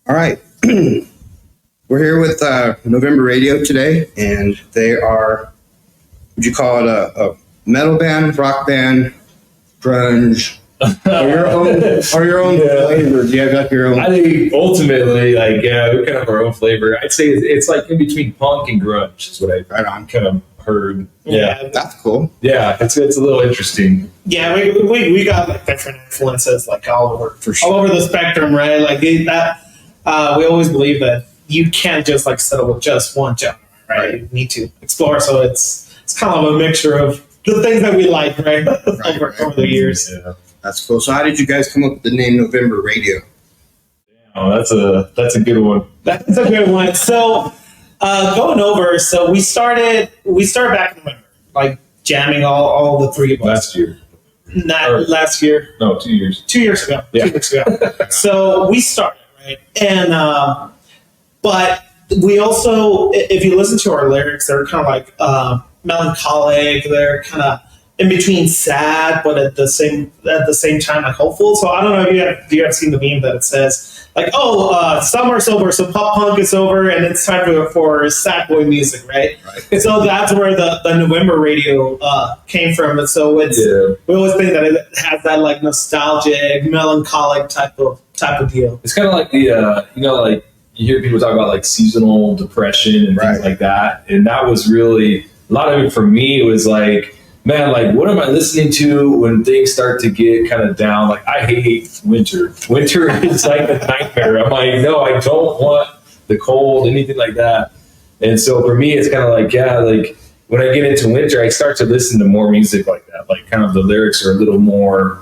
All right. We're here with November Radio today, and they are, would you call it a metal band, rock band, grunge, or your own flavor? Do you have like your own? I think ultimately, we kind of have our own flavor. I'd say it's like in between punk and grunge is what I kind of heard. Yeah, that's cool. Yeah, it's a little interesting. Yeah, we got like different influences like all over the spectrum, right? Like that. We always believe that you can't just like settle with just one genre, right? You need to explore. So it's kind of a mixture of the things that we like, right? Over the years. Yeah. That's cool. So how did you guys come up with the name November Radio? Oh, that's a good one. That's a good one. So going over, so we started back in November, like jamming all the three of us. Last year. Not last year. No, 2 years. 2 years ago. Yeah. 2 weeks ago. So we started, right? And but we also, if you listen to our lyrics, they're kind of like melancholic. They're kind of in between sad, but at the same time like hopeful. So I don't know if you have seen the meme that it says like, summer's over, so pop punk is over, and it's time for sad boy music, right? And so that's where the November Radio came from. And so we always think that it has that like nostalgic, melancholic type of deal. It's kind of like the like you hear people talk about like seasonal depression and things like that, and that was really a lot of it for me. It was like, man, like, what am I listening to when things start to get kind of down? Like, I hate winter. Winter is like a nightmare. I'm like, no, I don't want the cold, anything like that. And so for me, it's kind of like, like when I get into winter, I start to listen to more music like that. Like, kind of the lyrics are a little more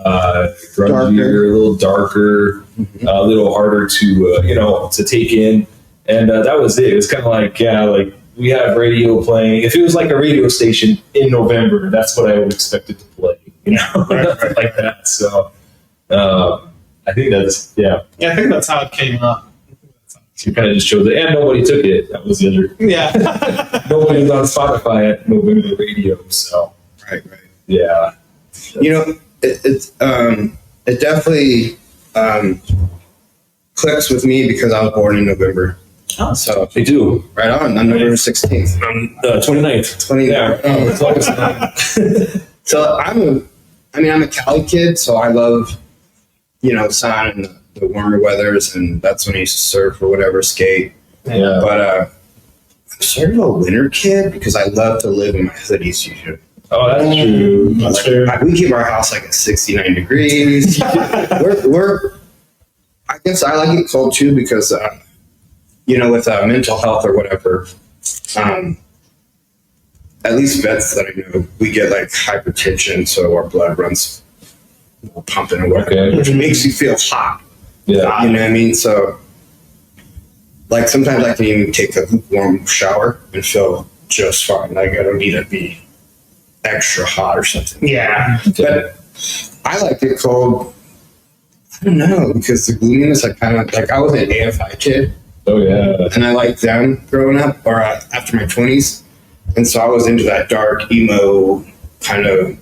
grungier, a little darker, a little harder to take in. And that was it. It was kind of like, like, we have radio playing. If it was like a radio station in November, that's what I would expect it to play, nothing like that. So I think that's, I think that's how it came up. So you kind of just chose it, and nobody took it. That was the other. Yeah. Nobody was on Spotify at November Radio, so. Right. Yeah. It definitely clicks with me because I was born in November. Oh, so they do. Right on. I'm November 16th. I'm 29th. 29th. Yeah. It's August 9th. So I'm a Cali kid, so I love, sun and the warmer weathers, and that's when I used to surf or whatever, skate. Yeah. But I'm sort of a winter kid because I love to live in my hoodies usually. Oh, that's true. That's true. We keep our house like at 69 degrees. I guess I like it cold too because, with mental health or whatever, at least vets that I know, we get like hypertension, so our blood runs pumping or whatever, which makes you feel hot. Yeah. You know what I mean? So, like, sometimes I can even take a warm shower and feel just fine. Like, I don't need to be extra hot or something. Yeah. But I like it cold. I don't know, because the gloominess, I kind of, like, I was an AFI kid. Oh, yeah. And I liked them growing up, or after my 20s. And so I was into that dark, emo, kind of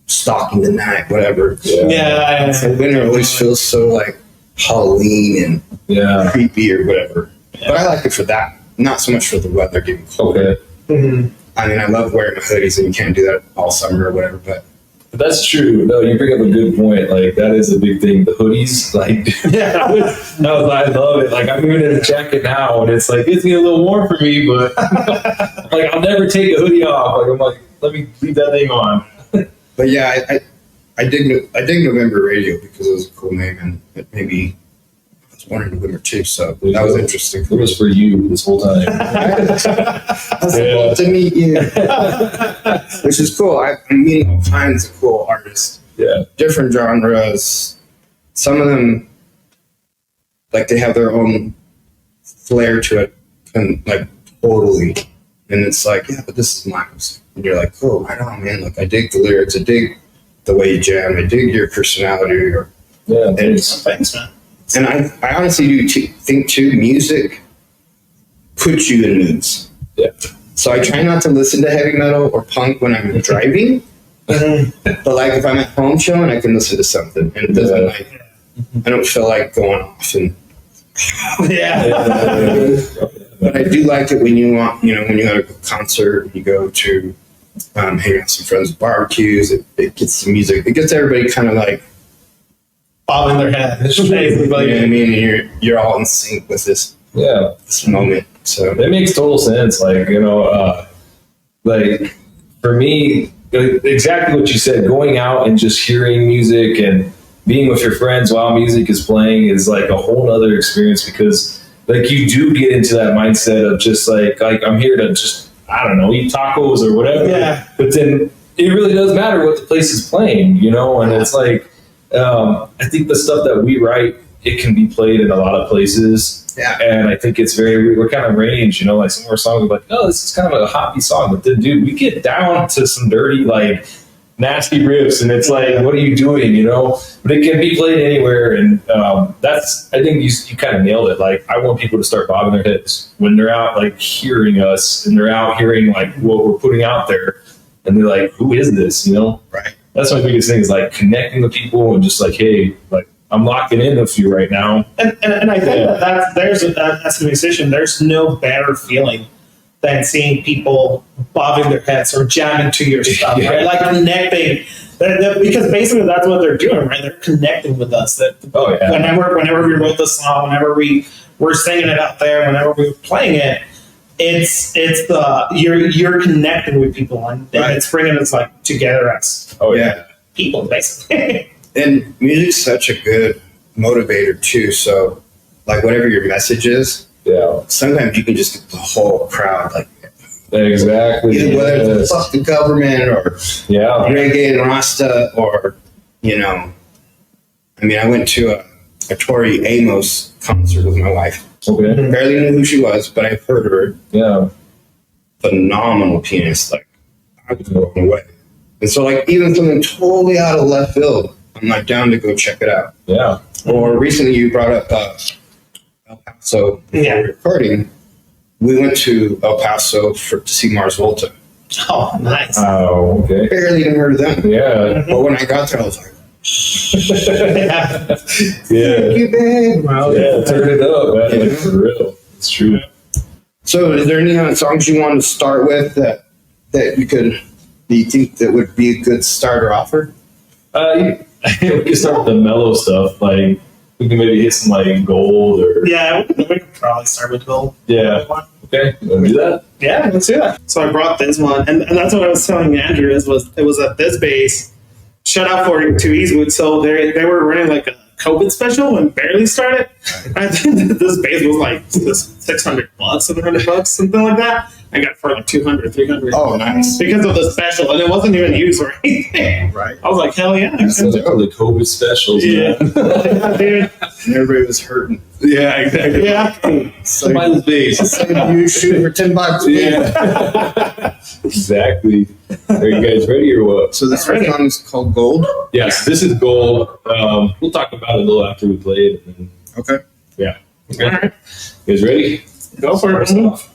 stalking the night, whatever. Yeah. So winter always feels so, like, Halloween and creepy or whatever. Yeah. But I like it for that, not so much for the weather getting colder. Okay. Mm-hmm. I mean, I love wearing hoodies, and you can't do that all summer or whatever, but that's true. No, you bring up a good point. Like, that is a big thing. The hoodies, like, I love it. Like, I'm even in a jacket now, and it's like, it's getting a little warm for me, but like, I'll never take a hoodie off. Like, I'm like, let me leave that thing on. But yeah, I dig November Radio because it was a cool name, and it maybe I was born in November too, so that was interesting. It was for you this whole time. I was able to meet you, which is cool. I'm meeting all kinds of cool artists. Yeah, different genres. Some of them, like, they have their own flair to it, and like totally. And it's like, yeah, but this is my music. And you're like, cool, right on, man. Like, I dig the lyrics. I dig the way you jam. I dig your personality. Thanks, man. And I honestly do think, too, music puts you in moods. Yeah. So I try not to listen to heavy metal or punk when I'm driving. But, like, if I'm at home chilling, I can listen to something. And it doesn't, like, I don't feel like going off and. Yeah. But I do like it when you want, when you go to a concert, you go to hang out with some friends at barbecues. It gets the music. It gets everybody kind of like Bobbing their head. you know what I mean? And you're all in sync with this moment. So that makes total sense. Like, like for me, exactly what you said, going out and just hearing music and being with your friends while music is playing is like a whole other experience, because like you do get into that mindset of just like I'm here to just, I don't know, eat tacos or whatever. Yeah. But then it really does matter what the place is playing, and it's like, I think the stuff that we write, it can be played in a lot of places. Yeah. And I think it's we're kind of range, like some of our songs are like, oh, this is kind of a hoppy song. But then, dude, we get down to some dirty, like, nasty riffs, and it's like, what are you doing, But it can be played anywhere. And that's, I think you kind of nailed it. Like, I want people to start bobbing their heads when they're out, like, hearing us, and they're out hearing, like, what we're putting out there. And they're like, who is this, Right. That's my biggest thing, is like connecting with people and just like, hey, like, I'm locking in with you right now. And I think as a musician, there's no better feeling than seeing people bobbing their heads or jamming to your stuff, right? Like connecting, because basically that's what they're doing, right? They're connecting with us. Whenever we wrote the song, whenever we were singing it out there, whenever we were playing it, it's you're connecting with people, and it's bringing us like together as people, basically. And music's such a good motivator too. So, like, whatever your message is, sometimes you can just get the whole crowd like. Exactly. Whether it's fuck the government or reggae and Rasta, or I went to a Tori Amos concert with my wife. Okay. Barely knew who she was, but I've heard of her. Yeah. Phenomenal pianist. Like, I was blown away. And so, like, even something totally out of left field, I'm like down to go check it out. Yeah. Or recently you brought up El Paso before recording. We went to El Paso to see Mars Volta. Oh, nice. Oh, okay. Barely even heard of them. Yeah. But when I got there, I was like, yeah. Thank you, babe. Wow. Yeah, turn it up, man. Like, for real. It's true. So is there any songs you want to start with that do you think that would be a good starter offer? We can start with the mellow stuff. Like, we can maybe hit some like gold or. Yeah, we could probably start with gold. Yeah. Okay. You want to do that? Yeah, let's do that. So I brought this one, and that's what I was telling Andrew. It was at this base. Shout out to Eastwood. So they were running like a COVID special when Barely started. I think that this base was like $600, $700, something like that. I got it for like 200, 300. Oh, nice. Because of the special, and it wasn't even used or anything. Right. I was like, hell yeah. So the COVID specials. Yeah. Yeah, dude. And everybody was hurting. Yeah, exactly. Yeah. Somebody's base. You shoot for $10. Yeah. Exactly. Are you guys ready or what? So this song is called Gold? Yes, this is gold. We'll talk about it a little after we play it. And Okay. yeah. Okay. All right. You guys ready? Go for it. Off.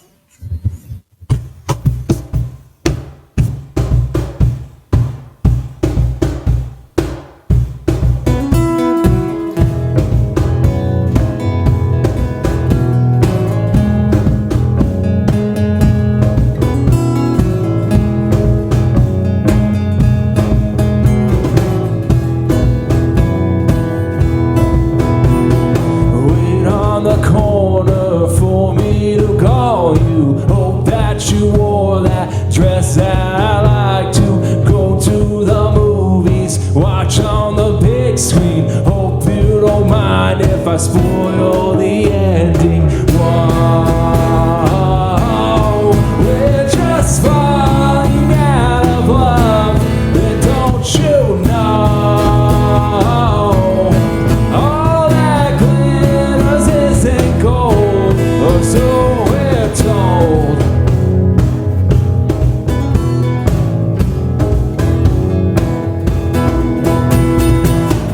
I spoil the ending. Whoa, we're just falling out of love, and don't you know? All that glitters isn't gold, or so we're told.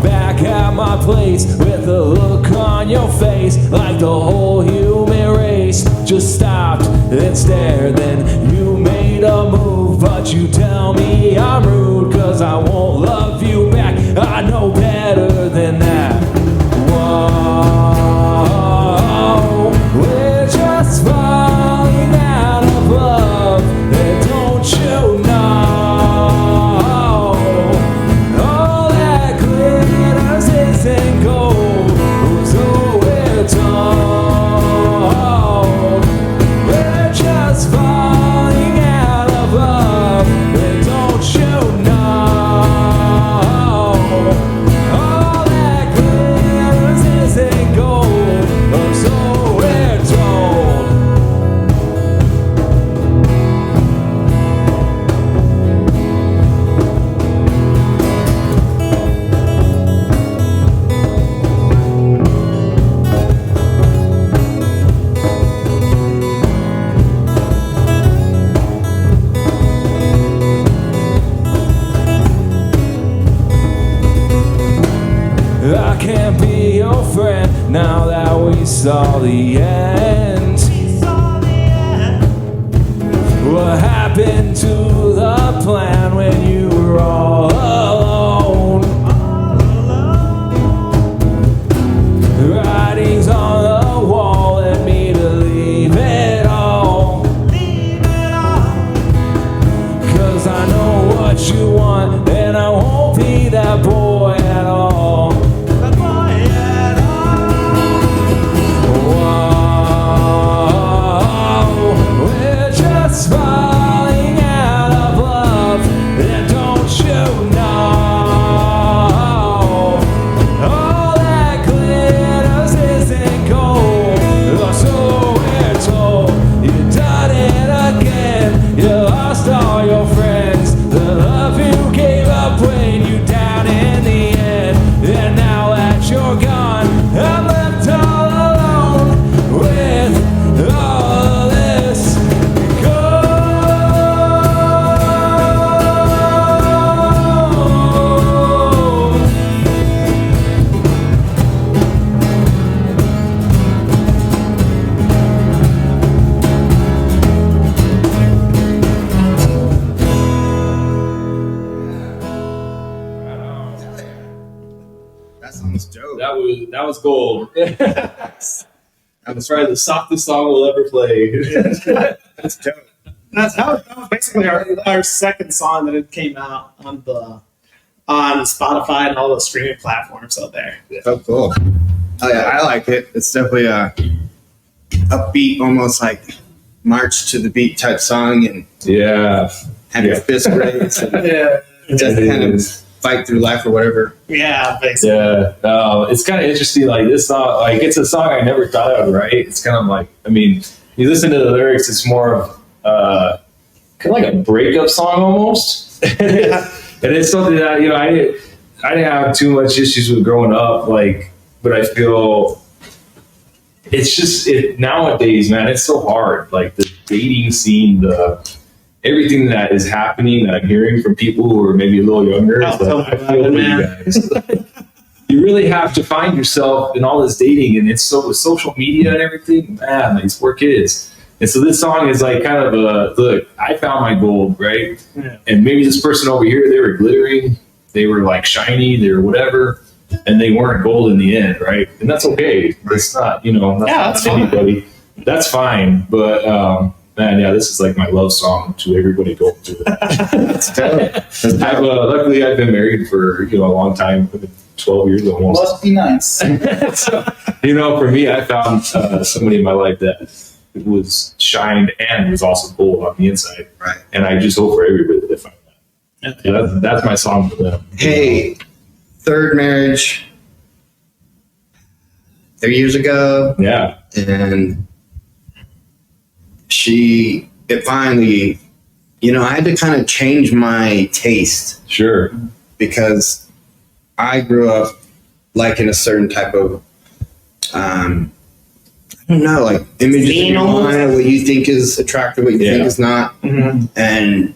Back at my place with a look on your face, like the whole human race just stopped and stared. Then you made a move, but you tell me I'm rude, 'cause I won't love you back. I know better than that. I can't be your friend now that we saw the end. What happened to the plan when you were all alone? Writings on the wall led me to leave it all. 'Cause I know what you want, and I won't be that boy at all. Whoa, we're just falling out of love, and don't you know? All that glitters isn't gold, or so we're told. You done it again, you lost all your friends. The love you gave up when you down in the end. And now that you're gone, I'm left all alone with all this That sounds dope. That was gold. That was probably the softest song we'll ever play. That's dope. That was basically our second song that it came out on Spotify and all the streaming platforms out there. So cool. Oh yeah, I like it. It's definitely a upbeat, almost like march to the beat type song, and Yeah. have your fist raised and Yeah, just kind of fight through life or whatever. yeah, basically. Yeah. It's kind of interesting. Like this song, like it's a song I never thought I would write. It's kind of like, I mean, you listen to the lyrics, it's more of kind of like a breakup song almost. And it's something that, you know, I didn't have too much issues with growing up, like, but I feel it's just nowadays, man, it's so hard. Like the dating scene, everything that is happening that I'm hearing from people who are maybe a little younger. Oh, It's like, tell me I about feel it, for man. you guys. You really have to find yourself in all this dating, and it's so with social media and everything, man, like, these poor kids. And so this song is like kind of look, I found my gold, right? Yeah. And maybe this person over here, they were glittering, they were like shiny, they were whatever, and they weren't gold in the end, right? And that's okay. It's not, you know, that's fine. anybody. That's fine. But man, yeah, this is like my love song to everybody going through it. That's dope. Luckily, I've been married for a long time, 12 years almost. Must be nice. So, for me, I found somebody in my life that was shined and was also gold on the inside. Right. And I just hope for everybody that they find that. So that's my song for them. Hey, third marriage 3 years ago, Yeah. and it finally, I had to kind of change my taste Sure. because I grew up liking a certain type of, I don't know, like images in your mind, what you think is attractive, what you think is not. Mhm. And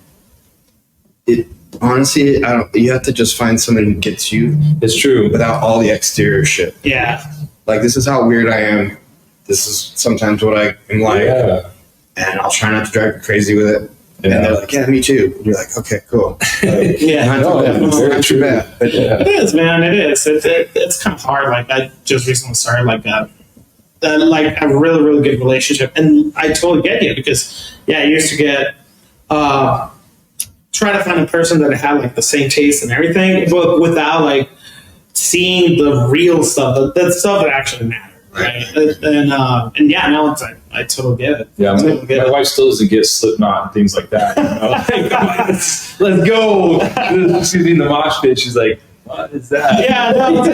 it honestly, you have to just find someone who gets you It's true. without all the exterior shit. Yeah. Like, this is how weird I am. This is sometimes what I am like. Yeah. And I'll try not to drive you crazy with it. And they're like, yeah, me too. And you're like, okay, cool. Like, Yeah. not No, too bad. it's very Not too true. bad. But Yeah. It is, man. It is. It's kind of hard. Like, I just recently started like a really, really good relationship, and I totally get you because I used to get try to find a person that had like the same taste and everything, but without like seeing the real stuff, the stuff that actually mattered. Right. And yeah, now it's like, I totally get it. Yeah, Totally get my it. wife still doesn't get Slipknot and things like that. Like, come on, let's go. She's in the mosh pit. She's like, what is that? Yeah, no,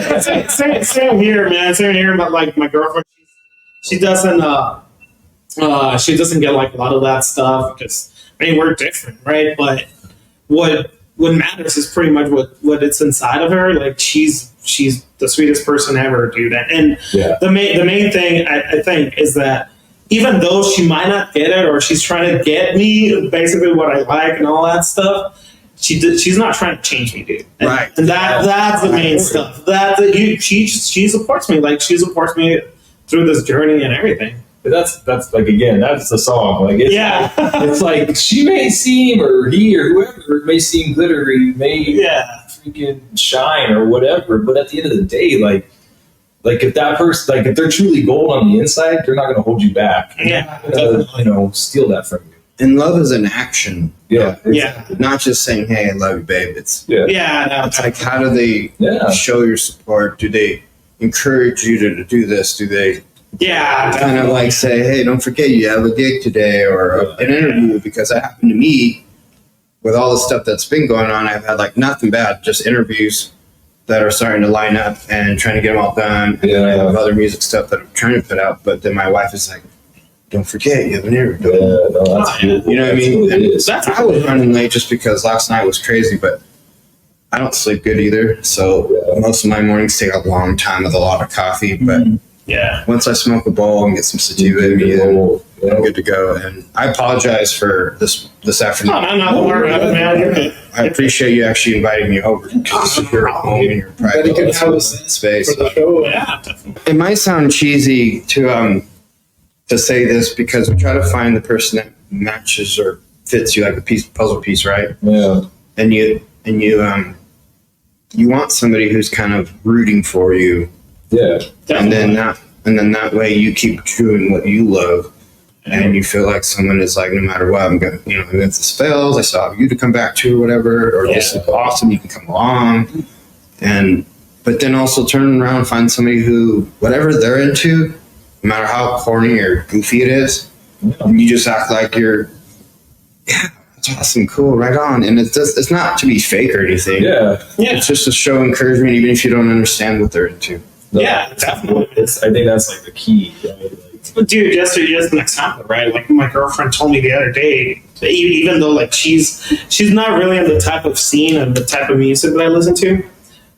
same here, man. Same here. But like my girlfriend, she doesn't get like a lot of that stuff because we're different, right? But what matters is pretty much what it's inside of her. Like she's the sweetest person ever, dude. And the main thing I think is that even though she might not get it, or she's trying to get me basically what I like and all that stuff, she's not trying to change me, dude. And, Right. And that's the main stuff. She supports me. Like, she supports me through this journey and everything. But that's like, again, that's the song. Like, it's, Yeah. it's like she may seem, or he or whoever may seem glittery, may freaking shine or whatever. But at the end of the day, like if that person, like if they're truly gold on the inside, they're not going to hold you back. Yeah. Steal that from you. And love is an action. Yeah. Yeah. Not just saying, "Hey, I love you, babe." It's No, it's like, how do they Yeah. show your support? Do they encourage you to do this? Do they kind of like say, "Hey, don't forget you have a gig today or an interview"? Because that happened to me with all the stuff that's been going on. I've had like nothing bad, just interviews that are starting to line up and trying to get them all done. And then I have other music stuff that I'm trying to put out. But then my wife is like, "Don't forget you have an interview." That's good. You know what I mean? It is. I was running late just because last night was crazy, but I don't sleep good either. So most of my mornings take a long time with a lot of coffee. But once I smoke a bowl and get some sativa in me, then I'm good to go. And I apologize for this afternoon. I appreciate you actually inviting me over because you're at home in your private space. For the show, yeah, definitely. It might sound cheesy to say this because we try to find the person that matches or fits you like a puzzle piece, right? Yeah. And you want somebody who's kind of rooting for you. Yeah. And then that way you keep doing what you love, and you feel like someone is like, no matter what, I'm gonna, if this fails, I still have you to come back to or whatever, or this is awesome, you can come along. But then also turn around and find somebody who, whatever they're into, no matter how corny or goofy it is, you just act like you're, that's awesome, cool, right on. And it's not to be fake or anything. Yeah. It's just to show encouragement, even if you don't understand what they're into. Definitely. I think that's like the key. Right? Like, Dude, just an example, right? Like, my girlfriend told me the other day, even though like she's not really in the type of scene and the type of music that I listen to,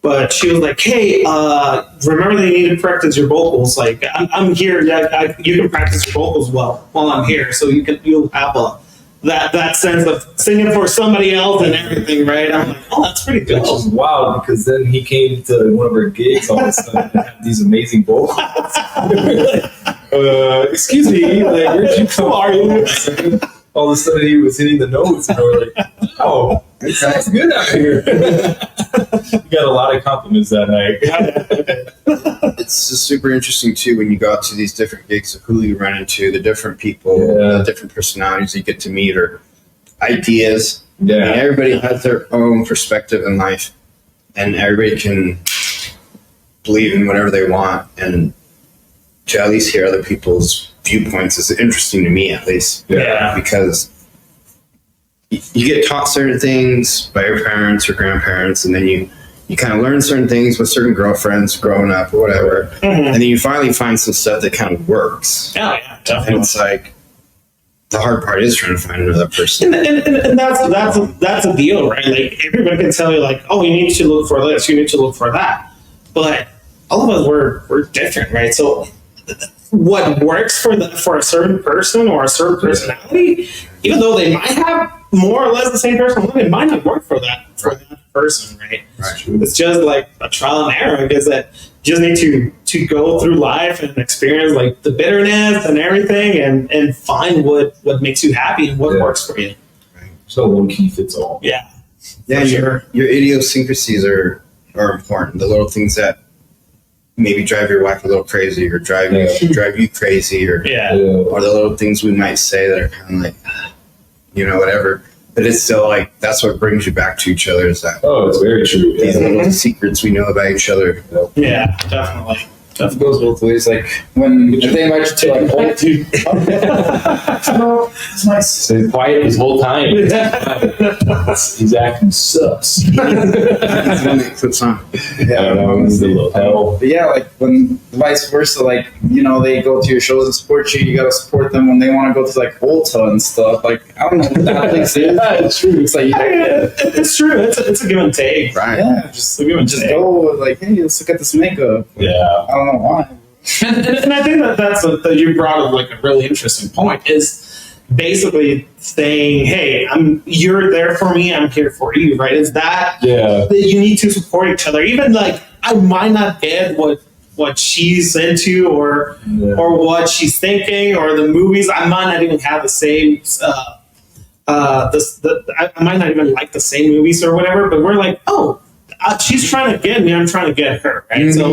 but she was like, "Hey, remember that you need to practice your vocals. Like, I'm here. You can practice your vocals while I'm here, so you'll have that sense of singing for somebody else and everything, right?" I'm like, "Oh, that's pretty Which cool." is wild because then he came to one of our gigs all of a sudden and had these amazing vocals. Excuse me, like, where'd you come? Are you? All of a sudden he was hitting the notes, and we're like, "Oh, it sounds good out here." We got a lot of compliments that night. It's just super interesting too when you go out to these different gigs of who you run into, the different people, the different personalities you get to meet, or ideas. Yeah. I mean, everybody has their own perspective in life, and everybody can believe in whatever they want. And to at least hear other people's viewpoints is interesting to me, at least. Yeah. Because you get taught certain things by your parents or grandparents, and then you kind of learn certain things with certain girlfriends growing up or whatever. Mm-hmm. And then you finally find some stuff that kind of works. Yeah, And definitely. it's like, the hard part is trying to find another person. And that's a deal, right? Like, everybody can tell you, like, "Oh, you need to look for this, you need to look for that," but all of us we're different, right? So what works for a certain person or a certain personality, even though they might have more or less the same personality, it might not work for that person, right? It's just like a trial and error, because that you just need to go through life and experience like the bitterness and everything, and find what makes you happy and what works for you. So one key fits all. Yeah, Yeah, your idiosyncrasies are important. The little things that maybe drive your wife a little crazy, or drive you crazy, or or the little things we might say that are kind of like, whatever. But it's still like, that's what brings you back to each other, is that Oh, it's very true. these little secrets we know about each other. yeah, definitely. It goes both ways. Like, when if they invite you to like old dude, it's nice. Stay quiet this whole time. He's acting sus. That's when it puts on. I don't know. It's a little hell. But yeah, like when vice versa, like, they go to your shows and support you, you gotta support them when they want to go to like Ulta and stuff. Like, I don't know what that place is. It's true. It's like, It's true. It's a give and take. Right. yeah, just go like, hey, let's look at this makeup. Yeah. I don't know why. And I think that's that you brought up like a really interesting point, is basically saying, "Hey, you're there for me. I'm here for you." Right? It's that Yeah. that you need to support each other. Even like I might not get what she's into or what she's thinking or the movies. I might not even have the same. I might not even like the same movies or whatever. But we're like, oh. She's trying to get me. I'm trying to get her. Right. So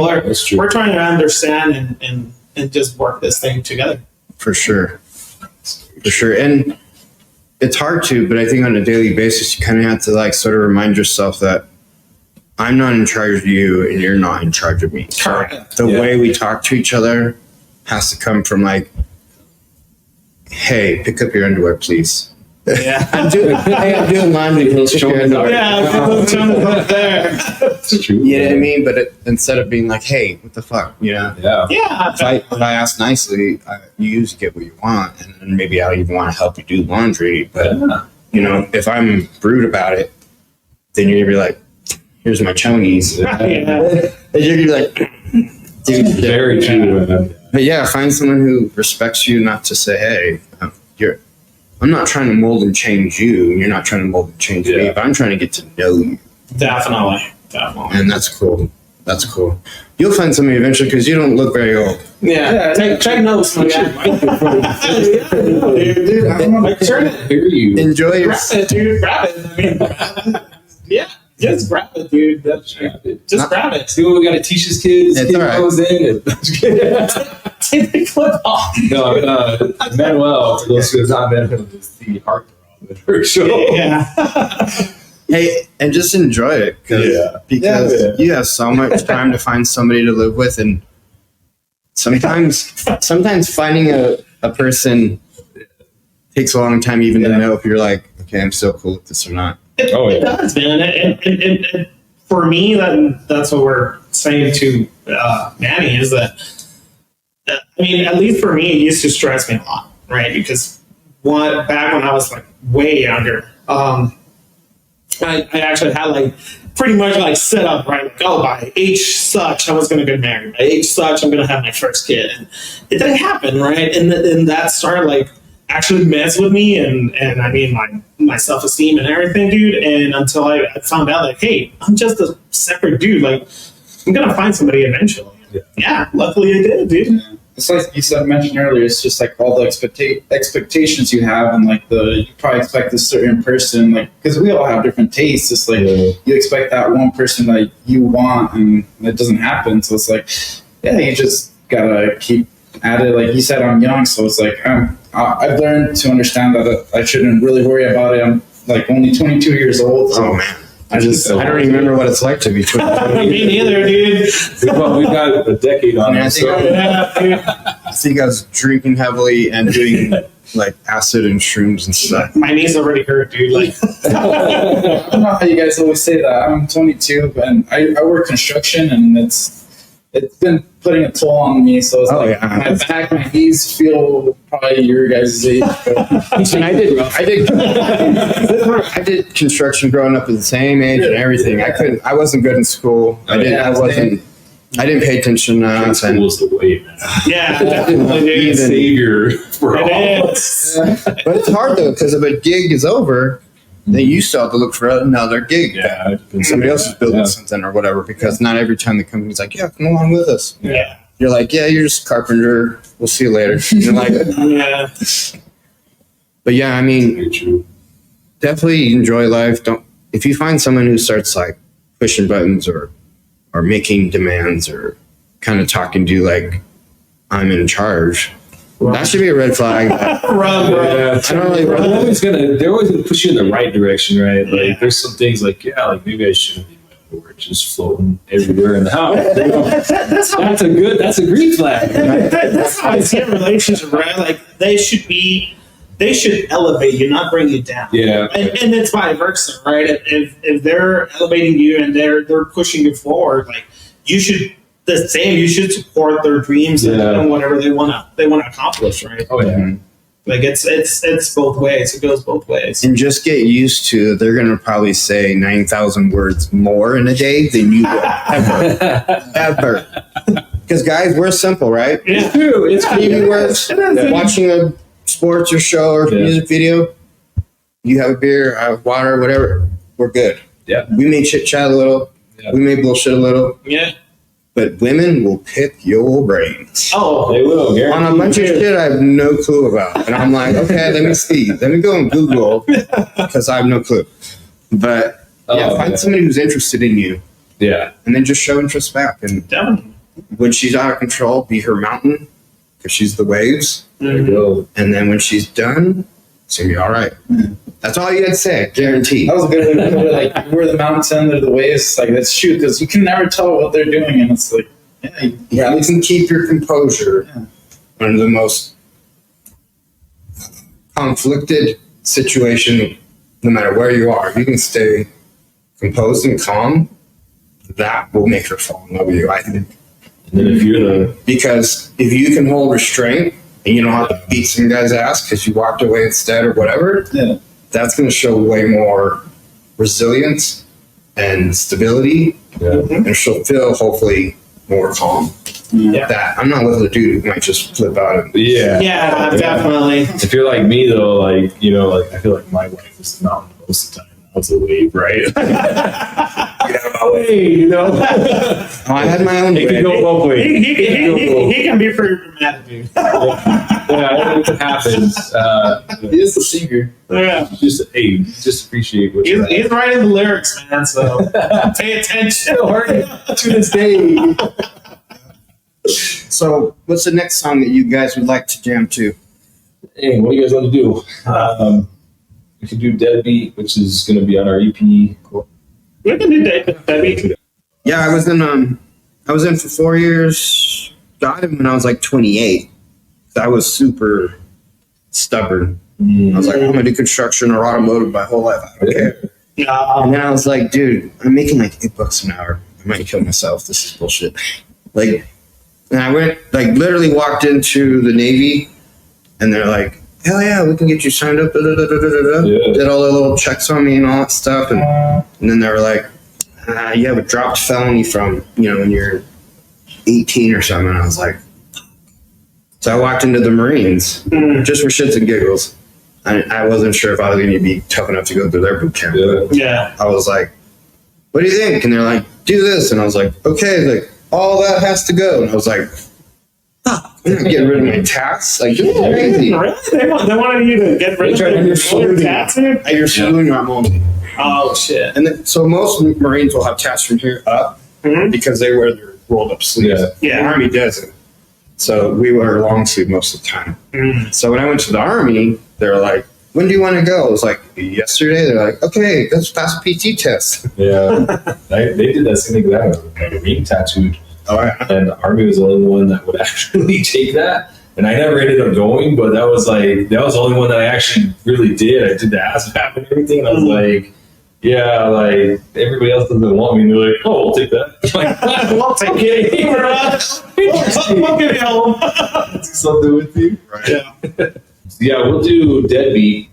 we're trying to understand and just work this thing together. For sure. And it's hard to, but I think on a daily basis, you kind of have to like sort of remind yourself that I'm not in charge of you and you're not in charge of me. Correct. The way we talk to each other has to come from like, hey, pick up your underwear, please. Yeah. I'm doing laundry. Pick up your underwear. There. It's true. You know what I mean? But instead of being like, hey, what the fuck? You know? Yeah. Yeah. If I ask nicely, you usually get what you want. And then maybe I'll even want to help you do laundry. But, you know, if I'm rude about it, then you're going to be like, here's my chonies. Yeah. And you're going to be like, dude. Very true. Man. But yeah, find someone who respects you, not to say, hey, I'm not trying to mold and change you. You're not trying to mold and change me, but I'm trying to get to know you. Definitely. And that's cool. You'll find somebody eventually because you don't look very old. Yeah. Take notes, my guy. Dude, I'm like, turn it. Hear you. Enjoy your. Grab it, dude. Grab it. I mean, yeah. Just grab it, dude. Just grab it. See what we got to teach this kid. This It's kid all right. goes in. Take the clip off. No, Manuel, for those who have not met him, is the heartthrob for sure. Yeah. Hey, and just enjoy it because you have so much time to find somebody to live with, and sometimes finding a person takes a long time even to know if you're like, okay, I'm still cool with this or not. It does, man. And for me, that's what we're saying to Manny is that, I mean, at least for me, it used to stress me a lot, right? Because back when I was like way younger, I actually had like pretty much like set up, right? Like, oh, by age such, I was going to get married. By age such, I'm going to have my first kid. And it didn't happen, right? And that started like actually mess with me and I mean my self-esteem and everything, dude. And until I found out like, hey, I'm just a separate dude. Like, I'm going to find somebody eventually. Yeah, luckily I did, dude. It's like you mentioned earlier, it's just like all the expectations you have, and like you probably expect a certain person, like, because we all have different tastes. It's like you expect that one person that you want, and it doesn't happen. So it's like, yeah, you just gotta keep at it. Like you said, I'm young, so it's like I've learned to understand that I shouldn't really worry about it. I'm like only 22 years old. So Oh man, I don't remember what it's like to be 22. Me neither, dude. Well, we've got a decade on Yeah, it. So. I think I was drinking heavily and doing like acid and shrooms and stuff. My knees already hurt, dude. Like, I don't know how you guys always say that. I'm 22 and I work construction, and it's been putting a toll on me. So it's my back, my knees feel probably your guys' age. And I did construction growing up at the same age and everything. I wasn't good in school. I didn't pay attention enough. School was the way, man. yeah, definitely, dude. Savior for all. It is. But it's hard though, because if a gig is over, then you still have to look for another gig. Yeah, Somebody else is building something or whatever, because not every time the company's like, yeah, come along with us. Yeah. You're like, yeah, you're just a carpenter. We'll see you later. You're like, Yeah. but yeah, I mean, Very true. definitely enjoy life. If you find someone who starts like pushing buttons or making demands or kind of talking to you like I'm in charge, that should be a red flag. Run, bro. Yeah, I don't really they're always gonna push you in the right direction, right? Like there's some things like, like maybe I shouldn't be my board just floating everywhere in the house. You know? That's a green flag. Right? That's how I see a relationship, right? Like they should elevate you, not bring you down. Yeah. And it's vice versa, right? If they're elevating you and they're pushing you forward, like you should you should support their dreams and whatever they want to accomplish, right? Oh yeah. Like it's both ways. It goes both ways. And just get used to they're going to probably say 9,000 words more in a day than you will ever. Because guys, we're simple, right? Yeah. True. It's TV works, watching a sports or show or music video, you have a beer, I have water, whatever, we're good. Yeah. We may chit chat a little. Yeah. We may bullshit a little. Yeah. But women will pick your brains. Oh, They will. On a bunch of shit I have no clue about. And I'm like, okay, let me see. Let me go and Google because I have no clue. But find somebody who's interested in you. Yeah. And then just show interest back. And definitely. when she's out of control, be her mountain because she's the waves. There you go. And then when she's done, it's going to be all right. That's all you had to say, guaranteed. That was a good way to put it. Like, we're the mountain, they're the waves. Like, that's true, because you can never tell what they're doing. And it's like, You can keep your composure under the most conflicted situation, no matter where you are. If you can stay composed and calm, that will make her fall in love with you, I think. And then if you're Because if you can hold restraint and you don't have to beat some guy's ass because you walked away instead or whatever, that's going to show way more resilience and stability, and she'll feel hopefully more calm. Yeah. That I'm not with a dude who might just flip out. And, Yeah, definitely. If you're like me though, like, I feel like my wife is the mountain most of the time. I was a wave, right? Get out of my way, I had my own It can way. go both ways. He can be pretty dramatic, dude. Yeah, it happens. he is the singer. Yeah. Just appreciate what you He's writing the lyrics, man, so pay attention. to this day. So, what's the next song that you guys would like to jam to? Hey, what do you guys want to do? We could do Deadbeat, which is going to be on our EP. We can do that. Yeah, I was in for 4 years. Got him when I was like 28. I was super stubborn. I was like, I'm gonna do construction or automotive my whole life. I don't care. And then I was like, dude, I'm making like $8 an hour. I might kill myself. This is bullshit. Like, and I went, like, literally walked into the Navy, and they're like, hell yeah, we can get you signed up. Did all the little checks on me and all that stuff, and then they were like, you have a dropped felony from when you're 18 or something. And I was like, so I walked into the Marines just for shits and giggles. I wasn't sure if I was going to be tough enough to go through their boot camp. Yeah. I was like, what do you think? And they're like, do this. And I was like, okay, like, all that has to go. And I was like, I'm not getting rid of my tats. Like, this is crazy. Really? They wanted you to get rid of your tattoo? At your saloon, I'm only. Oh, shit. And then, so most Marines will have tats from here up because they wear their rolled up sleeves. Yeah. The Army doesn't. So we wear long sleeve most of the time. So when I went to the Army, they were like, when do you want to go? I was like, yesterday. They're like, okay, let's pass a PT test. Yeah. They did that same thing that I was being tattooed. Oh, yeah. And the Army was the only one that would actually take that. And I never ended up going, but that was the only one that I actually really did. I did the ASVAB and everything. And I was like, yeah, like, everybody else doesn't want me. And they're like, oh, we'll take that. Like, We'll take it. We'll get it home. Something with you. Right. Yeah. Yeah, we'll do Deadbeat.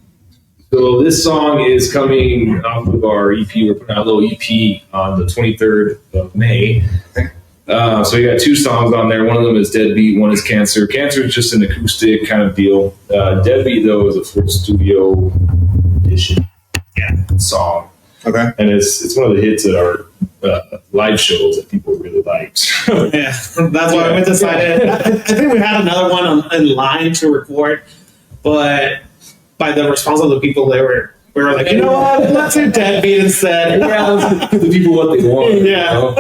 So this song is coming off of our EP. We're putting out a little EP on the 23rd of May. So we got 2 songs on there. One of them is Deadbeat. One is Cancer. Cancer is just an acoustic kind of deal. Deadbeat, though, is a full studio edition song. Okay. And it's one of the hits at our live shows that people really liked. Yeah, that's why we decided. I think we had another one in line to record, but by the response of the people, we were like, you know what, let's do Deadbeat instead. Yeah, let's give the people what they want. Yeah.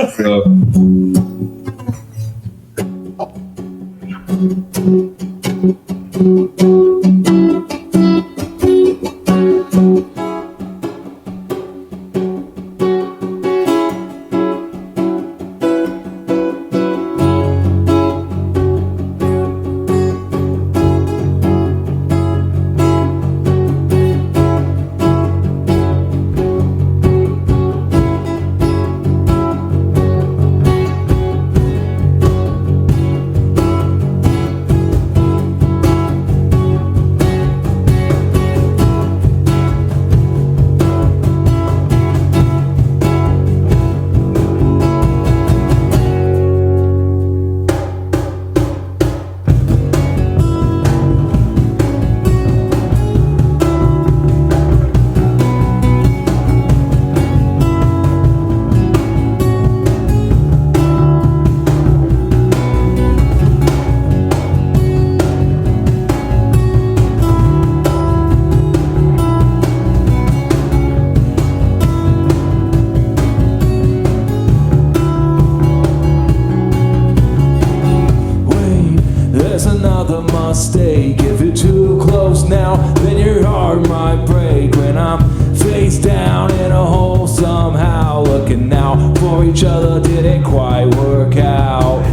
mistake. If you're too close now, then your heart might break. When I'm face down in a hole somehow, looking out for each other didn't quite work out.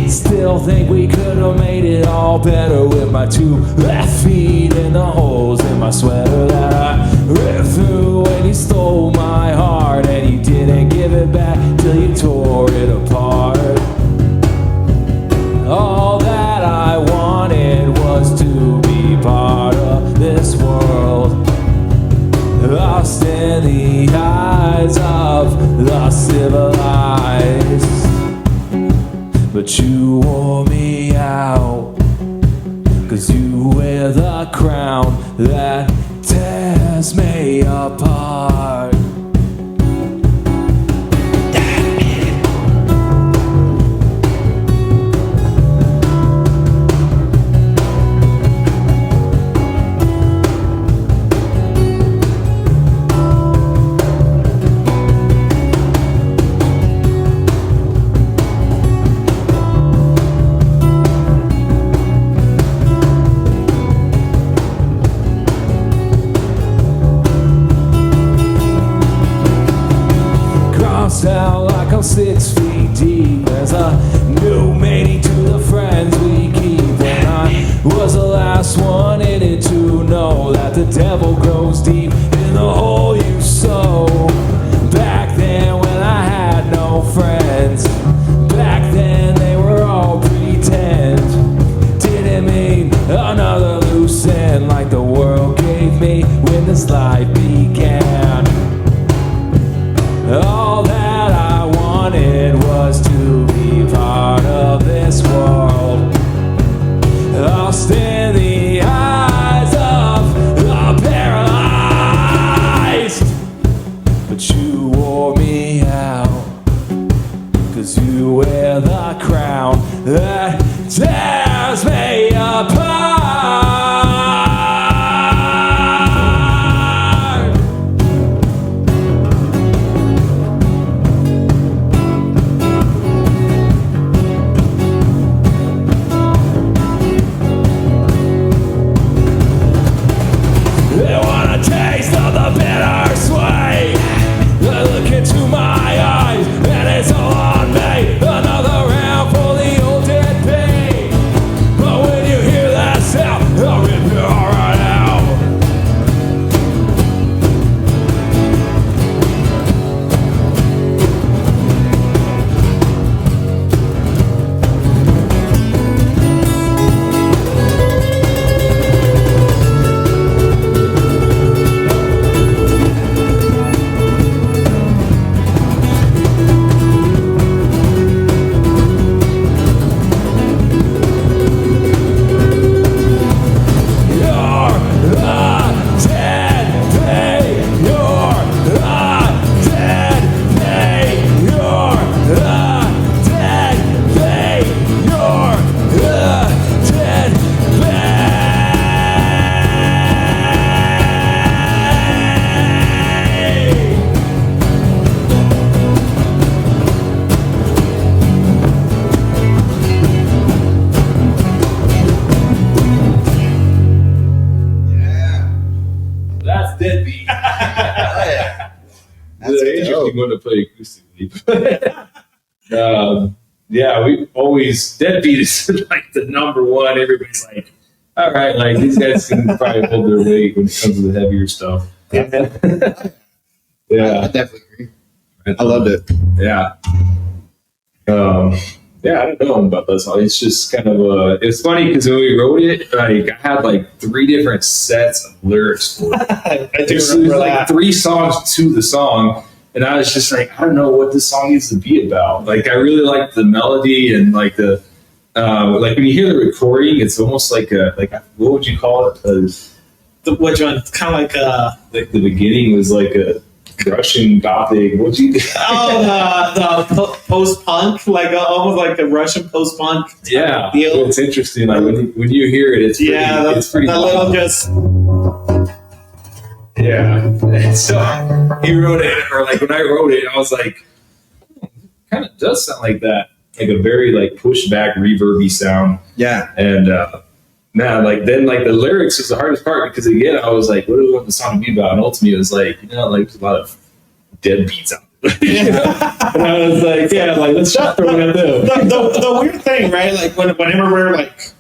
Still think we could have made it all better with my 2 left feet in the holes in my sweater that I ripped through when you stole my heart, and you didn't give it back till you tore it apart. All that I wanted was to be part of this world, lost in the eyes of the civilized. But you wore me out, 'cause you wear the crown that tears me apart. Sound like I'm 6 feet deep. There's a new meaning to the friends we keep. And I was the last one in it to know that the devil grows deep in the hole you sow. Back then when I had no friends, back then they were all pretend. Didn't mean another loose end like the world gave me when this life began. All that I wanted was to be part of this world, lost in the eyes of the paralyzed. But you wore me out, 'cause you wear the crown that tears me apart. Taste of the bitter sweet. Look into my eyes, and it's all on me. Another round for the old deadbeat. But when you hear that sound, I'll rip your heart right out. That's deadbeat. That's The interesting one to play acoustically. Yeah, we always deadbeat is like the number one. Everybody's like, all right, like these guys can probably hold their weight when it comes to the heavier stuff. I Yeah, definitely agree. I loved it. yeah. Yeah, I don't know about that song. It's just kind of it's funny because when we wrote it, like I had like 3 different sets of lyrics for it. I do There's remember like that. 3 songs to the song, and I was just like, I don't know what this song needs to be about. Like I really like the melody and like the like when you hear the recording, it's almost like what would you call it? Which one? It's kind of like Like the beginning was like a Russian Gothic. What'd you? the post punk, like almost like a Russian post punk. Yeah, deal. it's interesting. Like when you hear it, it's pretty, Yeah, it's pretty. that little just. Yeah. And so he wrote it, or like when I wrote it, I was like, kind of does sound like that, like a very like pushback reverby sound. Yeah. And man, like then like the lyrics was the hardest part because again I was like, what do we want the song to be about? And ultimately it was like, you know, like there's a lot of deadbeats out there. You know? And I was like, yeah, like let's just throw it at them. The weird thing, right? Like whenever we're like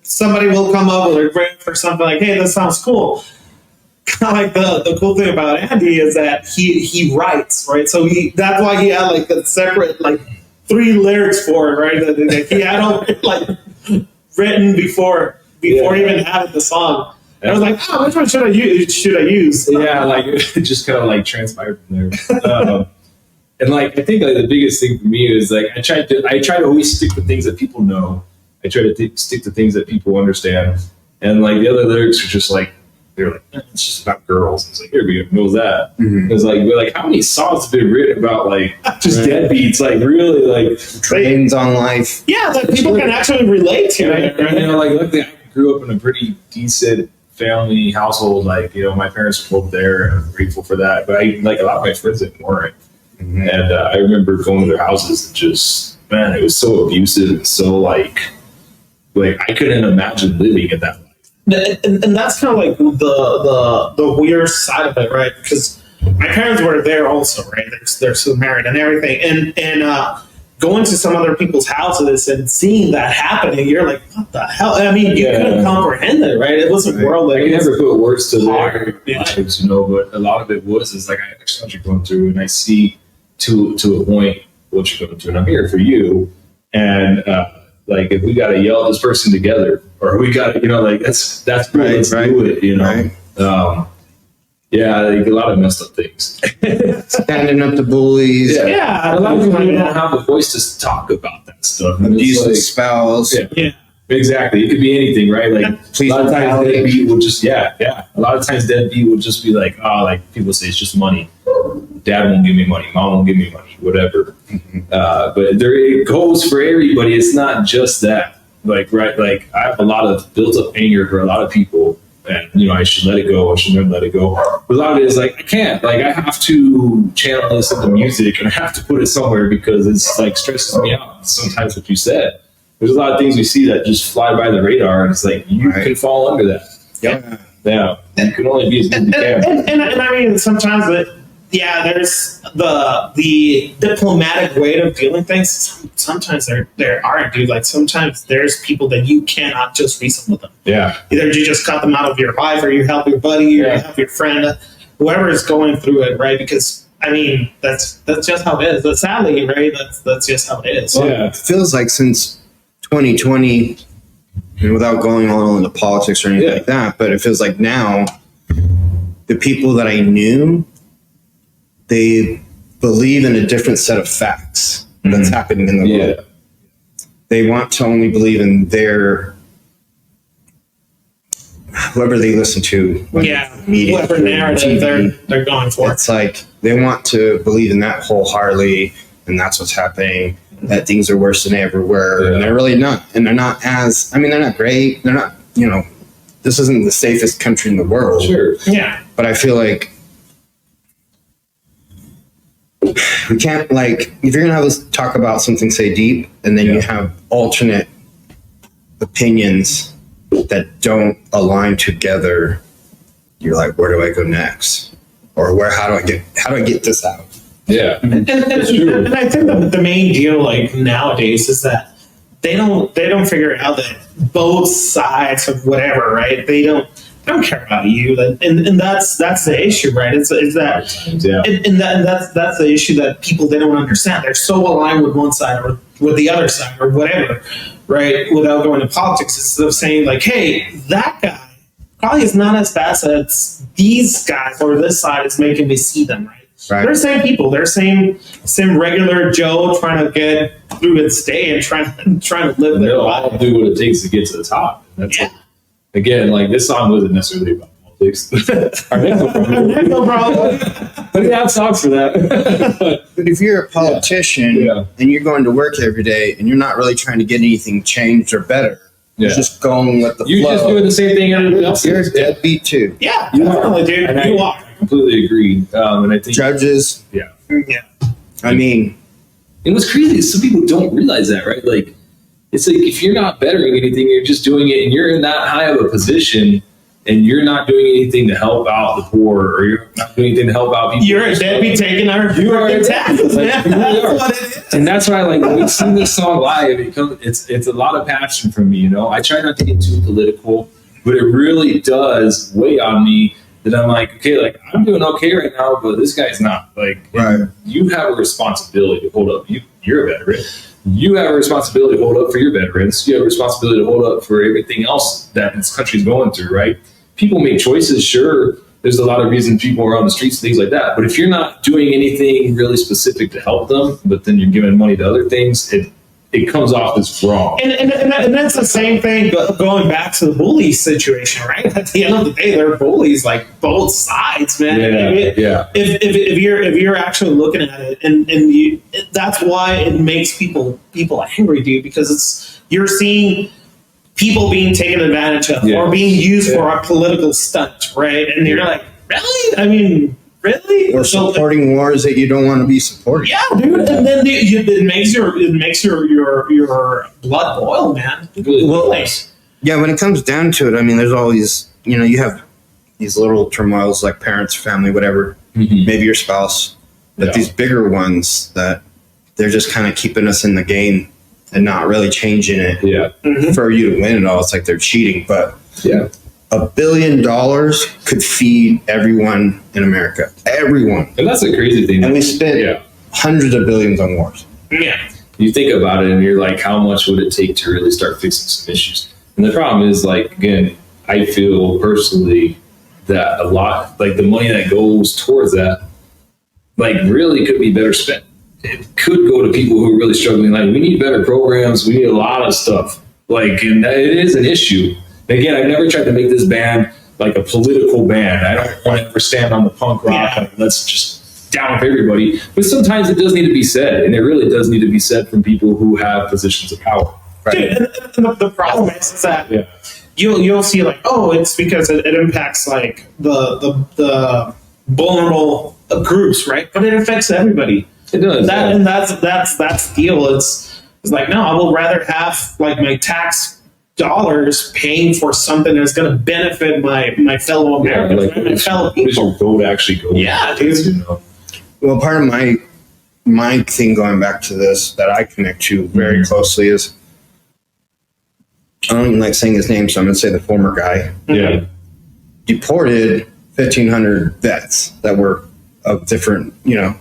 somebody will come up with a riff or something like, hey, this sounds cool. Kind of like the cool thing about Andy is that he writes, right? So that's why he had like a separate like 3 lyrics for it, right? That he had all like written before even having the song. And I was like, oh, which one should I use? Yeah, like it just kind of like transpired from there. And like I think like the biggest thing for me is like I try to always stick to things that people know. I try to stick to things that people understand. And like the other lyrics are just like they're like it's just about girls. It's like everybody knows that. Mm-hmm. It's like how many songs have been written about like just deadbeats? Like really like drains on life. Yeah, that people can actually relate to. Right? You know, like luckily I grew up in a pretty decent family household. Like you know, my parents were both there, and I'm grateful for that. But I like a lot of my friends that weren't, and I remember going to their houses and just man, it was so abusive and so like I couldn't imagine living in that life. And that's kind of like the weird side of it, right? Because my parents were there also, right? They're still married and everything, and going to some other people's houses and seeing that happening, you're like, what the hell? I mean, you couldn't comprehend it, right? It was a world that I never put words to their lives, you know. But a lot of it is like I understand what you're going through, and I see to a point what you're going through, and I'm here for you, and. Like if we got to yell at this person together, or we got to, you know, like that's cool, let's do it, you know. Right. Yeah, like a lot of messed up things. Standing up to bullies. Yeah, a lot of people don't have a voice to talk about that stuff. Abusive spouse. Yeah, exactly. It could be anything, right? Like a lot of times deadbeat will just A lot of times deadbeat will just be like, oh, like people say it's just money. Dad won't give me money. Mom won't give me money. Whatever. But it goes for everybody. It's not just that. Like right. Like I have a lot of built up anger for a lot of people, and you know I should let it go. I should never let it go. But a lot of it is like I can't. Like I have to channel this into music, and I have to put it somewhere because it's like stresses me out. Sometimes what you said. There's a lot of things we see that just fly by the radar, and it's like you can fall under that. Yep. Yeah. You can only be as good as you can. And I mean, sometimes there's the diplomatic way of doing things. Sometimes there aren't, dude. Like sometimes there's people that you cannot just reason with them. Yeah. Either you just cut them out of your life, or you help your buddy, or you help your friend, whoever is going through it, right? Because I mean, that's just how it is. But sadly, right? That's just how it is. Well, it feels like since 2020, and without going all into politics or anything like that, but it feels like now the people that I knew, they believe in a different set of facts that's happening in the world. They want to only believe in their whoever they listen to. Media, whatever narrative they're going for. It's like they want to believe in that wholeheartedly, and that's what's happening. That things are worse than they ever were, and they're really not. And they're not they're not great. They're not, you know, this isn't the safest country in the world. Sure. Yeah. But I feel like we can't, like, if you're going to have us talk about something, say, deep, and then you have alternate opinions that don't align together, you're like, where do I go next? Or how do I get this out? Yeah. And I think the main deal like nowadays is that they don't figure out that both sides of whatever, right? They don't care about you, and that's the issue, right? It's that and that's the issue that people, they don't understand. They're so aligned with one side or with the other side or whatever, right? Without going to politics, instead of saying like, hey, that guy probably is not as bad as these guys or this side is making me see them, right? Right. They're the same people. They're same regular Joe trying to get through his day and trying to live their life. They'll all do what it takes to get to the top. That's again, like this song wasn't necessarily about politics. No problem. But we have songs for that. But if you're a politician and you're going to work every day and you're not really trying to get anything changed or better, you're just going with the flow. You're just doing the same thing everybody else. You're a deadbeat too. Yeah, definitely, dude. And you are. I completely agree. And I think judges. Yeah. I mean, and what's crazy is some people don't realize that, right? Like It's like, if you're not bettering anything, you're just doing it, and you're in that high of a position, and you're not doing anything to help out the poor, or you're not doing anything to help out people. You're a deadbeat taking our taxes, man. That's what it is. And that's why, like, when we sing this song live, it's a lot of passion from me. You know, I try not to get too political, but it really does weigh on me that I'm like, okay, like, I'm doing okay right now, but this guy's not. Like, Right. You have a responsibility to hold up. You're a veteran. You have a responsibility to hold up for your veterans. You have a responsibility to hold up for everything else that this country's going through, right? People make choices, sure. There's a lot of reasons people are on the streets, things like that. But if you're not doing anything really specific to help them, but then you're giving money to other things, it comes off as wrong. And that's the same thing going back to the bully situation, right? At the end of the day, they're bullies, like both sides, man. Yeah. If you're actually looking at it, and you, that's why it makes people angry, dude, because you're seeing people being taken advantage of or being used for a political stunt, right? And you're like, really? I mean, really? Or supporting wars that you don't want to be supporting. Yeah, dude. And then it makes your blood boil, man. Well, yeah, when it comes down to it, I mean, there's all these, you have these little turmoils like parents, family, whatever, maybe your spouse, but these bigger ones that they're just kind of keeping us in the game and not really changing it for you to win and all. It's like they're cheating, but $1 billion could feed everyone in America. Everyone. And that's a crazy thing. And we spent hundreds of billions on wars. Yeah. You think about it and you're like, how much would it take to really start fixing some issues? And the problem is, like, again, I feel personally that a lot, like, the money that goes towards that, like, really could be better spent. It could go to people who are really struggling. Like, we need better programs. We need a lot of stuff. Like, and it is an issue. Again, I've never tried to make this band like a political band. I don't want to ever stand on the punk rock and let's just down with everybody. But sometimes it does need to be said, and it really does need to be said from people who have positions of power. Right? Dude, and the problem is that you'll see, like, oh, it's because it impacts, like, the vulnerable groups, right? But it affects everybody. It does. And that's the deal. It's like, no, I would rather have, like, my tax dollars paying for something that's going to benefit my fellow Americans, my fellow people. Where does your vote actually go? Yeah, dude. Well, part of my thing going back to this that I connect to very closely is, I don't even like saying his name, so I'm going to say the former guy. Yeah. Deported 1,500 vets that were of different,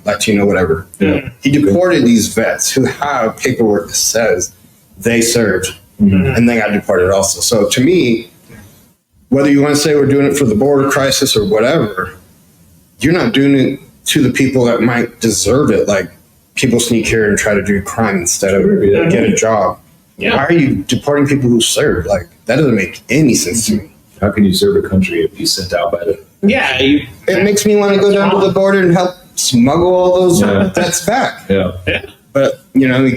Latino, whatever. Yeah. He deported these vets who have paperwork that says they served and they got deported also. So to me, whether you want to say we're doing it for the border crisis or whatever, you're not doing it to the people that might deserve it. Like, people sneak here and try to do crime instead of get a job. Yeah. Why are you deporting people who serve? Like, that doesn't make any sense to me. How can you serve a country if you sent out by the... Yeah. It makes me want to go down to the border and help smuggle all those vets back. Yeah. But, we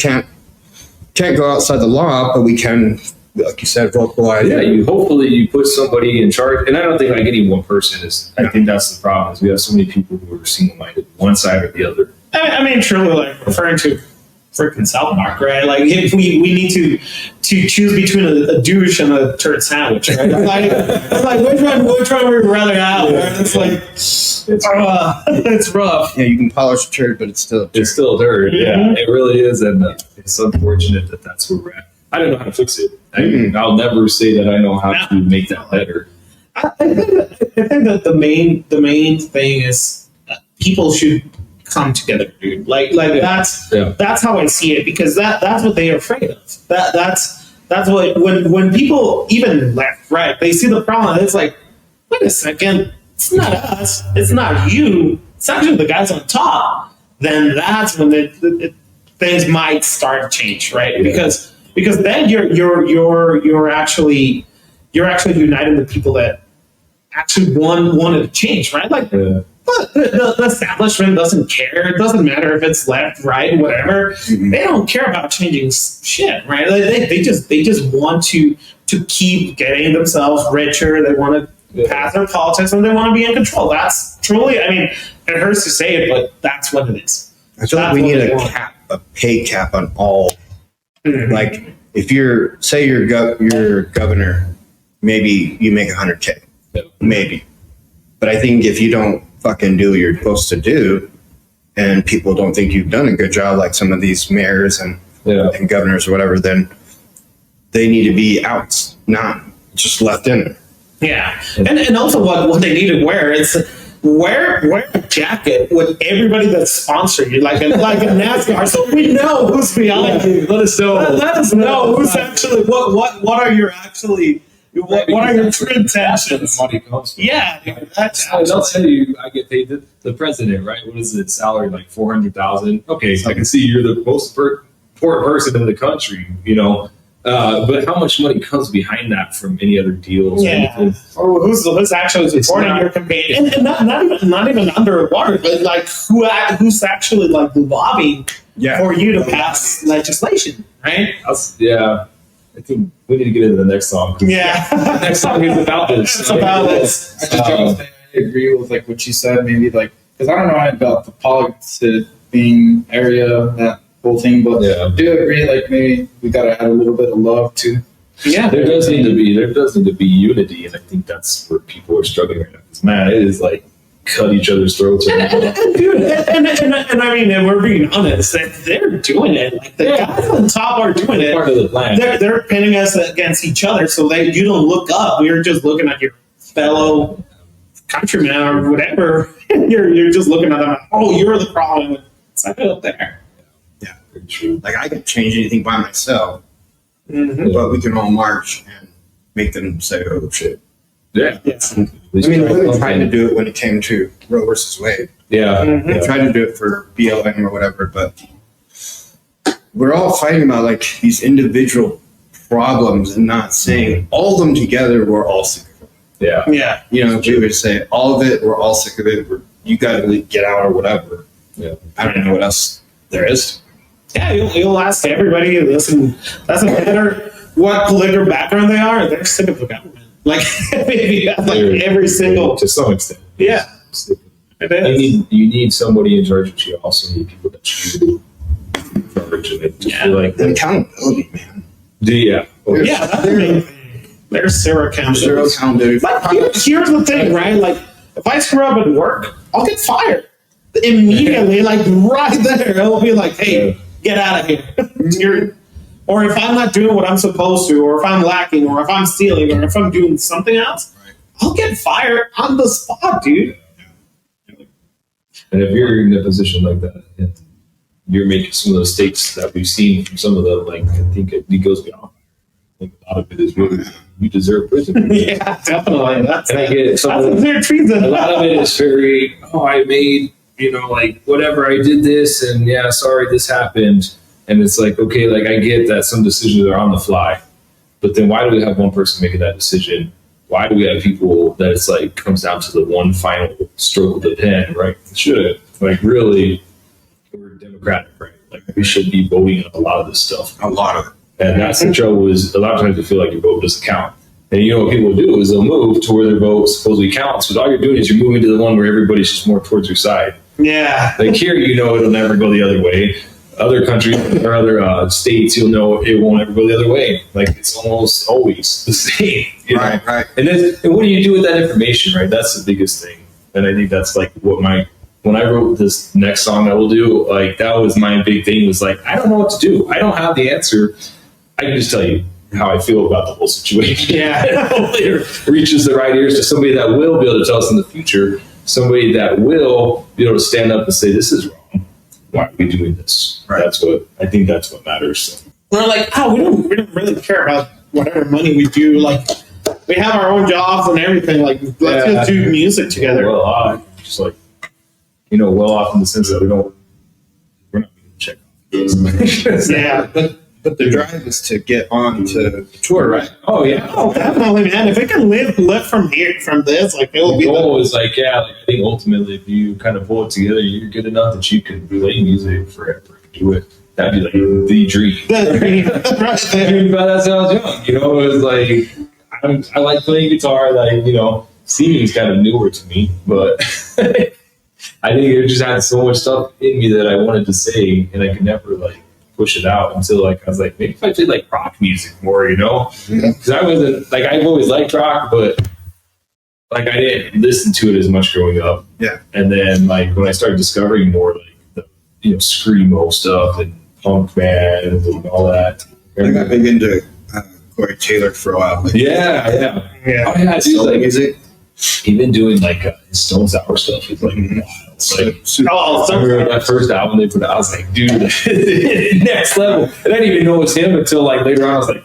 can't go outside the law, but we can, like you said, vocalize. Yeah, hopefully you put somebody in charge. And I don't think, like, any one person is... I think that's the problem, is we have so many people who are single-minded, one side or the other. I mean, truly, like, referring to freaking South Park, right? Like, if we need to choose between a douche and a turd sandwich, right? like which one would we rather have? Right? It's like, it's rough. Yeah, you can polish a turd, but it's still a turd. It's still dirt. Yeah, it really is. And it's unfortunate that that's where we're at. I don't know how to fix it. I'll never say that I know how to make that better. I think that the main thing is people should come together, dude. Like that's how I see it, because that's what they're afraid of. That's what when people, even left, right, they see the problem. It's like, wait a second, it's not us, it's not you, it's actually the guys on top. Then that's when things might start to change, right? Because then you're actually uniting the people that actually wanted to change, right? Like. But the establishment doesn't care. It doesn't matter if it's left, right, whatever. They don't care about changing shit, right? They just want to keep getting themselves richer. They want to pass their politics, and they want to be in control. That's truly, I mean, it hurts to say it, but that's what it is. I feel like we need a pay cap on all. Like, if you're say you're governor, maybe you make 100K, maybe. But I think if you don't fucking do what you're supposed to do, and people don't think you've done a good job, like some of these mayors and governors or whatever, then they need to be out, not just left in. Yeah, and also what they need to wear is wear a jacket with everybody that's sponsoring you, like a NASCAR, so we know who's behind you. Let us know. Let us know who's actually what are your actually. What are your true intentions? Money comes from. Yeah, They'll tell you I get paid the president, right? What is it? Salary like $400,000. Okay, so I can see you're the most important person in the country, you know. But how much money comes behind that from any other deals? Yeah, or who's actually supporting your campaign, and not even underwater, but like who's actually like lobbying for you to pass legislation, right? I think we need to get into the next song. Yeah. The next song is about this. It's about this. I agree with like what you said, maybe like, because I don't know about the politicking area, that whole thing, but I do agree, like maybe we got to add a little bit of love too. Yeah, there does need to be unity, and I think that's where people are struggling right now. Because man, it is like cut each other's throats. And I mean, and we're being honest, that they're doing it. Like the guys on top are doing it. Part of the plan. They're pinning us against each other, so that you don't look up. You're just looking at your fellow countrymen or whatever. You're just looking at them. Like, oh, you're the problem. It's like up there. Yeah, very true. Like I can't change anything by myself, but we can all march and make them say, "Oh shit." Yeah. I mean, they really tried to do it when it came to Roe versus Wade. They tried to do it for BLM or whatever, but we're all fighting about like these individual problems and not saying all of them together. We're all sick of it. Yeah. You know, we would say all of it. We're all sick of it. You got to get out or whatever. Yeah. I don't know what else there is. Yeah, you'll ask everybody. Listen, doesn't matter what political background they are. They're sick of the government. Like maybe every single to some extent. Yeah. It is. You need somebody in charge, but you also need people that you encourage and like the accountability, man. That's the main thing. There's zero accountability. Like here's the thing, right? Like if I screw up at work, I'll get fired immediately. Like right there, it'll be like, hey, get out of here. Or if I'm not doing what I'm supposed to, or if I'm lacking, or if I'm stealing, or if I'm doing something else, I'll get fired on the spot, dude. And if you're in a position like that, and you're making some of those mistakes that we've seen from some of the, like, I think it goes beyond. I think a lot of it is really, you deserve prison. Yeah, definitely. That's treason. A lot of it is very, I made, like, whatever, I did this, and sorry, this happened. And it's like, okay, like I get that some decisions are on the fly, but then why do we have one person making that decision? Why do we have people that it's like comes down to the one final stroke of the pen, right? It should like really, we're democratic, right? Like we should be voting on a lot of this stuff. A lot of it. And that's the trouble is a lot of times you feel like your vote doesn't count. And what people do is they'll move to where their vote supposedly counts, but all you're doing is you're moving to the one where everybody's just more towards your side. Yeah. Like here, it'll never go the other way. Other countries or other states, it won't ever go the other way. Like it's almost always the same. Right. And what do you do with that information, right? That's the biggest thing. And I think that's like when I wrote this next song I will do, like that was my big thing was like, I don't know what to do. I don't have the answer. I can just tell you how I feel about the whole situation. Yeah. Hopefully it reaches the right ears to somebody that will be able to tell us in the future, somebody that will be able to stand up and say, this is wrong. Why are we doing this? Right. I think that's what matters. So. We're like, we don't really care about whatever money we do. Like, we have our own jobs and everything. Like, let's just do music together. Well off, just like, well off in the sense that we're not going to check off. Yeah, but the drive is to get on to the tour, right? Oh yeah, definitely, man. If it can live from this, like it'll be. The goal is like, I think ultimately, if you kind of pull it together, you're good enough that you can relay music forever. Do it. That'd be like the dream. But that sounds young, It was like I like playing guitar. Like singing is kind of newer to me, but I think it just had so much stuff in me that I wanted to say, and I could never push it out until like I was like, maybe if I played like rock music more, you know, because I wasn't like I've always liked rock, but like I didn't listen to it as much growing up. Yeah. And then like when I started discovering more like the screamo stuff and punk bands and all that. I got big into Corey Taylor for a while. Like, Yeah. Oh yeah, dude, soul like music. even doing like his Stone Sour stuff is like wild. Like Oh, I remember that first album they put out, I was like, dude, next level. And I didn't even know it was him until like later on I was like,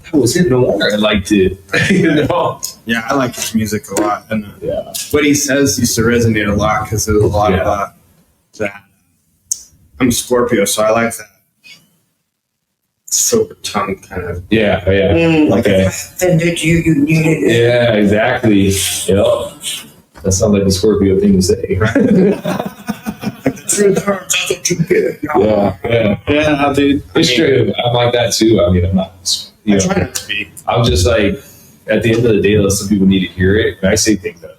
that was him, no wonder I liked it. You know? Yeah, I like his music a lot. And Yeah. what he says used to resonate a lot because there's a lot of that. I'm a Scorpio, so I like that silver tongue kind of. Yeah. Like, Okay. if I offended you, you needed it. Yeah, exactly. Yep. That sounds like a Scorpio thing to say. Through the arms, that's what you get. Yeah, dude. It's true. I'm like that too. I mean, I'm not, I try not to be. I'm just like, at the end of the day, though, some people need to hear it. And I say things that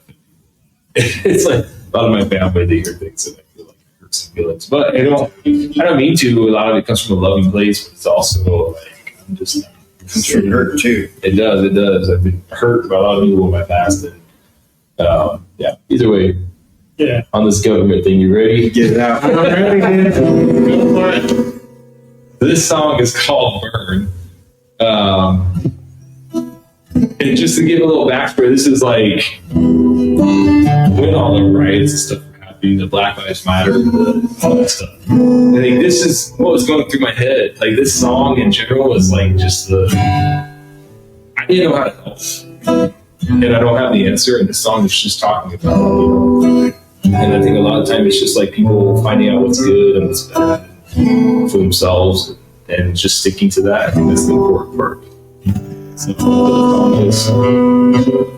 it's like a lot of my family, they hear things that I feel like it hurts their feelings. But I don't mean to. A lot of it comes from a loving place, but it's also like, I'm just. Comes from hurt too. It does. I've been hurt by a lot of people in my past. And yeah, either way. Yeah. On this government thing, you ready? Get it out. I'm ready, dude. Go for it. This song is called Burn. And just to give a little backstory, this is like when all the riots and stuff were happening, the Black Lives Matter, all that stuff. I think this is what was going through my head. Like this song in general is like just I didn't know how to help. And I don't have the answer, and the song is just talking about it, you know. And I think a lot of times it's just like people finding out what's good and what's bad for themselves and just sticking to that. I think that's the important part. So the song is.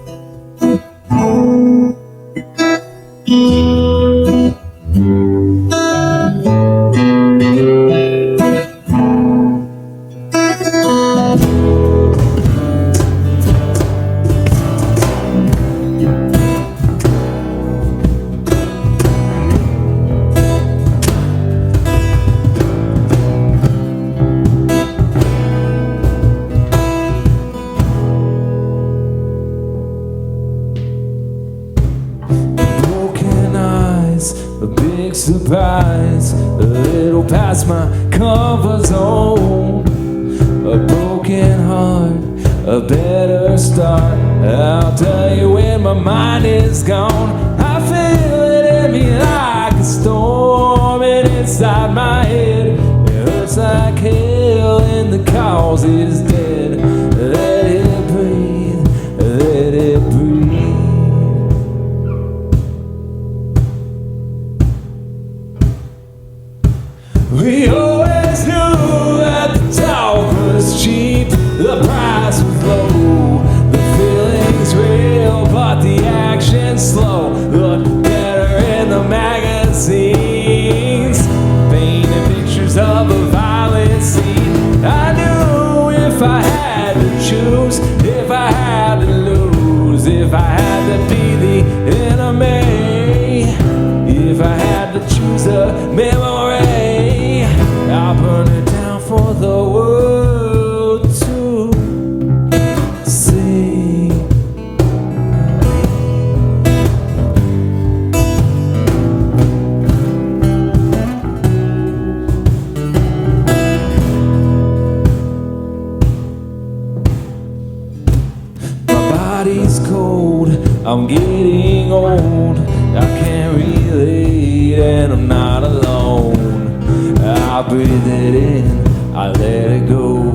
Surprise, a little past my comfort zone. A broken heart, a better start. I'll tell you when my mind is gone. I feel it in me like a storm, and inside my head it hurts like hell, and the cause is dead. Let it breathe, let it breathe. We always knew that the talk was cheap, the price was low, the feeling's real, but the action's slow. Look better in the magazines, painting pictures of a violent scene. I knew if I had to choose, if I had to lose, if I had to be the enemy, if I had to choose a memory, I'll burn it down for the world to see. My body's cold, I'm getting old, I can't relate and I'm not alone. I breathe it in, I let it go.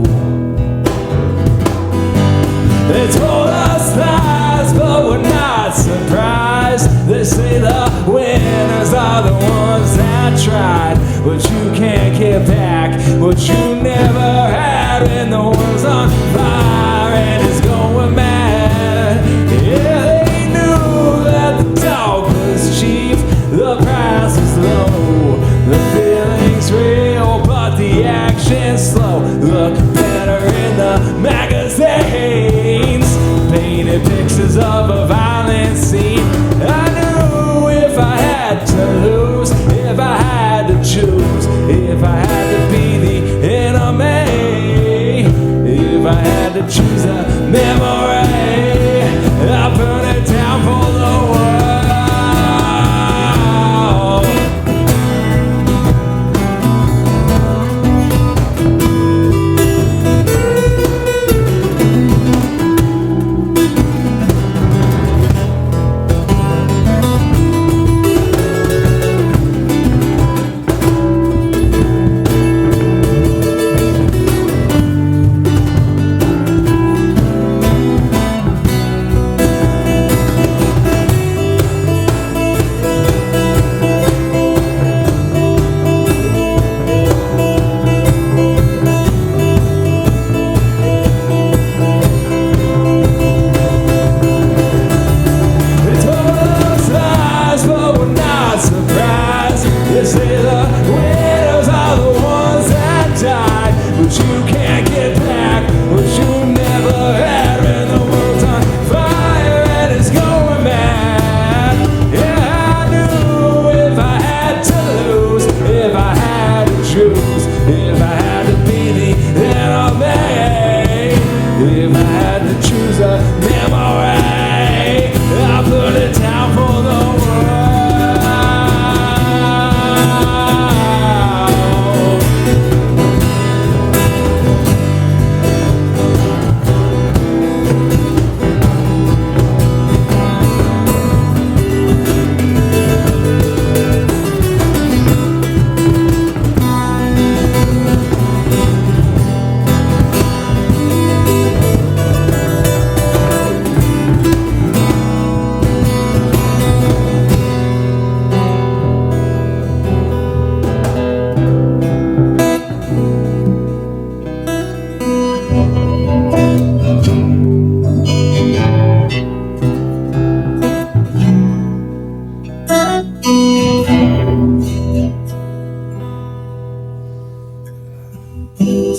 They told us lies, but we're not surprised. They say the winners are the ones that tried, but you can't get back what you never had. When the world's on fire and it's going mad, yeah, they knew that the talk was cheap, the price was low, the feeling's real, but the action's slow. Look better in the magazines, painted pictures of a violent scene. I knew if I had to lose, if I had to choose, if I had to be the memory. I burn it down for the world.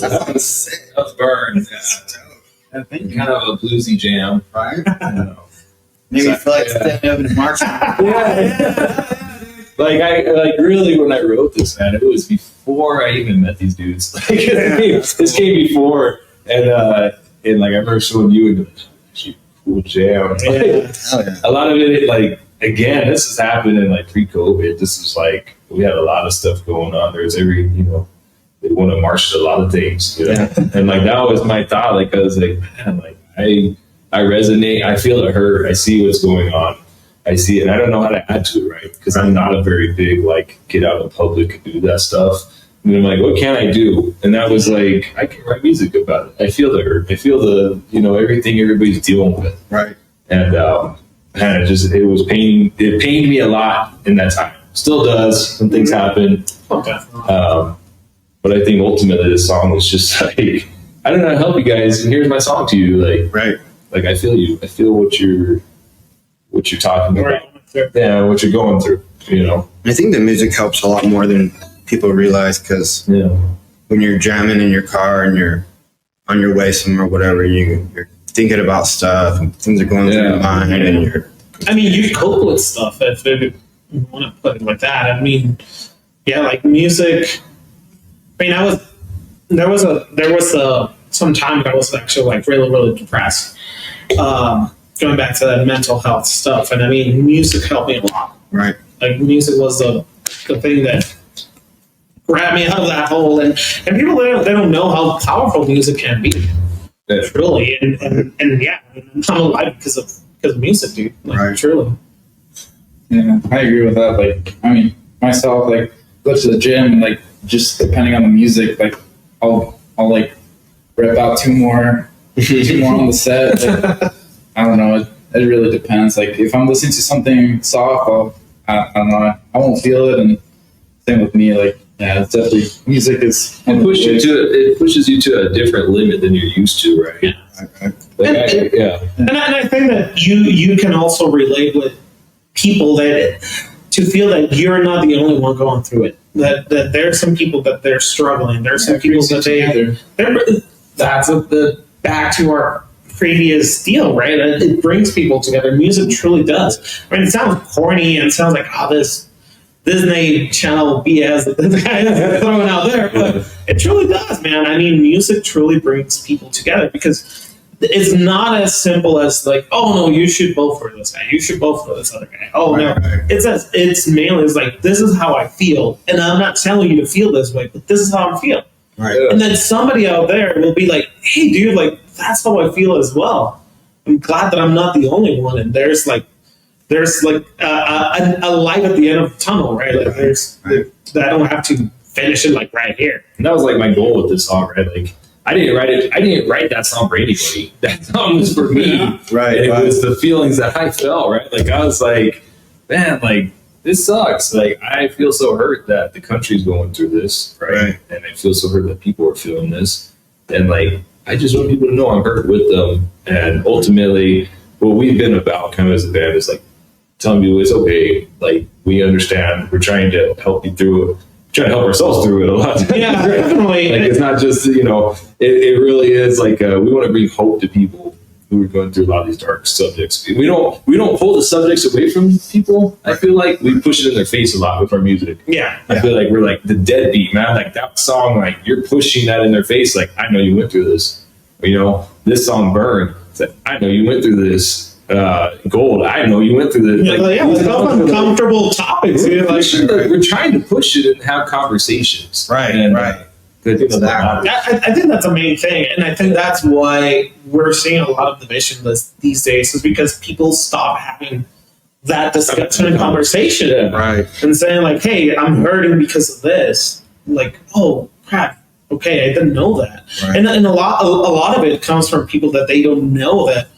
That was sick. That was Burn. I think Kind of a bluesy jam. Right? Yeah. Maybe So, feel like yeah. standing up and marching. Like I really when I wrote this, man, it was before I even met these dudes. Like this came before, and like I remember showing you and actually cool jam. Like, Hell yeah. a lot of it, like again, this has happened in like pre-COVID. This is like we had a lot of stuff going on. There's every they want to march to a lot of things, Yeah. and like that was my thought. Like I was like, man, like I resonate. I feel the hurt. I see what's going on. I see it, and I don't know how to add to it, right? Because I'm not a very big like get out in public and do that stuff. And I'm like, what can I do? And that was like, I can write music about it. I feel the hurt. I feel the everything everybody's dealing with. Right. And man, it pained me a lot in that time. Still does. Some things happen. Okay. But I think ultimately this song is just like, I don't know how to help you guys, and here's my song to you. Right. Like I feel you. I feel what you're talking about. Right. Yeah, what you're going through. I think the music helps a lot more than people realize, because Yeah. when you're jamming in your car and you're on your way somewhere, whatever, you're thinking about stuff and things are going through your mind, and you're. I mean, you cope with stuff if you want to put it like that. I mean, yeah, like music. I mean, there was some time that I was actually like really, really depressed. Going back to that mental health stuff, and I mean, music helped me a lot. Right. Like music was the thing that grabbed me out of that hole, and people they don't know how powerful music can be. Yeah. Truly, and yeah, I'm alive because of music, dude. Like, Right. Truly. Yeah, I agree with that. Like, I mean, myself, like, go to the gym, like, just depending on the music, like, I'll like rip out two more on the set. Like, I don't know. It really depends. Like, if I'm listening to something soft, I don't know. I won't feel it. And same with me. Like, yeah, it's definitely music is. It pushes you to a different limit than you're used to, right? Yeah. Like, yeah. And I think that you can also relate with people to feel that you're not the only one going through it. That there's some people that they're struggling. There's some people that that's the back to our previous deal, right? It brings people together. Music truly does. I mean, it sounds corny and it sounds like this Disney Channel BS that this guy is throwing out there, but it truly does, man. I mean, music truly brings people together because it's not as simple as like, oh no, you should vote for this guy, you should vote for this other guy. Oh no, it's mainly it's like, this is how I feel, and I'm not telling you to feel this way, but this is how I'm feeling. Right. And then somebody out there will be like, hey dude, like that's how I feel as well. I'm glad that I'm not the only one, and there's like a light at the end of the tunnel, right? Like I don't have to finish it like right here. And that was like my goal with this song, right? Like I didn't write that song for anybody. That song was for me. Right. And it was the feelings that I felt, right? Like I was like, man, like this sucks. Like I feel so hurt that the country's going through this, right? And I feel so hurt that people are feeling this. And like I just want people to know I'm hurt with them. And ultimately what we've been about kind of as a band is like telling people it's okay. Like we understand. We're trying to help you through it. Trying to help ourselves through it a lot. Yeah, definitely. Like it's not just, it really is like we want to bring hope to people who are going through a lot of these dark subjects. We don't pull the subjects away from people. I feel like we push it in their face a lot with our music. Yeah. I feel like we're like the deadbeat, man. Like that song, like you're pushing that in their face. Like I know you went through this. This song Burn. It's like, I know you went through this. Gold. I know you went through this. Like uncomfortable topics. We're trying to push it and have conversations. Right. And, right. I think that's a main thing, and I think that's why we're seeing a lot of division these days, is because people stop having that discussion and conversation, right? And saying like, "Hey, I'm hurting because of this." Like, "Oh crap, okay, I didn't know that." Right. And a lot of it comes from people that they don't know that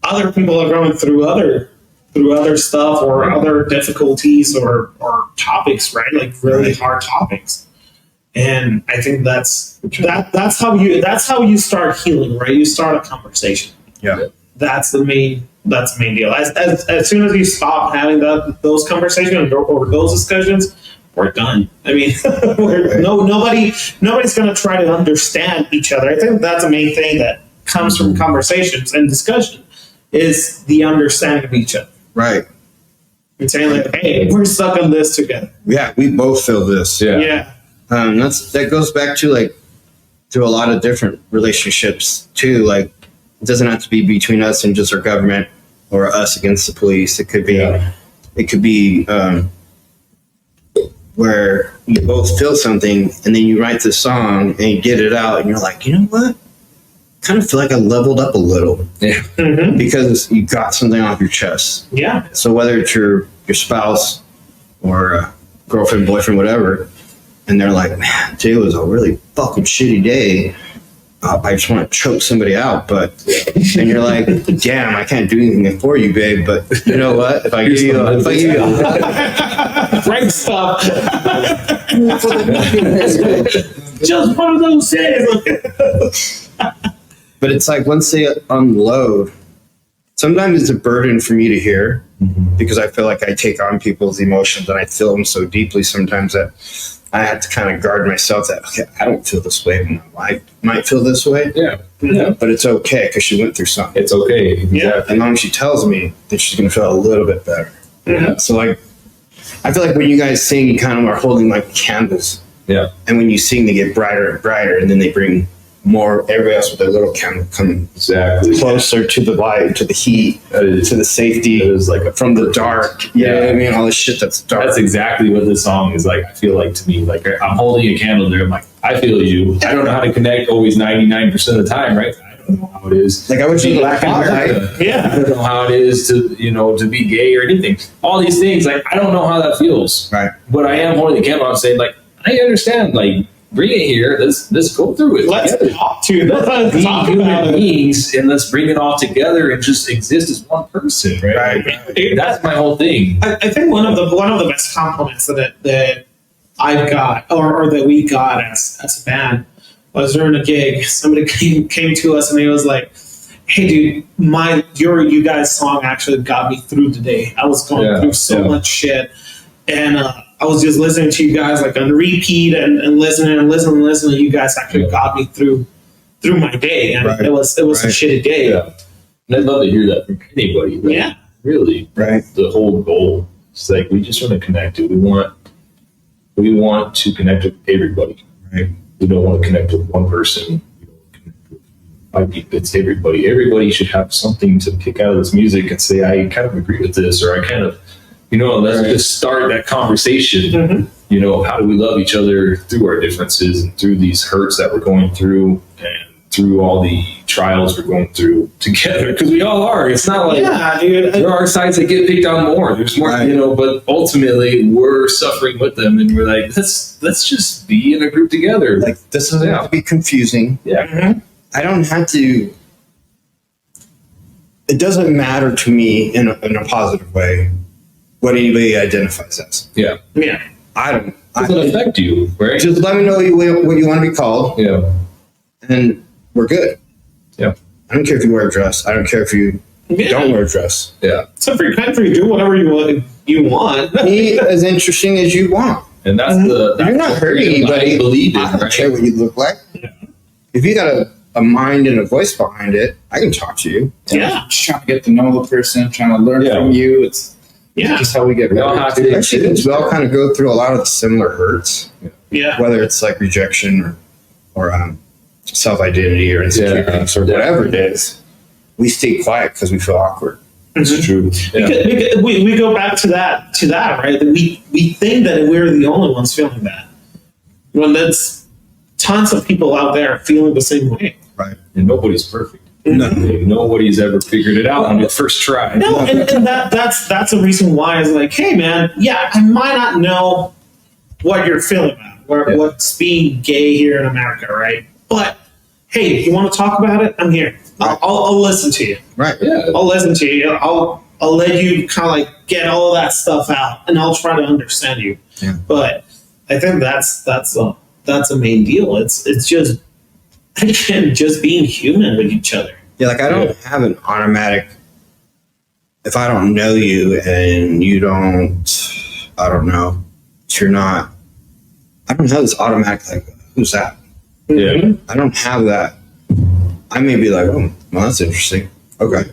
other people are going through other stuff or other difficulties or topics, right? Like really hard topics. And I think that's how you start healing, right? You start a conversation. Yeah. That's the main deal. As soon as you stop having those conversations or those discussions, we're done. I mean, nobody's going to try to understand each other. I think that's the main thing that comes from conversations and discussion is the understanding of each other. Right. And saying like, hey, we're stuck on this together. Yeah, we both feel this. Yeah. That goes back to to a lot of different relationships too. Like it doesn't have to be between us and just our government or us against the police. It could be where you both feel something and then you write the song and you get it out and you're like, you know what? Kind of feel like I leveled up a little. Yeah. Mm-hmm. Because you got something off your chest. Yeah. So whether it's your spouse or a girlfriend, boyfriend, whatever, and they're like, man, today was a really fucking shitty day. I just want to choke somebody out, and you're like, damn, I can't do anything for you, babe. But you know what? If I give you right stuff, just one of those days. But it's like once they unload, sometimes it's a burden for me to hear because I feel like I take on people's emotions and I feel them so deeply sometimes that I have to kind of guard myself that, okay, I don't feel this way, but my wife might feel this way. Yeah. But it's okay because she went through something. It's okay. Yeah. As long as she tells me, then she's going to feel a little bit better. Yeah. So like, I feel like when you guys sing, you kind of are holding like candles. Yeah. And when you sing, they get brighter and brighter, and then they bring more, everybody else with their little candle coming closer to the light, to the heat, to the safety. It was like from the dark. Yeah, I mean, all the shit that's dark. That's exactly what this song is like. I feel like to me, like I'm holding a candle there. I'm like, I feel you. I don't know how to connect always 99% of the time, right? I don't know how it is. Like I wish you black and America. Yeah. I don't know how it is to be gay or anything. All these things, like I don't know how that feels. Right. But I am holding the candle. I'm saying, like, I understand. Like, bring it here. Let's go through it. Let's talk to let's be talk human about it. beings and let's bring it all together and just exist as one person. Right. That's my whole thing. I think one of the best compliments that I've got or that we got as a band was during a gig. Somebody came to us and he was like, "Hey, dude, you guys' song actually got me through today. I was going through so much shit, and I was just listening to you guys like on repeat and listening. You guys actually got me through my day, and it was a shitty day." Yeah. And I'd love to hear that from anybody. Like, yeah. Really. Right. The whole goal. It's like we just want to connect. We want to connect with everybody. Right. We don't want to connect with one person. it's everybody. Everybody should have something to pick out of this music and say, I kind of agree with this, or I kind of, let's just start that conversation. How do we love each other through our differences and through these hurts that we're going through and through all the trials we're going through together? Because we all are. It's not like there are sides that get picked on more. There's more, but ultimately we're suffering with them, and we're like, let's just be in a group together. Like, this doesn't have to be confusing. Yeah. I don't have to. It doesn't matter to me in a positive way what anybody identifies as. Yeah. I don't. It doesn't affect you, right? Just let me know what you want to be called. Yeah. And we're good. Yeah. I don't care if you wear a dress. I don't care if you don't wear a dress. Yeah. It's a free country. Do whatever you want. Be as interesting as you want. And that's you're not hurting anybody. I believe in, I don't right? care what you look like. Yeah. If you got a mind and a voice behind it, I can talk to you. Yeah. Just trying to get to know the person, trying to learn from you. It's just how we get We all have better. to- Actually, because we all kind of go through a lot of the similar hurts, Yeah. whether it's like rejection or self-identity or insecurities or whatever it is. We stay quiet because we feel awkward. It's true. Yeah. Because we go back to that, right? That we think that we're the only ones feeling that. When there's tons of people out there feeling the same way. Right. And nobody's perfect. No. Nobody's ever figured it out on the first try. No, and that's a reason why it's like, hey man, I might not know what you're feeling about, what's being gay here in America, right? But hey, you want to talk about it? I'm here. I'll listen to you. Right. Yeah. I'll listen to you. I'll let you kind of like get all that stuff out, and I'll try to understand you. Yeah. But I think that's a main deal. It's just again just being human with each other. Yeah, like I don't have an automatic. If I don't know you and you don't, I don't know, if you're not, I don't have this automatic like, who's that? Yeah. I don't have that. I may be like, oh, well, that's interesting. Okay.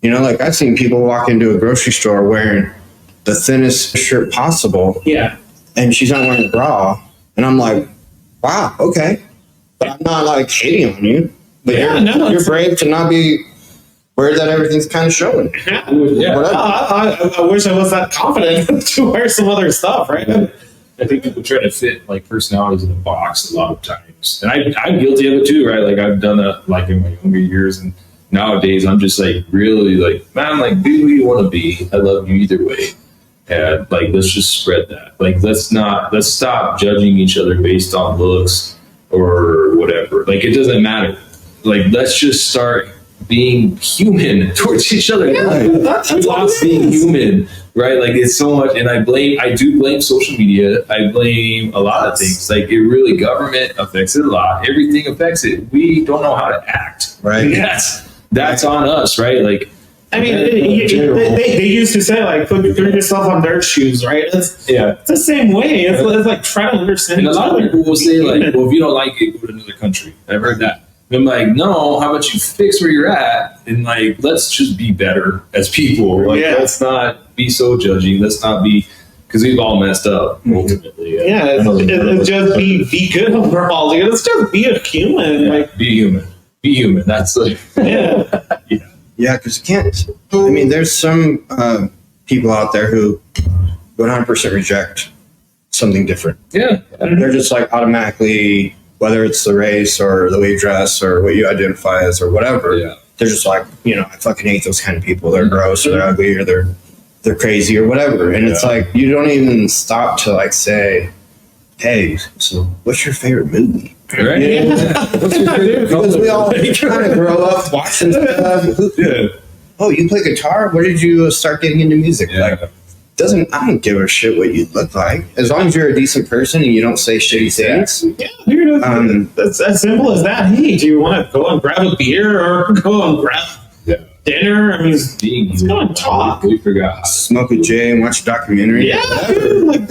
Like I've seen people walk into a grocery store wearing the thinnest shirt possible, Yeah. and she's not wearing a bra, and I'm like, wow, okay. But I'm not like hating on you. But you're brave to not be aware that everything's kind of showing. Yeah. Whatever. I wish I was that confident to wear some other stuff, right? I think people try to fit like personalities in a box a lot of times, and I'm guilty of it too, right? Like I've done that like in my younger years, and nowadays I'm just like really like, man, like be who you want to be. I love you either way, and like let's just spread that. Like let's stop judging each other based on looks or whatever. Like it doesn't matter. Like let's just start being human towards each other. That's We lost being human, right? Like it's so much, and I do blame social media. I blame a lot of things. Like it really, government affects it a lot. Everything affects it. We don't know how to act. Right. That's on us, right? Like, I mean, they used to say like put yourself on their shoes, right? It's the same way. It's like try to understand. And a each lot of other. people will say like, well, if you don't like it, go to another country. I've heard that. And I'm like, no, how about you fix where you're at and like let's just be better as people. Like let's not be so judgy. Let's not be, because we've all messed up ultimately. It's just be good overall. Like, let's just be a human. Like be human. Be human. That's like Yeah, because you can't. I mean, there's some people out there who 100% reject something different. Yeah. They're just like automatically, whether it's the race or the way you dress or what you identify as or whatever. Yeah. They're just like, I fucking hate those kind of people. They're gross or they're ugly or they're crazy or whatever. And it's like you don't even stop to like say, hey, so what's your favorite movie? Right? Because we all kind of grow up watching stuff. Oh, you play guitar? Where did you start getting into music? Like, I don't give a shit what you look like. As long as you're a decent person and you don't say shitty things. yeah, dude, that's as simple as that. Hey, do you want to go and grab a beer or go and grab dinner? I mean, let's go and talk. We forgot. Smoke a J and watch a documentary. Yeah, dude, like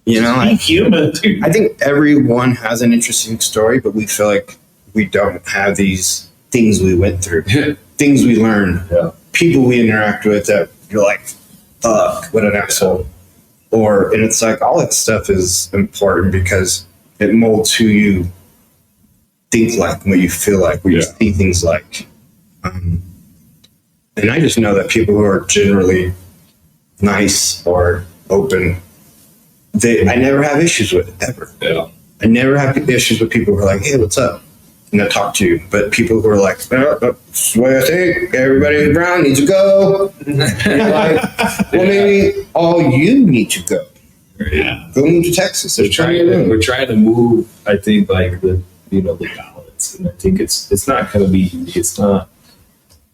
be human, dude. I think everyone has an interesting story, but we feel like we don't have these things we went through, things we learned, people we interact with that you're like, fuck, what an asshole. And it's like all that stuff is important because it molds who you think like, what you feel like, what you see things like. And I just know that people who are generally nice or open, I never have issues with it, ever. Yeah. I never have issues with people who are like, hey, what's up? And they'll talk to you. But people who are like, that's the way I think, everybody in Brown needs to go. Like, well, maybe all you need to go. Yeah. Go move to Texas. We're trying to move, I think, like the balance. And I think it's not going to be, it's not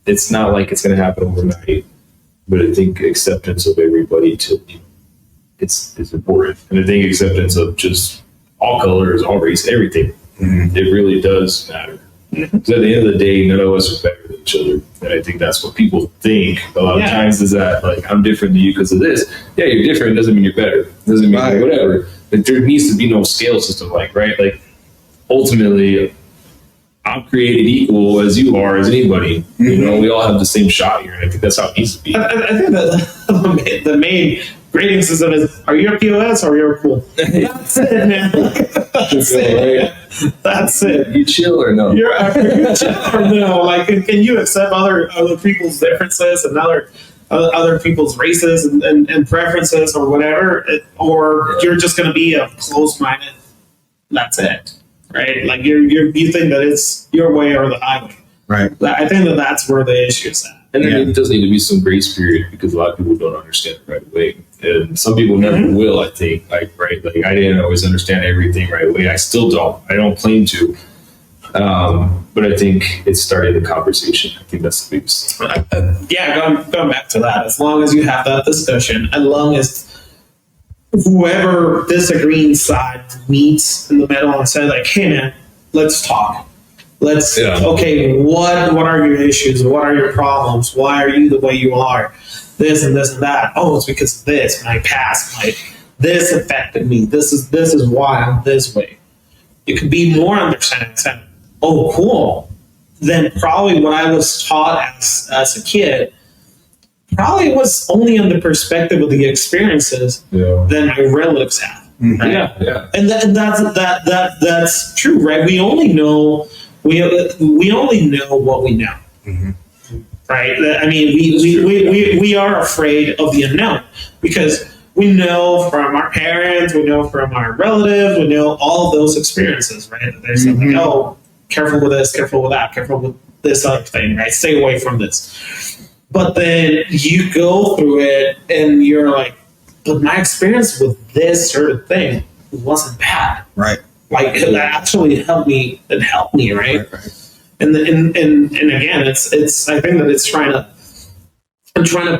like it's going to happen overnight. But I think acceptance of everybody it's important. And I think acceptance of just all colors, all race, everything. Mm-hmm. It really does matter. Because at the end of the day, none of us are better than each other. And I think that's what people think a lot of times, is that, like, I'm different than you because of this. Yeah, you're different. Doesn't mean you're better. Doesn't mean you're whatever. But there needs to be no scale system, like, right? Like, ultimately, I'm created equal as you are, as anybody. Mm-hmm. You know, we all have the same shot here. And I think that's how it needs to be. I think that the main grading system is, are you a POS or you're cool? That's it, man. That's it. That's it. You chill or no? You chill or no? Like, can you accept other people's differences and other people's races and preferences or whatever? Or you're just going to be a closed-minded, that's it, right? Like, you think that it's your way or the highway. Right. I think that's where the issue is at. And then it does need to be some grace period, because a lot of people don't understand it right away. And some people never will, I think. Like, right? Like, I didn't always understand everything right away. I still don't. I don't claim to. But I think it's starting the conversation. I think that's the biggest thing. Going back to that, as long as you have that discussion, as long as whoever disagreeing side meets in the middle and says, like, hey, man, let's talk. Okay, what are your issues? What are your problems? Why are you the way you are? This and this and that. Oh, it's because of this. My past, this affected me. This is why I'm this way. You could be more understanding. Saying, oh, cool. Then probably what I was taught as a kid probably was only in the perspective of the experiences that my relatives have. Mm-hmm. Right? Yeah. And that's true, right? We only know what we know. Mm-hmm. Right? I mean, we are afraid of the unknown, because we know from our parents, we know from our relatives, we know all of those experiences, right? That there's something, oh, careful with this, careful with that, careful with this other thing, right? Stay away from this. But then you go through it and you're like, but my experience with this certain thing wasn't bad. Right. Like, it actually helped me, right? And again, it's I think that it's trying to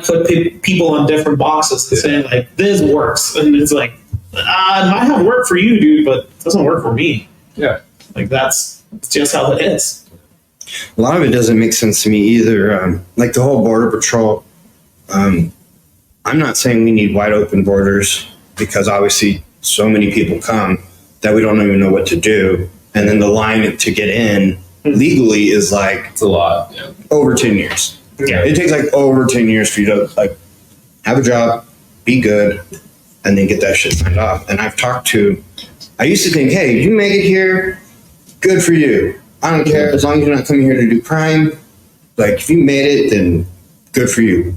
put people on different boxes and saying, like, this works, and it's like, it might have worked for you, dude, but it doesn't work for me. Yeah, like that's just how it is. A lot of it doesn't make sense to me either. Like the whole border patrol. I'm not saying we need wide open borders, because obviously so many people come that we don't even know what to do, and then the line to get in legally is like, it's a lot. Over 10 years. Yeah. It takes like over 10 years for you to like have a job, be good, and then get that shit signed off. And I used to think, hey, you make it here, good for you. I don't care, as long as you're not coming here to do crime. Like, if you made it, then good for you.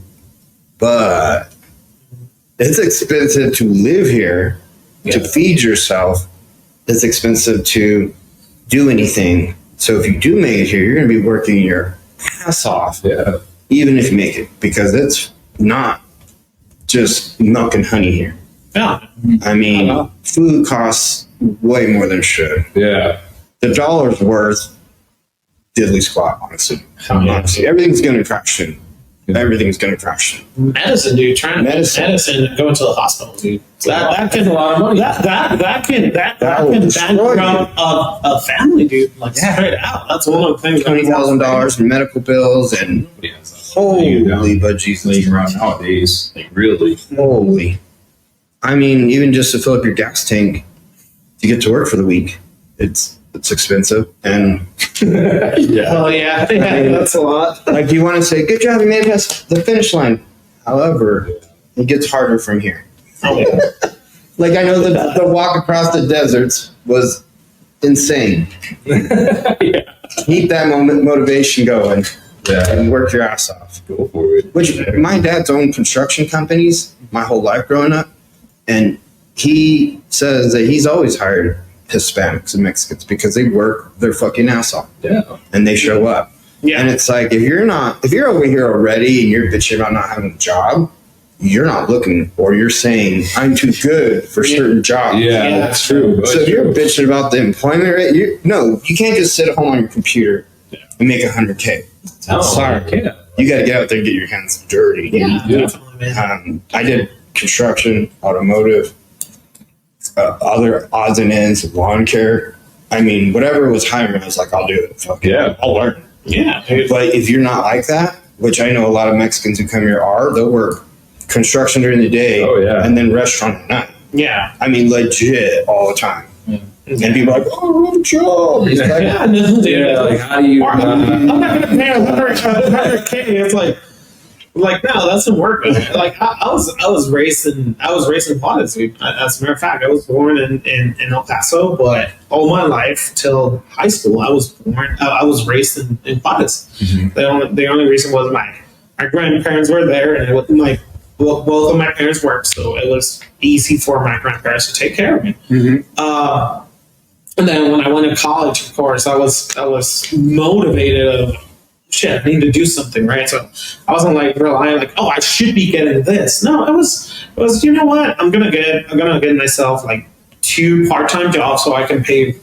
But it's expensive to live here, to feed yourself. It's expensive to do anything. So if you do make it here, you're going to be working your ass off, even if you make it, because it's not just milk and honey here. Yeah. I mean, food costs way more than it should. Yeah. The dollar's worth diddly squat, honestly. Honestly, everything's going to crash soon. Everything's going to crash soon. Medicine, dude. Trying to medicine and going to the hospital, dude. That can a lot of money. That can bankrupt a family, dude. Like, straight out. That's one of the things. $20,000 in medical bills and holy but Jesus around nowadays. Like, really, holy. I mean, even just to fill up your gas tank to get to work for the week, it's expensive. And that's a lot. Like, you want to say, good job, you made it past the finish line. However, it gets harder from here. Like, I know the walk across the deserts was insane. Yeah. Keep that motivation going Yeah. and work your ass off. Go for it. Which my dad's owned construction companies my whole life growing up, and he says that he's always hired Hispanics and Mexicans because they work their fucking ass off Yeah. and they show up. Yeah. And it's like if you're over here already and you're bitching about not having a job, you're not looking, or you're saying I'm too good for certain jobs. Yeah, Yeah. that's true. So if you're bitching about the employment rate, you can't just sit at home on your computer and make $100K. Oh, Sorry. yeah. You got to get out there and get your hands dirty. Yeah, Yeah. definitely, man. I did construction, automotive, other odds and ends, lawn care. I mean, whatever was hiring, I was like, I'll do it. Fuck it. Yeah. I'll learn. Yeah, dude. But if you're not like that, which I know a lot of Mexicans who come here are, they'll work construction during the day Oh, yeah. and then restaurant at night. Yeah. I mean, legit all the time. And Yeah. people are like, oh, I want a job. It's like, Yeah, no, dude. Yeah, like how do you? I'm not gonna pay $100K. It's like no, that's not work. Like I was raised in Juarez, dude. As a matter of fact, I was born in El Paso, but all my life till high school, I was raised in Juarez. Mhm. The only reason was my grandparents were there, and both of my parents worked, so it was easy for my grandparents to take care of me. Mhm. And then when I went to college, of course, I was motivated of shit, I need to do something, right? So I wasn't like relying like, oh, I should be getting this. No, it was you know what? I'm gonna get myself like 2 part-time jobs so I can pay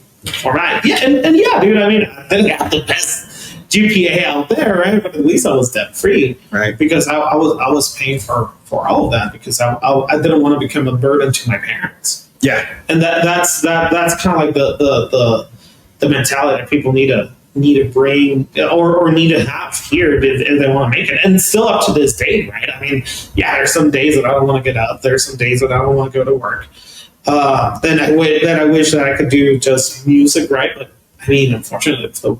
for my and yeah, dude. I mean, I didn't have the best GPA out there, right? But at least I was debt free, Right. because I was paying for all of that because I didn't want to become a burden to my parents. Yeah. And that's kind of like the mentality that people need to bring or need to have here if they want to make it. And still up to this day, right? I mean, yeah, there's some days that I don't want to get up. There's some days that I don't want to go to work. Then I wish that I could do just music, right? But I mean, unfortunately, the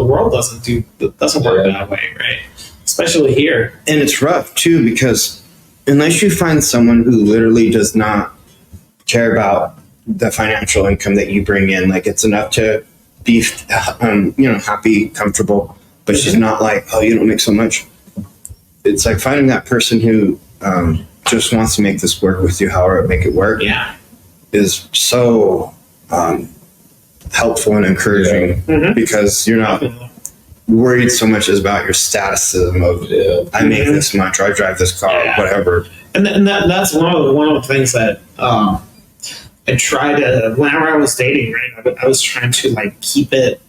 world doesn't work that way, right? Especially here. And it's rough too, because unless you find someone who literally does not care about the financial income that you bring in, like it's enough to be, happy, comfortable, but she's not like, oh, you don't make so much. It's like finding that person who just wants to make this work with you, however make it work, Yeah. is so helpful and encouraging, Mhm. because you're not worried so much about your status of I make this much, or I drive this car, Yeah. whatever. And that's one of the things that I try to, whenever I was dating, right, I was trying to like keep it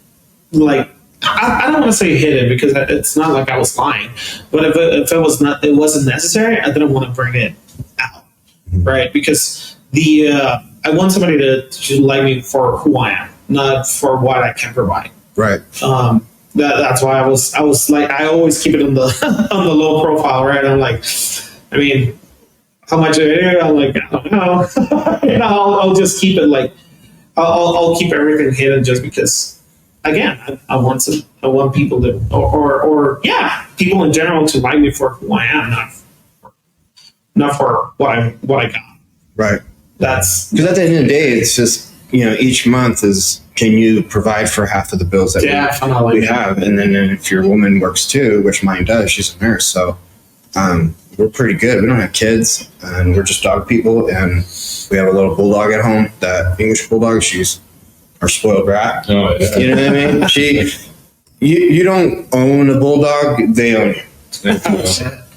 like, I don't want to say hidden because it's not like I was lying, but if it wasn't necessary, I didn't want to bring it out, right? Because I want somebody to like me for who I am, not for what I can provide. Right. That's why I was like, I always keep it on the on the low profile, right? I'm like, I mean, how much I'm like, I don't know. I'll just keep it like, I'll keep everything hidden just because, again, I want people to, or people in general to like me for who I am, not for what I got. Right. That's Because at the end of the day, it's just, each month is, can you provide for half of the bills that definitely we have? And then if your woman works too, which mine does, she's a nurse. So we're pretty good. We don't have kids, and we're just dog people. And we have a little bulldog at home, that English bulldog. She's our spoiled brat. Oh, yeah. You know what I mean? You don't own a bulldog, they own you.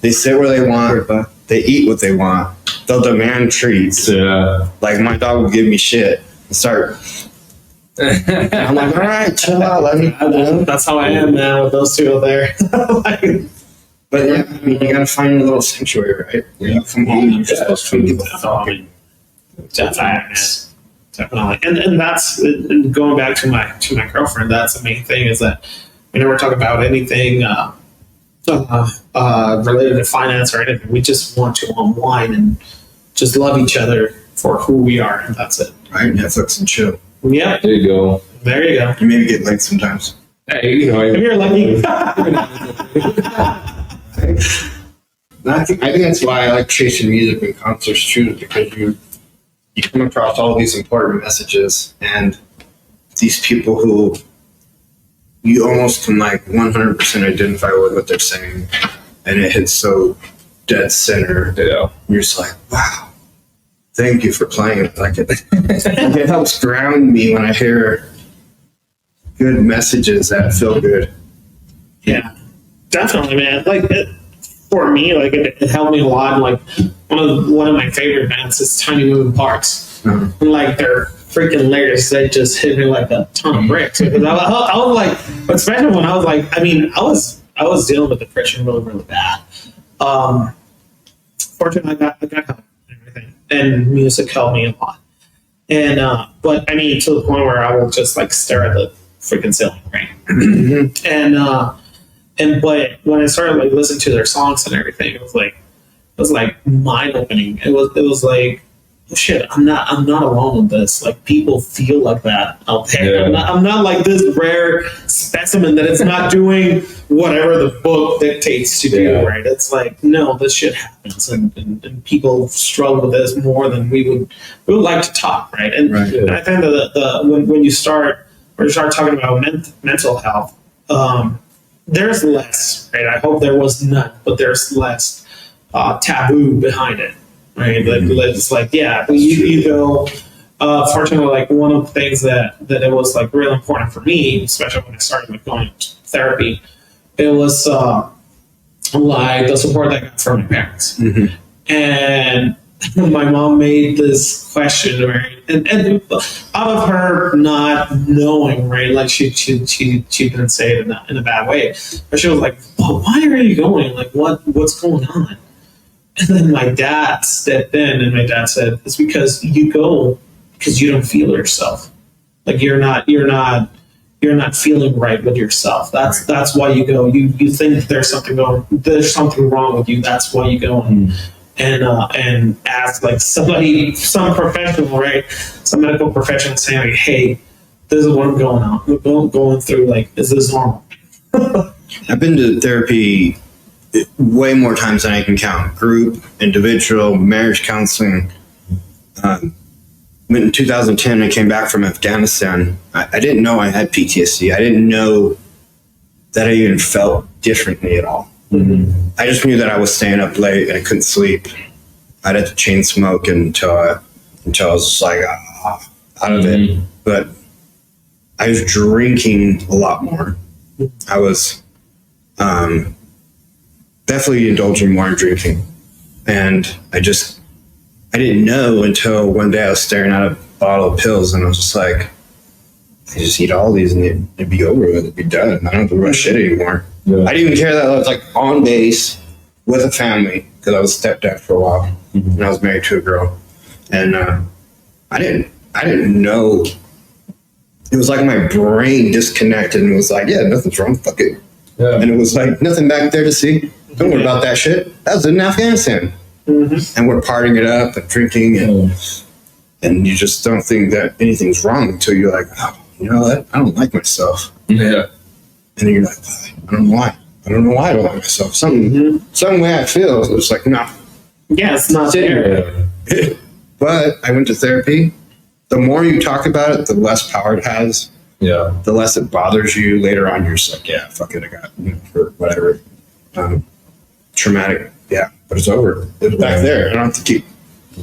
They sit where they want. They eat what they want. They'll demand treats. Yeah. Like my dog will give me shit and start. I'm like, all right, chill out. Let me. that's how I am now with those two out there. Like, But yeah, I mean, you gotta find your little sanctuary, right? Yeah. From home, you're just supposed to people. Definitely. And that's, and going back to my girlfriend, that's the main thing, is that we never talk about anything related to finance or anything. We just want to unwind and just love each other for who we are, and that's it. Right? Netflix and chill. Yeah, There you go. there you go. You maybe get late sometimes. Hey, If you're lucky. I think that's why I like chasing music and concerts too, because you come across all these important messages, and these people who you almost can like 100% identify with what they're saying, and it hits so dead center. Yeah. You're just like, wow, thank you for playing it. Like it helps ground me when I hear good messages that feel good. Yeah, definitely, man. Like for me, like it helped me a lot. Like one of my favorite bands is Tiny Moving Parts. And like their freaking lyrics, they just hit me like a ton of bricks. Because I was like, especially when I was like, I mean, I was dealing with depression really, really bad. Fortunately, I got help and everything, and music helped me a lot. And but I mean, to the point where I will just like stare at the freaking ceiling, right? But when I started like listening to their songs and everything, it was like mind opening. It was like, oh shit, I'm not alone in this. Like people feel like that out there. Yeah. I'm not like this rare specimen that is not doing whatever the book dictates to do. Right? It's like, no, this shit happens, and people struggle with this more than we would like to talk. Right? And I think that when you start talking about mental health, there's less. Right? I hope there was none, but there's less taboo behind it. Right, it's like, yeah, you go. Fortunately, like one of the things that it was like really important for me, especially when I started like going to therapy, it was like the support that I got from my parents. And my mom made this question, right, and out of her not knowing, right, like she didn't say it in a bad way, but she was like, "Well, why are you going? Like, what's going on?" And then my dad stepped in, and my dad said, "It's because you go because you don't feel yourself. Like you're not feeling right with yourself. That's why you go. You think there's something wrong with you. That's why you go and ask like some professional, right? Some medical professional saying, like, hey, this is what I'm going through. Like, is this normal?" I've been to therapy way more times than I can count. Group, individual, marriage counseling. In 2010, I came back from Afghanistan. I didn't know I had PTSD. I didn't know that I even felt differently at all. I just knew that I was staying up late and I couldn't sleep. I'd have to chain smoke until I was just like out of it. But I was drinking a lot more. I was definitely indulging more in drinking. And I didn't know until one day I was staring at a bottle of pills and I was just like, I just eat all these and it'd be over with, it'd be done. I don't have to rush shit anymore. Yeah. I didn't even care that I was like on base with a family because I was stepdad for a while and I was married to a girl. And I didn't know. It was like my brain disconnected and was like, yeah, nothing's wrong, fuck it. Yeah. And it was like, nothing back there to see. Don't worry about that shit. That was in Afghanistan. And we're partying it up and drinking and you just don't think that anything's wrong until you're like, oh, you know what? I don't like myself. Yeah. And then you're like, I don't know why. I don't know why I don't like myself. Some way I feel. It's like, no. Yeah, it's not there. But I went to therapy. The more you talk about it, the less power it has. Yeah. The less it bothers you. Later on, you're just like, yeah, fuck it. I got, or whatever. Traumatic. Yeah. But it's over. It's back there. I don't have to keep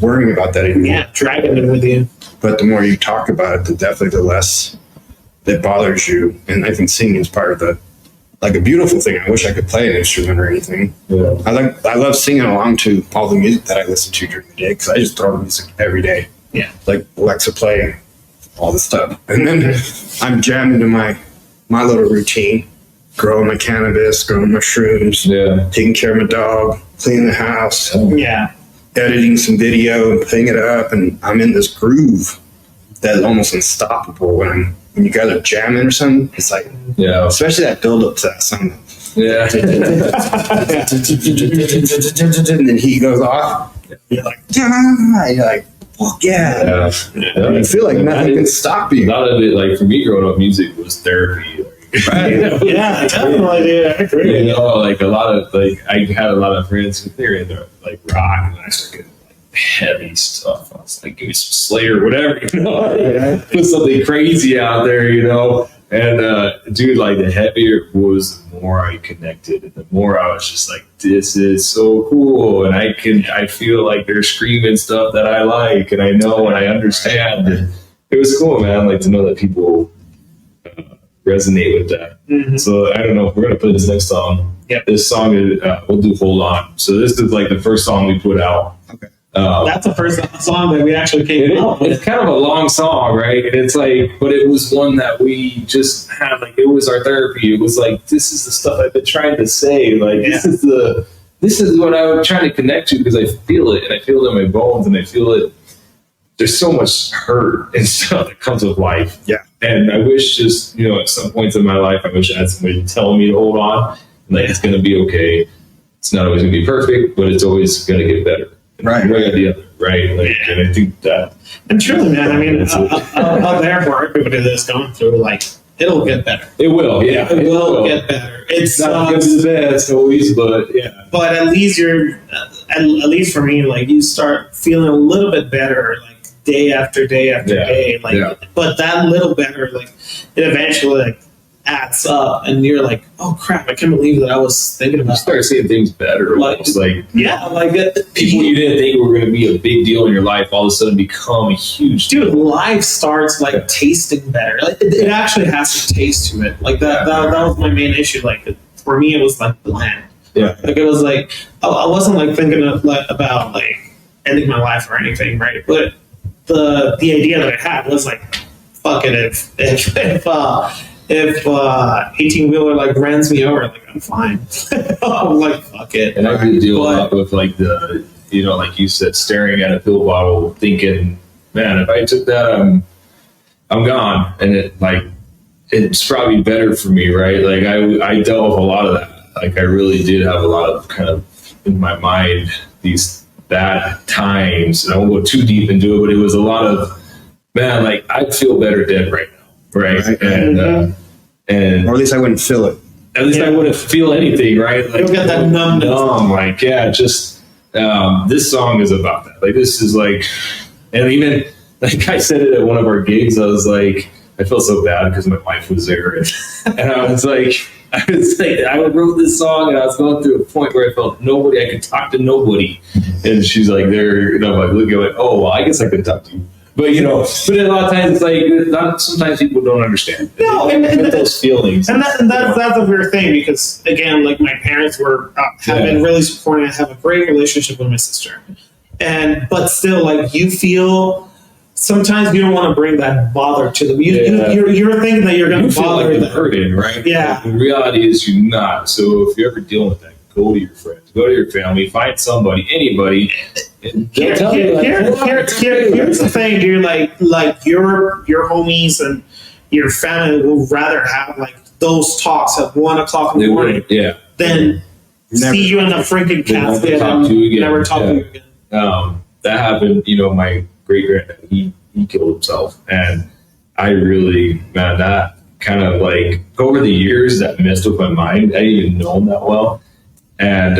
worrying about that anymore. Yeah, dragging it with you. But the more you talk about it, the less it bothers you. And I think singing is part of a beautiful thing. I wish I could play an instrument or anything. Yeah. I love singing along to all the music that I listen to during the day because I just throw music every day. Yeah. Like Alexa playing all this stuff. And then I'm jamming to my little routine. Growing my cannabis, growing mushrooms, taking care of my dog, cleaning the house, editing some video and putting it up, and I'm in this groove that's almost unstoppable when you guys are jamming or something. It's like, especially that build up to that song. Yeah. And then he goes off. You're like, you're like, fuck yeah. You feel like nothing can stop you. A lot of it, like for me growing up, music was therapy. Right. Yeah, definitely. Yeah, I agree. Like a lot of I had a lot of friends who they're into like rock, and I started getting heavy stuff. I was like, give me some Slayer, whatever, put something crazy out there, And dude, like the heavier it was, the more I connected, and the more I was just like, this is so cool, and I feel like they're screaming stuff that I like, and I know and I understand. And it was cool, man. Like to know that people resonate with that. Mm-hmm. So I don't know. We're gonna play this next song. Yeah. This song is we'll do "Hold On." So this is like the first song we put out. Okay. That's the first song that we actually came up with. It's kind of a long song, right? And it's like, but it was one that we just had, like, it was our therapy. It was like, this is the stuff I've been trying to say. Like, this is what I'm trying to connect to, because I feel it, and I feel it in my bones, and I feel it. There's so much hurt and stuff that comes with life. Yeah. And I wish just, at some points in my life, I wish I had somebody telling me to hold on. Like, it's going to be okay. It's not always going to be perfect, but it's always going to get better. Right. One way or the other, right? Like, and I think that. And truly, man, I mean, I'm there for everybody that's going through, like, it'll get better. It will, yeah. It will get better. It's not going to be the best always, but yeah. But at least at least for me, like, you start feeling a little bit better, like, day after day after day. Like, but that little better, like, it eventually, like, adds up, and you're like, oh crap, I can't believe that I was thinking about. You start seeing things better, like yeah, like people you didn't think were going to be a big deal in your life all of a sudden become a huge deal. Dude, life starts like tasting better. Like it actually has to taste to it. Like that was my main issue. Like for me, it was like bland. Yeah, like it was like I wasn't like thinking of, like, about like ending my life or anything, right? But the idea that I had was like, fuck it, if 18-wheeler like runs me over, like I'm fine. I'm like, fuck it. And I do deal a lot with like the, like you said, staring at a pill bottle, thinking, man, if I took that, I'm gone. And it's probably better for me, right? Like I dealt with a lot of that. Like I really did have a lot of kind of in my mind these bad times. And I won't go too deep into it, but it was a lot of, man, like I feel better dead right now. Right. And or at least I wouldn't feel it. At least I wouldn't feel anything, right? Like, you'll get that numbness. Like, yeah, just this song is about that. Like, this is like, and even like I said it at one of our gigs, I was like, I felt so bad because my wife was there, and I was like, I wrote this song, and I was going through a point where I felt I could talk to nobody, and she's like there, and I'm like looking like, oh, well, I guess I could talk to you. But but a lot of times it's like sometimes people don't understand. No, and those feelings, and that's a weird thing, because again, like my parents have been really supporting. I have a great relationship with my sister, but still, like you feel sometimes you don't want to bring that bother to them. You're thinking that you're going to bother like them, hurting, right? Yeah. The reality is you're not. So if you're ever dealing with that, go to your friends, go to your family, find somebody, anybody. Here's the thing, dude. Like your homies and your family will rather have like those talks at 1 o'clock in the morning, than see you in a freaking casket and never talk to you again. That happened. My great granddad, he killed himself, and I really, man, that kind of like over the years that messed with my mind. I didn't even know him that well, and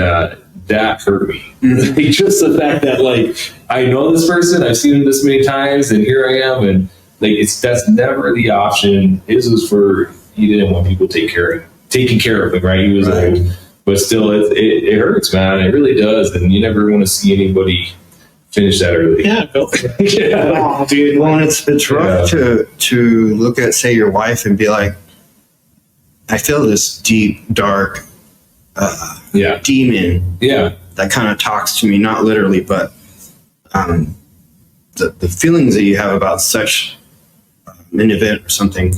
that hurt me. Mm-hmm. Just the fact that like I know this person, I've seen him this many times, and here I am, and like that's never the option. His was for he didn't want people taking care of him, right? He was old, but still, it hurts, man. It really does, and you never want to see anybody finish that early. Yeah, go for it. Yeah. Oh, dude. Well, and it's rough to look at, say, your wife and be like, I feel this deep, dark demon that kind of talks to me, not literally, but the feelings that you have about such an event or something.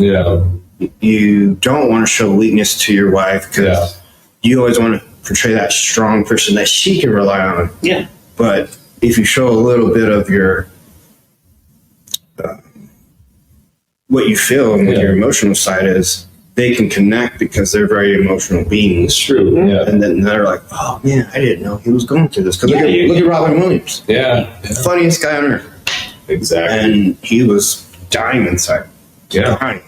You don't want to show weakness to your wife, because you always want to portray that strong person that she can rely on. Yeah. But if you show a little bit of your what you feel and what your emotional side is, they can connect because they're very emotional beings. It's true. Yeah. And then they're like, oh man, I didn't know he was going through this. Because look at Robin Williams. Yeah. Funniest guy on earth. Exactly. And he was dying inside. Yeah. Dying.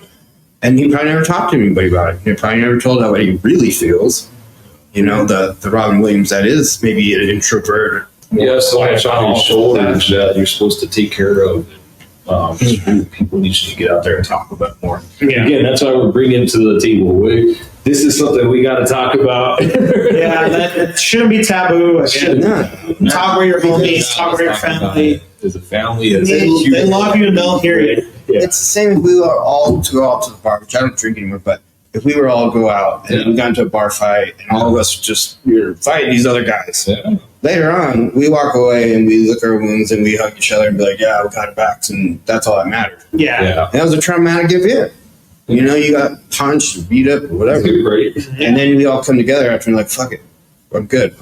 And he probably never talked to anybody about it. He probably never told how he really feels. The Robin Williams that is maybe an introvert, You have so much on your shoulders that you're supposed to take care of. People need to get out there and talk about more. Yeah. Again, that's why we're bringing to the table. This is something we got to talk about. Yeah, that shouldn't be taboo. Again. No. Talk with your homies, talk with your family. As a family, as They love you and they'll hear you. Yeah. It's the same if we were all to go out to the bar, which I don't drink anymore, but if we were all go out and we got into a bar fight and all of us just we were fighting these other guys. Yeah. Later on, we walk away and we lick our wounds and we hug each other and be like, yeah, we got our backs, and that's all that mattered. Yeah. Yeah. And that was a traumatic event. You know, you got punched or beat up or whatever. Right. And then we all come together after and like, fuck it. I'm good.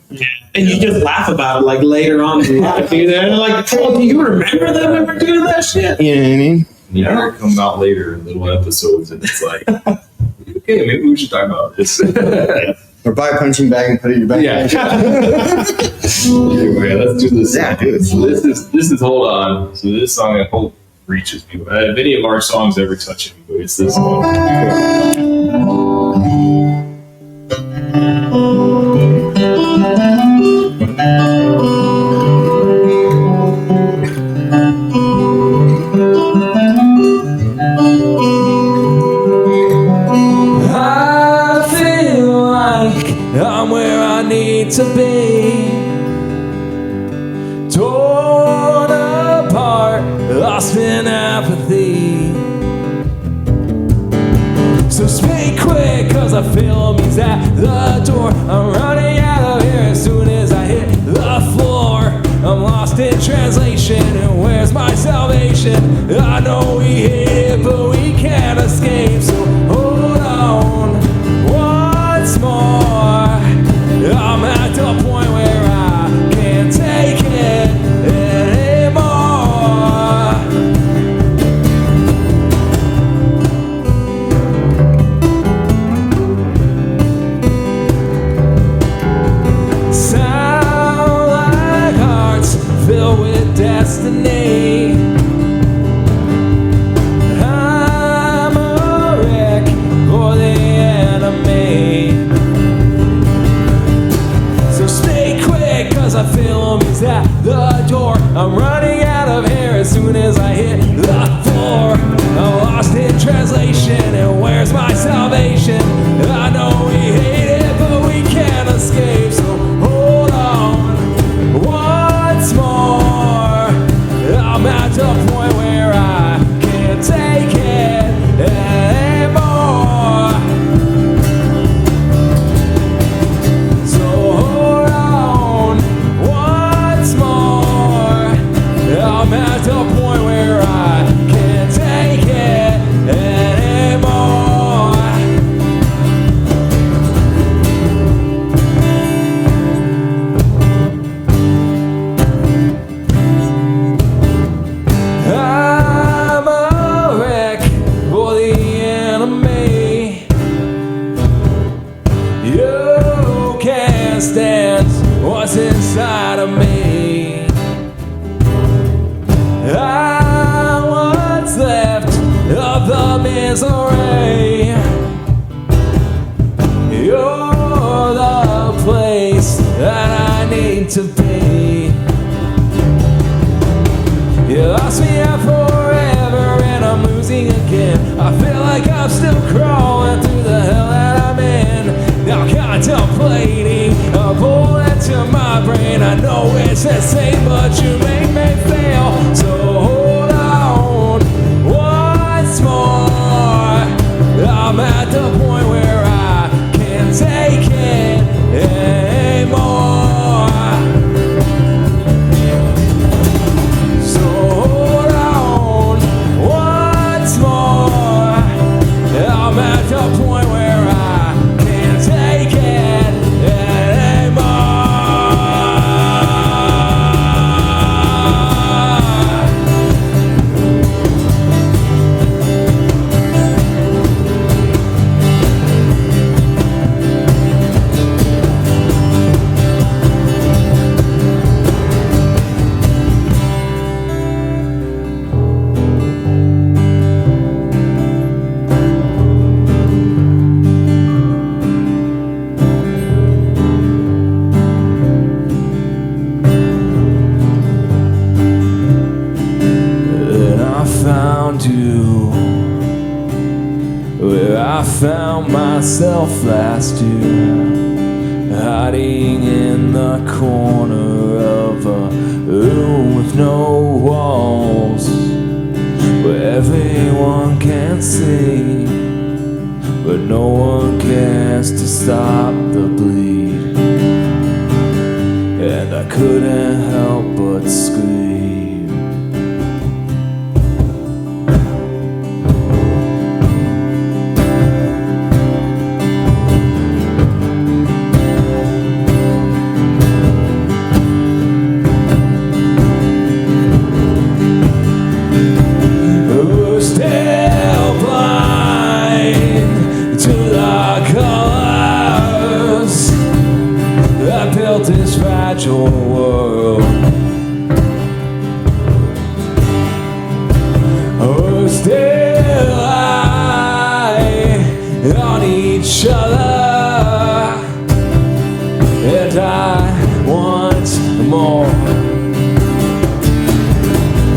Yeah. And you just laugh about it like later on in life. You know, like, oh, do you remember that we were doing that shit? You know what I mean? You know, it come out later in little episodes, and it's like, okay, maybe we should talk about this. Or buy a punching bag and put it in your back. Yeah. Anyway, let's do this. Yeah, do it. So this is hold on. So this song I hope reaches people. If any of our songs ever touch anybody, it's this one. I feel like I'm where I need to be. Torn apart, lost in apathy. So speak quick, cause I feel me's at the door. I'm running out of here as soon as I hit the floor. I'm lost in translation, and where's my salvation? I know we hate it, but we can't escape. So hold on once more. I'm at the point where I can't take it anymore. Sound like hearts filled with destiny. I'm a wreck for the enemy. So stay quick, cause I feel me's at the door. I'm running out of here as soon as I hit the floor. I'm lost in translation, and where's my salvation? I know we hate it, but we can't escape. So hold on once more. I'm at the point where I can't take it anymore. So hold on once more. I'm at the point where I can't take it anymore. I'm a wreck for the enemy. You can't stand what's inside of me. I'm what's left of the misery. You're the place that I need to be. You lost me out forever and I'm losing again. I feel like I'm still crawling through the hell that I'm in. Now contemplating a bullet to my brain. I know it's the same, but you make me fail. So hold on once more. I'm at the point where I can't take it anymore. So hold on once more. I'm at the point where I can't take it anymore. found myself last year, hiding in the corner of a room with no walls, where everyone can see, but no one cares to stop the bleed. And I couldn't help but scream. This fragile world, we're still rely on each other, and I want more.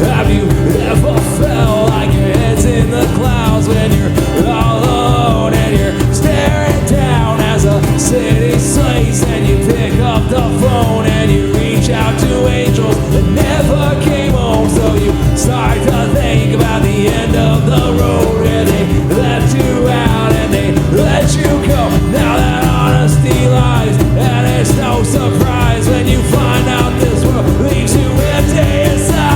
Have you ever felt like your head's in the clouds when you're all alone and you're staring down as a city sleeps, and you pick up the phone and you reach out to angels that never came home, so you start to think about the end of the road where they left you out and they let you go. Now that honesty lies, and it's no surprise when you find out this world leaves you empty inside.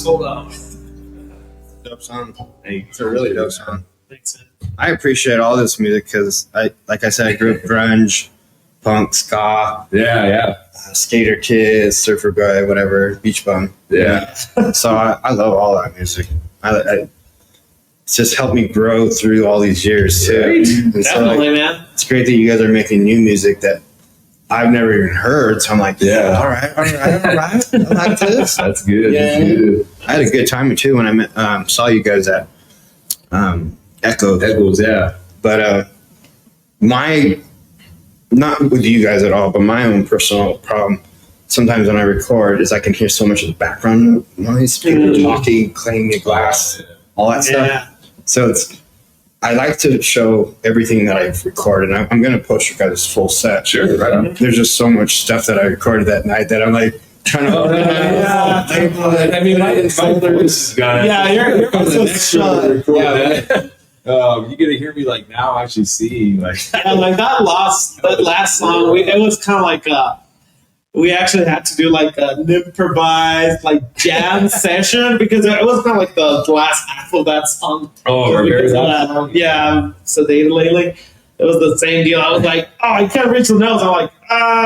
Hold on. Dope song. Hey, It's a really dope song. Thanks. I appreciate all this music because like I said, I grew up grunge, punk, ska, yeah. skater kid, surfer guy, whatever, beach bum. Yeah. So I love all that music. It's just helped me grow through all these years too. Right. And so, Definitely, man. it's great that you guys are making new music that I've never even heard. So I'm like, Yeah. all right. I like this. That's good. Yeah. That's good. I had a good time too when I met, saw you guys at Echo. Echoes, yeah. But not with you guys at all, but my own personal problem sometimes when I record is I can hear so much of the background noise, people talking, clanging the glass, all that stuff. Yeah. So I like to show everything that I've recorded. I'm going to post your guys' full set. Sure, right on. There's just so much stuff that I recorded that night that I'm like trying to. I mean, my voice is gone. Yeah, your voice is shut. Yeah. You get to hear me like now actually seeing like. Yeah, like that last song, it was kind of like we actually had to do like an improvised like jam session because it was kind of like the last half of that song. Oh, Because, yeah, Sedated Lately. It was the same deal. I was like, oh, I can't reach the notes. I'm like,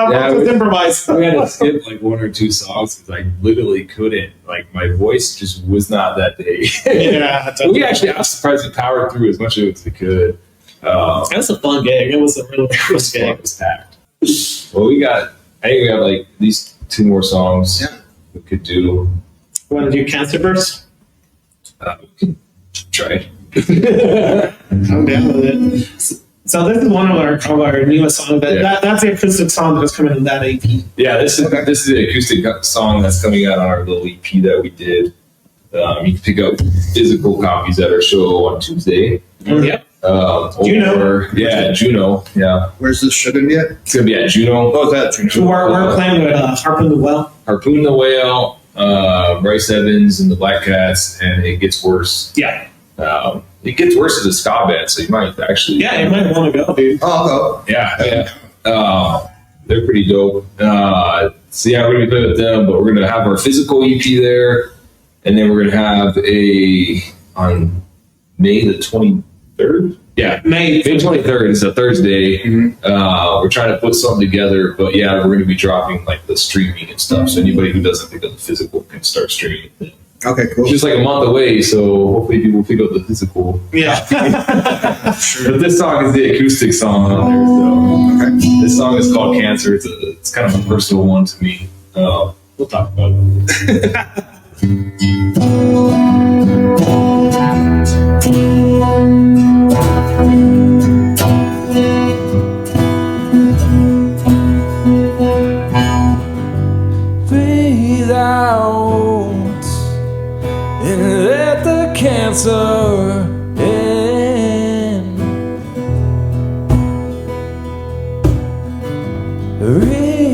let's improvise. We had to skip like one or two songs because I literally couldn't. Like my voice just was not that day. Yeah, I was surprised we powered through as much of it as we could. It was a fun gig. It was a really fun It gig. was packed. Well, I think we have like at least two more songs we could do. Want to do Cancer Burst? We can try. I'm down with it. So this is one of our newest songs. That's the acoustic song that's coming in that EP. Yeah, this is the acoustic song that's coming out on our little EP that we did. You can pick up physical copies at our show on Tuesday. Yep. Juno. Juno. Yeah. Where's this show gonna be at? It's going to be at Juno. Oh, is that Juno? We're playing with Harpoon the Well. Harpoon the Whale, Bryce Evans, and the Black Cats, and it gets worse. Yeah. It gets worse as a ska band, so you might actually. Yeah, you might want to go, dude. Oh, I'll go. Yeah. They're pretty dope. So yeah, we're gonna be playing with them, but we're gonna have our physical EP there, and then we're gonna have on May the 23rd. Yeah, May 23rd is a Thursday. We're trying to put something together, but yeah, we're gonna be dropping like the streaming and stuff. So anybody who doesn't pick up the physical can start streaming. Okay, cool. It's just like a month away, so hopefully people pick up the physical. Yeah. But this song is the acoustic song on there. So this song is called Cancer. It's kind of a personal one to me. We'll talk about it. Breathe out and let the cancer in.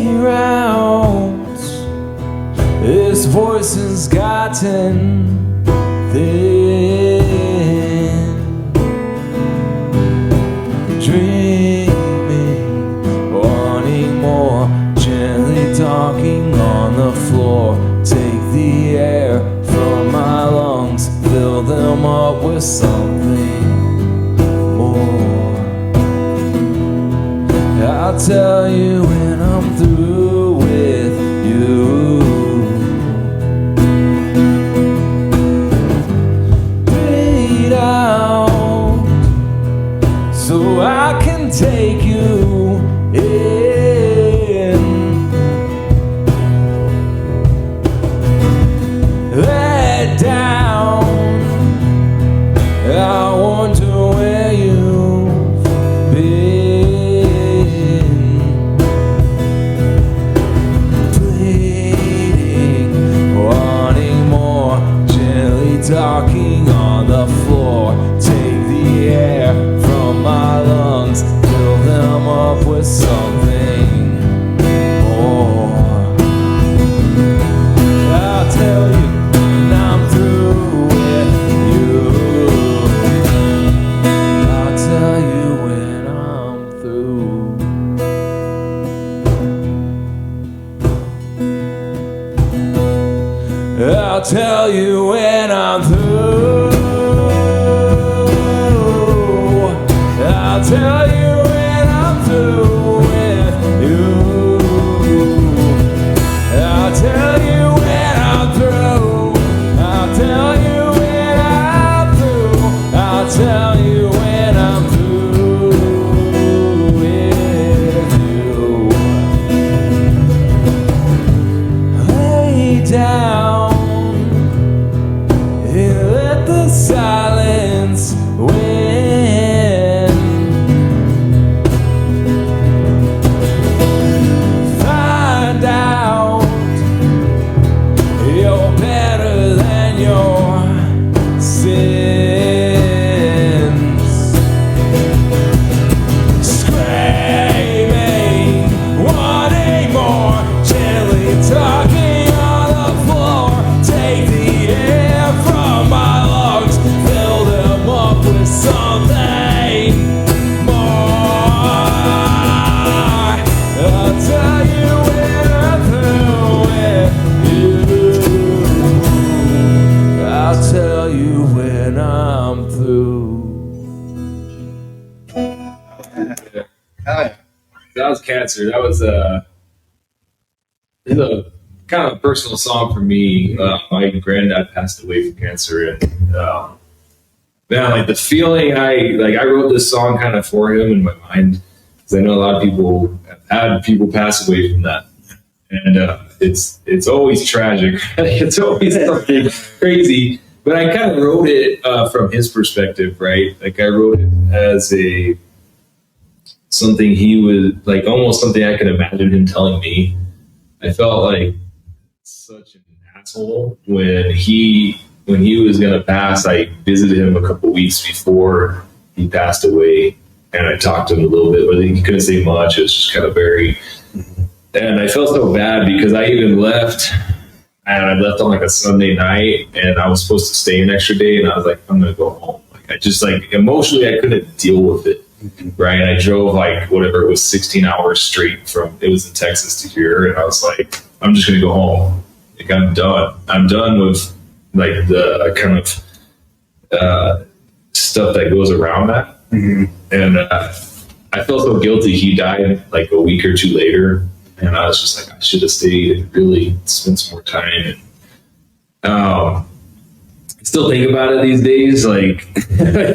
Reroute. His voice has gotten thin. Dreaming, wanting more, gently talking on the floor. Take the air from my lungs, fill them up with something more. I'll tell you when I'm through with you. Breathe out so I can take you in. Let down, I wonder where you've been. Pleading, wanting more, gently talking on the floor. Take the air from my lungs, fill them up with something more. I'll tell you when I'm through with you. I'll tell you when I'm through. I'll tell you when I'm through. I'll tell you when I'm through with you. I'll tell you when I'm through. I'll tell you when I'm through. I'll tell you when I'm through with you. Lay down and let the silence win. Find out you're better than your sins. Screaming, wanting more, gently talking on the floor. Take the air from my lungs, fill them up with something more. I'll tell you when I'm through with you. I'll tell you when I'm through. That was Cancer. That was a kind of a personal song for me. My granddad passed away from cancer, and man, like the feeling I wrote this song kind of for him in my mind, because I know a lot of people have had people pass away from that, and it's always tragic. It's always something crazy. But I kind of wrote it from his perspective, right? Like I wrote it as something he was like, almost something I could imagine him telling me. I felt like such an asshole when when he was going to pass, I visited him a couple weeks before he passed away, and I talked to him a little bit, but he couldn't say much. It was just kind of very, and I felt so bad because I even left, and I left on like a Sunday night, and I was supposed to stay an extra day, and I was like, I'm going to go home. Like, I just like emotionally, I couldn't deal with it. Right. And I drove like whatever it was, 16 hours straight from, it was in Texas to here. And I was like, I'm just going to go home. Like, I'm done. I'm done with like the kind of stuff that goes around that. And I felt so guilty. He died like a week or two later. And I was just like, I should have stayed and really spent some more time. And, I still think about it these days, like,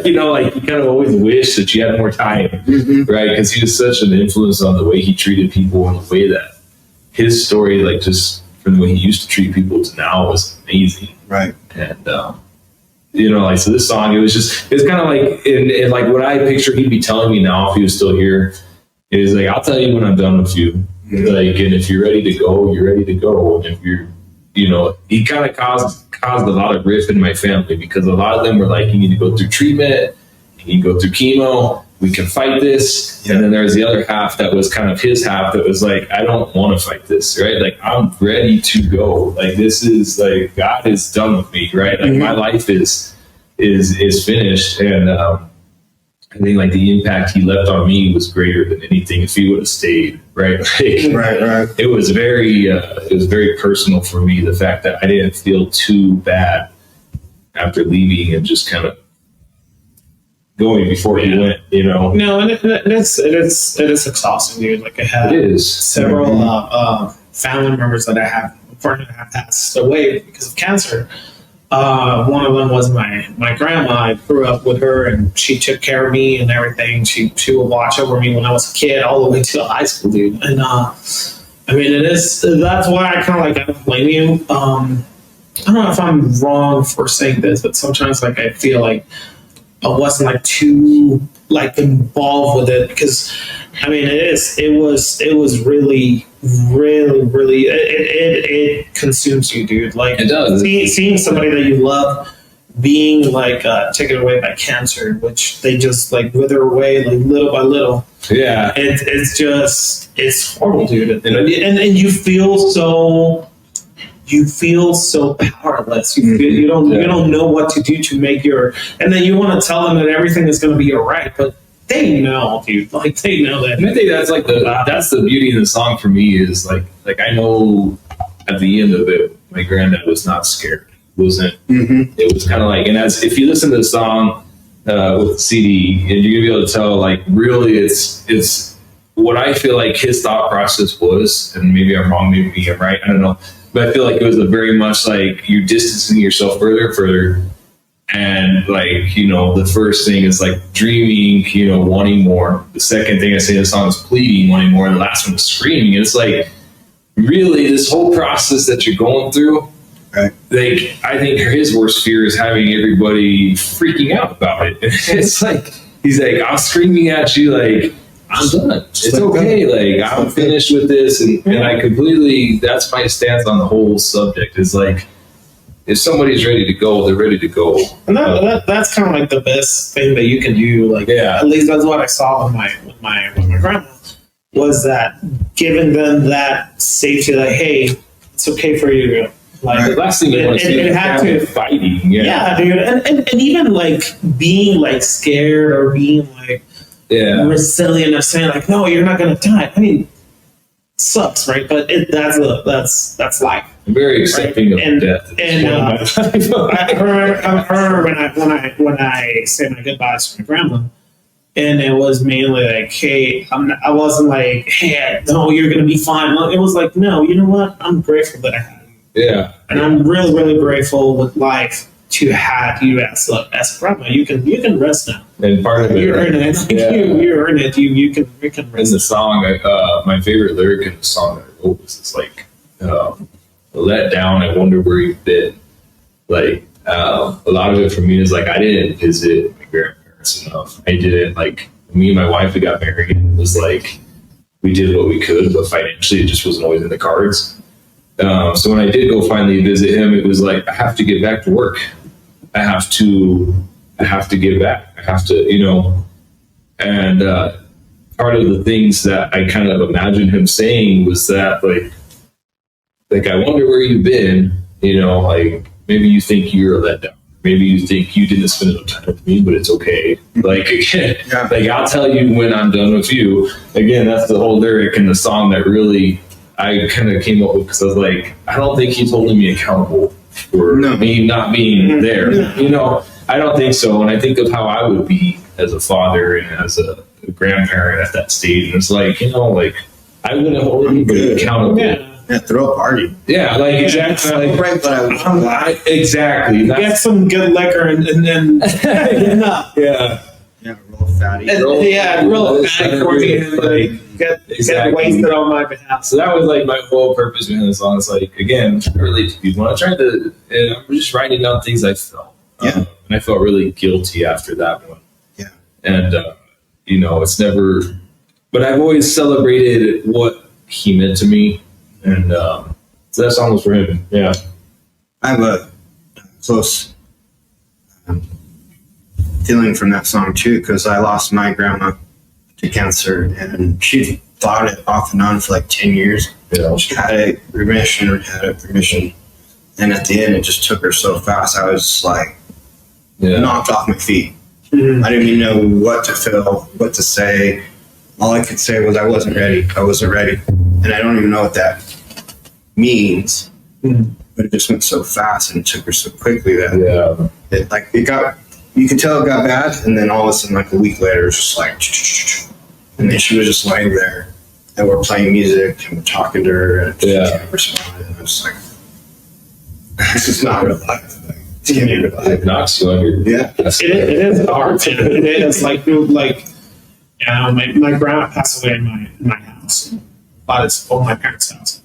you know, like you kind of always wish that you had more time, right? Because he was such an influence on the way he treated people and the way that his story, like just from the way he used to treat people to now, was amazing. Right. And, you know, like, so this song, it was kind of like, in like what I picture he'd be telling me now if he was still here, is like, I'll tell you when I'm done with you. Like, and if you're ready to go, you're ready to go. And if you're, you know, he kind of caused a lot of rift in my family because a lot of them were like, you need to go through treatment, you need to go through chemo, we can fight this. And then there's the other half that was kind of his half that was like, I don't want to fight this, right? Like, I'm ready to go. Like, this is like, God is done with me, right? Like, my life is finished. And I think like the impact he left on me was greater than anything if he would have stayed, right? Like, Right. it was very personal for me, the fact that I didn't feel too bad after leaving and just kind of going before he went, you know. No, and it is exhausting, dude. Like, I had It is. several family members that I have, unfortunately, have passed away because of cancer. One of them was my grandma. I grew up with her, and she took care of me and everything. She would watch over me when I was a kid, all the way to high school, dude. And I mean, that's why I kind of like, I don't blame you. I don't know if I'm wrong for saying this, but sometimes like I feel like I wasn't like too like involved with it because I mean it was really it consumes you, dude. Like, it does. Seeing somebody that you love being like taken away by cancer, which they just like wither away like little by little. Yeah. It's horrible, dude. And you feel so powerless. You don't know what to do to make and then you want to tell them that everything is going to be all right, but they know, dude. Like, they know that. And I think that's like that's the beauty of the song for me is like I know at the end of it, my granddad was not scared. It was kind of like, and as if you listen to the song with the CD, and you're gonna be able to tell, like, really, it's what I feel like his thought process was, and maybe I'm wrong, maybe I'm right, I don't know, but I feel like it was a very much like you distancing yourself further. And like, you know, the first thing is like dreaming, you know, wanting more. The second thing I say in the song is pleading, wanting more. And the last one is screaming. And it's like, really, this whole process that you're going through, right? Like, I think his worst fear is having everybody freaking out about it. It's like, he's like, I'm screaming at you, like, I'm done. It's okay. Like, I'm finished with this. And I completely, that's my stance on the whole subject. Is like, if somebody's ready to go, they're ready to go. And that's kind of like the best thing that you can do. Like, yeah. At least that's what I saw with my grandma, was that giving them that safety, like, hey, it's okay for you to go. Like, the last thing you want to see is had to fighting. Yeah, dude. And even like being like scared or being like resilient of saying like, no, you're not gonna die. I mean, sucks, right? But that's life. I'm very accepting of death. And I remember when I said my goodbyes to my grandma, and it was mainly like, hey, I wasn't like, hey, no, you're gonna be fine. It was like, no, you know what? I'm grateful that I had you. Yeah. And I'm really, really grateful with life to have you as a grandma. You can rest now. And part of it, you earn it. You earn it. You can rest. In the song, my favorite lyric in the song that I wrote was, it's like, let down, I wonder where you've been. Like, a lot of it for me is like, I didn't visit my grandparents enough. I didn't, like, me and my wife, we got married, and it was like, we did what we could, but financially it just wasn't always in the cards. So when I did go finally visit him, it was like, I have to get back to work. I have to give back. I have to, and part of the things that I kind of imagined him saying was that like I wonder where you've been, like maybe you think you're let down. Maybe you think you didn't spend enough time with me, but it's okay. Like, like I'll tell you when I'm done with you. Again, that's the whole lyric in the song that really I kind of came up with, because I was like, I don't think he's holding me accountable for me not being there. I don't think so. And I think of how I would be as a father and as a grandparent at that stage. And it's like, like I wouldn't hold anybody accountable. Yeah, throw a party. Yeah, like exactly. Right, but exactly. Get some good liquor and yeah. Yeah, real fatty. Real fatty for me. Like, get wasted on my behalf. So that was like my whole purpose behind the song. It's like, again, I relate to people. I tried to, and I'm just writing down things I felt. And I felt really guilty after that one. Yeah. And, it's never, but I've always celebrated what he meant to me. And so that song was for him. Yeah. I have a close feeling from that song too, because I lost my grandma to cancer, and she fought it off and on for like 10 years. Yeah. She had a remission, and at the end it just took her so fast. I was like knocked off my feet. I didn't even know what to feel, what to say. All I could say was I wasn't ready. I wasn't ready, and I don't even know what that means. But it just went so fast, and it took her so quickly that you could tell it got bad, and then all of a sudden, like a week later, it was just like, and then she was just laying there, and we're playing music, and we're talking to her, and she can't respond, and I was like, this is not real life. It's gonna be real life. It knocks you under. Yeah. It is hard. It is like my grandma passed away in my house, but it's my parents' house.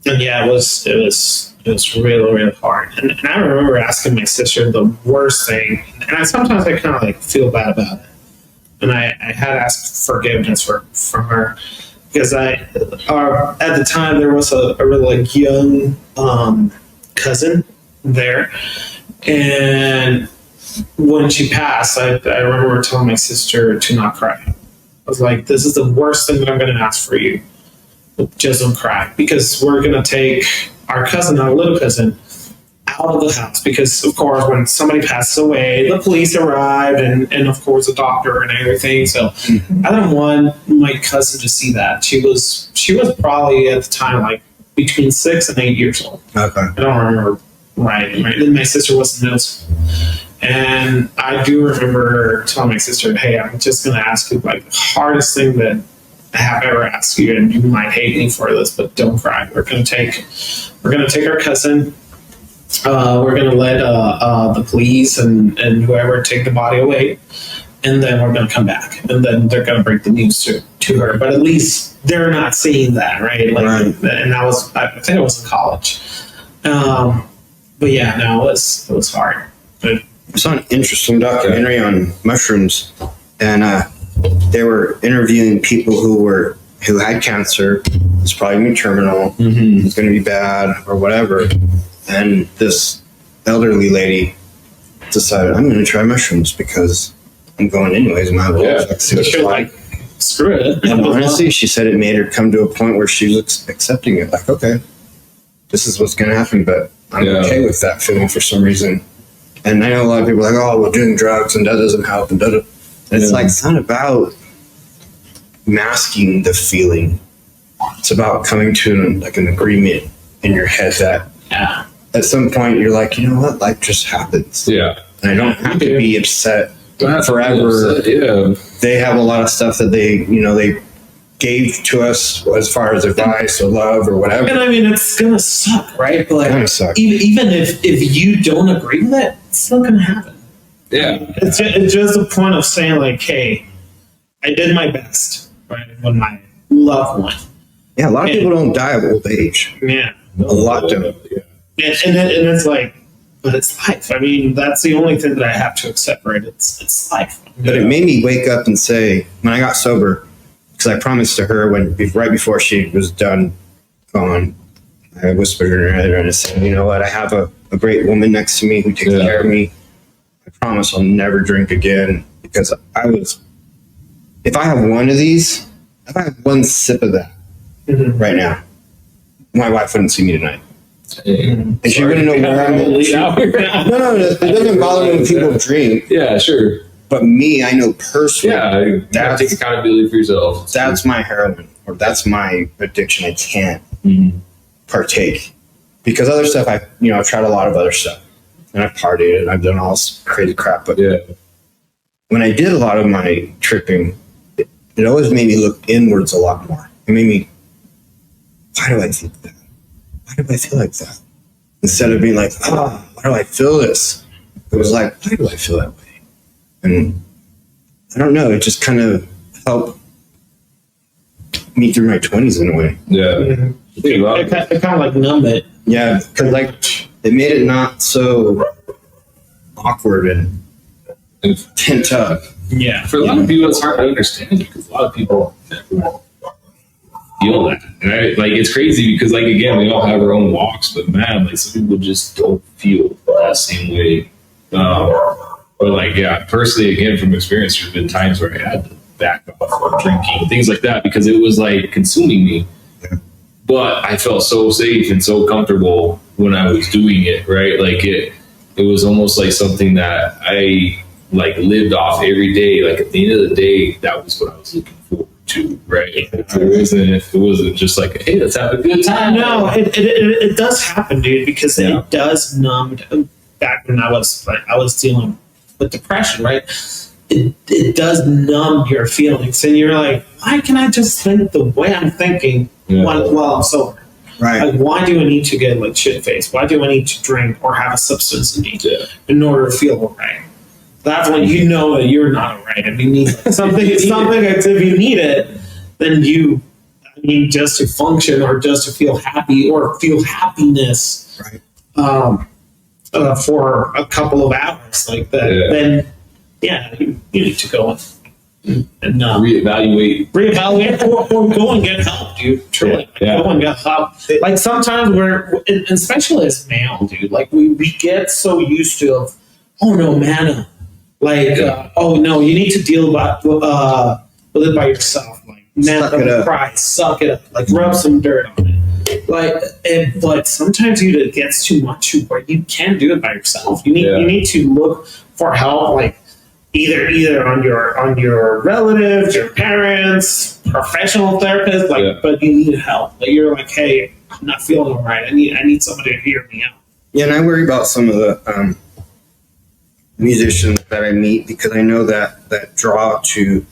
And yeah, it was really, really hard. And I remember asking my sister the worst thing, and sometimes I kind of like feel bad about it. And I had asked forgiveness from her, because at the time there was a really like young cousin there, and when she passed, I remember telling my sister to not cry. I was like, this is the worst thing that I'm going to ask for you. Just don't cry, because we're going to take our cousin, our little cousin, out of the house. Because, of course, when somebody passes away, the police arrived and of course, a doctor and everything. So I didn't want my cousin to see that. She was probably at the time like between 6 and 8 years old. Okay. I don't remember right. Then my sister was in middle school. And I do remember telling my sister, hey, I'm just going to ask you like the hardest thing that I have ever asked you, and you might hate me for this, but don't cry. We're gonna take our cousin. We're gonna let the police and whoever take the body away, and then we're gonna come back, and then they're gonna break the news to her. But at least they're not seeing that, right? Like, and that was, I think I was in college. But yeah, no, it was hard. But I saw an interesting documentary on mushrooms, and they were interviewing people who had cancer. It's probably going to be terminal. It's going to be bad or whatever. And this elderly lady decided, I'm going to try mushrooms because I'm going anyways. My like, screw it. And honestly, she said it made her come to a point where she was accepting it. Like, okay, this is what's going to happen, but I'm okay with that feeling for some reason. And I know a lot of people are like, oh, we're doing drugs and that doesn't help and da-da. It's like, it's not about masking the feeling. It's about coming to like an agreement in your head that at some point you're like, you know what, life just happens. Yeah. And I don't have to be upset forever. Upset, They have a lot of stuff that they gave to us as far as advice or love or whatever. And I mean, it's gonna suck, right? But like, It's gonna suck. even if you don't agree with it, it's not gonna happen. Yeah. It's just a point of saying like, hey, I did my best, right? With my loved one. Yeah, a lot of people don't die of old age. Yeah. A lot don't. And it's like, but it's life. I mean, that's the only thing that I have to accept, right? It's life. But it made me wake up and say, when I got sober, because I promised to her right before she was gone, I whispered in her ear and I said, you know what? I have a great woman next to me who takes care of me. I promise I'll never drink again, because if I have one of these, if I have one sip of that right now, my wife wouldn't see me tonight. And she wouldn't know where I'm at. No, it doesn't bother me when people drink. Yeah, sure. But me, I know personally. Yeah, you gotta take accountability for yourself. That's my heroin, or that's my addiction. I can't partake, because other stuff I've tried a lot of other stuff, and I've partied and I've done all this crazy crap. But when I did a lot of my tripping, it always made me look inwards a lot more. It made me, why do I think that? Why do I feel like that? Instead of being like, why do I feel this? It was like, why do I feel that way? And I don't know, it just kind of helped me through my 20s in a way. Yeah. It kind of like numb it. Yeah, because like it made it not so awkward and pent up. Yeah. For a lot of people, it's hard to understand, because a lot of people feel that. And like, it's crazy because, like, again, we all have our own walks, but man, like, some people just don't feel that same way. But like, yeah, personally, again, from experience, there's been times where I had to back off from drinking, things like that, because it was like consuming me. But I felt so safe and so comfortable when I was doing it, right? Like it was almost like something that I like lived off every day. Like at the end of the day, that was what I was looking forward to, right? If it wasn't just like, hey, let's have a good time. No, it does happen, dude, because it does numb. Back when I was dealing with depression, right? It does numb your feelings, and you're like, why can I just think the way I'm thinking while I'm sober? Right. Like, why do I need to get like shit faced? Why do I need to drink or have a substance in order to feel alright? That's when you know that you're not alright. If you need something, if you need it, then just to function or just to feel happy or feel happiness, Right. For a couple of hours like that, then you need to go and reevaluate or go and get help, dude. Truly, go and get help. Like sometimes and especially as male, dude, like we get so used to, oh no, man, like oh no, you need to deal with it by yourself. Like, man, don't cry, suck it up, like rub some dirt on it. But sometimes it gets too much where you can't do it by yourself. You need to look for help, like either on your relatives, your parents, professional therapists, but you need help. Like you're like, hey, I'm not feeling all right. I need somebody to hear me out. Yeah, and I worry about some of the musicians that I meet, because I know that draw to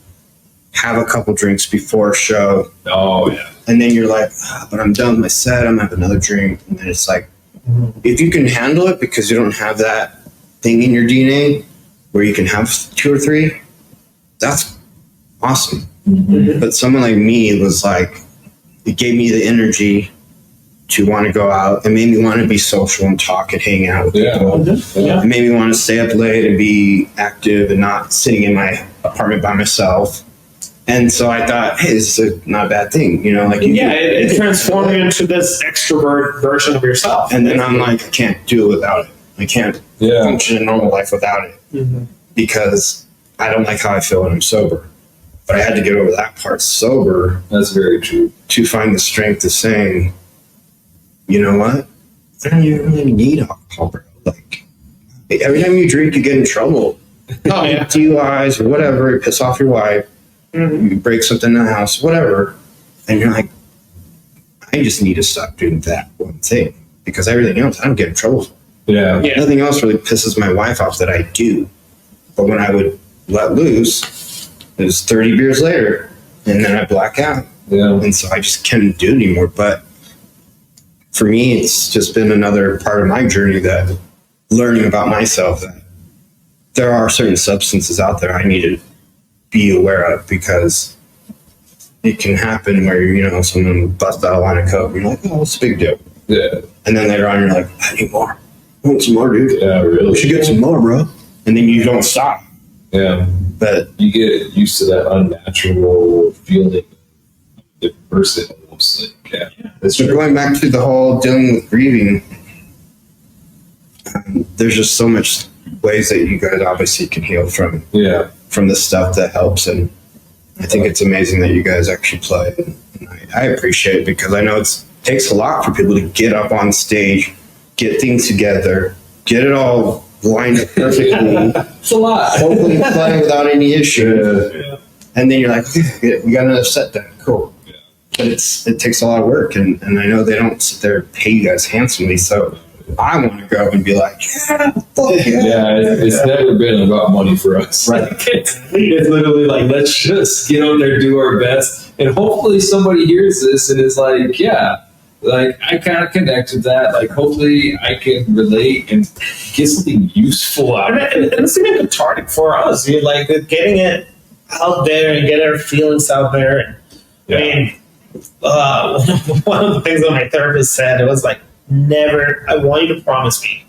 have a couple drinks before a show. Oh yeah. And then you're like, but I'm done with my set, I'm gonna have another drink. And then it's like, if you can handle it because you don't have that thing in your DNA where you can have 2 or 3, that's awesome. But someone like me was like, it gave me the energy to want to go out. It made me want to be social and talk and hang out with people. It made me want to stay up late and be active and not sitting in my apartment by myself. And so I thought, hey, this is not a bad thing, like it transformed you into this extrovert version of yourself. And then I'm like, I can't do it without it. I can't function a normal life without it, because I don't like how I feel when I'm sober. But I had to get over that part sober. That's very true. To find the strength of saying, you know what? I don't even really need alcohol, bro. Like, every time you drink, you get in trouble. DUIs or whatever, you piss off your wife. You break something in the house, whatever, and you're like, I just need to stop doing that one thing, because everything else I don't get in trouble for. Nothing else really pisses my wife off that I do. But when I would let loose, it was 30 beers later, and then I black out. And so I just can't do it anymore. But for me, it's just been another part of my journey, that learning about myself, that there are certain substances out there I need to be aware of, because it can happen where, someone busts out a line of coke and you're like, oh, what's the big deal? And then later on you're like, I need more. I want some more, dude. Yeah, really. We should get some more, bro. And then you don't stop. But you get used to that unnatural feeling of the person, almost like That's So true. going back to the whole dealing with grieving, there's just so much ways that you guys obviously can heal from Yeah. the stuff that helps, and I think it's amazing that you guys actually play. And I appreciate it because I know it takes a lot for people to get up on stage, get things together, get it all lined up perfectly, It's a lot. hopefully play without any issue, Yeah. and then you're like, okay, we got another set done, cool. But it takes a lot of work, and I know they don't sit there and pay you guys handsomely, so I want to go and be like, yeah, fuck yeah. Yeah, it's never been about money for us. Right. It's literally like, let's just get out there, do our best, and hopefully somebody hears this and is like, yeah, like I kind of connect with that. Like, hopefully I can relate and get something useful out of And it. it's even cathartic for us, dude. Like getting it out there and getting our feelings out there. And I mean, one of the things that my therapist said, it was like, I want you to promise me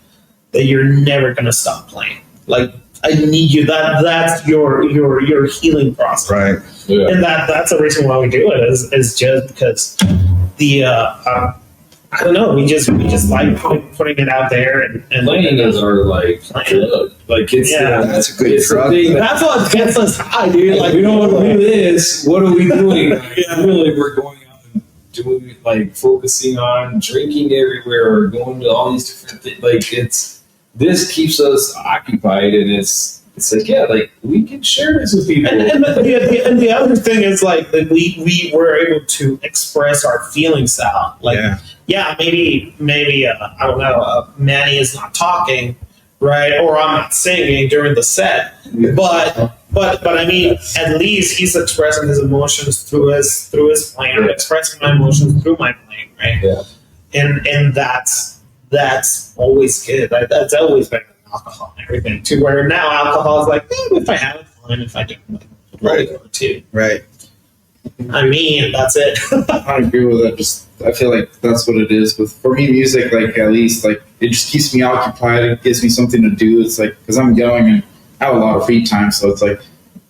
that you're never going to stop playing. Like, I need you. That's your healing process. Right. Yeah. And that's the reason why we do it is just because I don't know, we just like putting it out there and Playing is our like drug. Like it's That's a good it's the drug. thing that- that's what gets us high, dude. like we don't want to do this. What are we doing? Like, really, we're going out and doing like focusing on drinking everywhere or going to all these different things. Like this keeps us occupied, and it's like like we can share this with people. And the other thing is like that we were able to express our feelings out. Like, maybe I don't know, Manny is not talking, right, or I'm not singing during the set, but I mean, at least he's expressing his emotions through his playing. I'm expressing my emotions through my playing, right? Yeah. And that's always good. That's always better than alcohol and everything. To where now alcohol is like, if I have it, fine. If I don't, Right. too. Right. I mean, that's it. I agree with that. I feel like that's what it is. But for me, music, like at least, like it just keeps me occupied. It gives me something to do. It's like because I'm young and I have a lot of free time, so it's like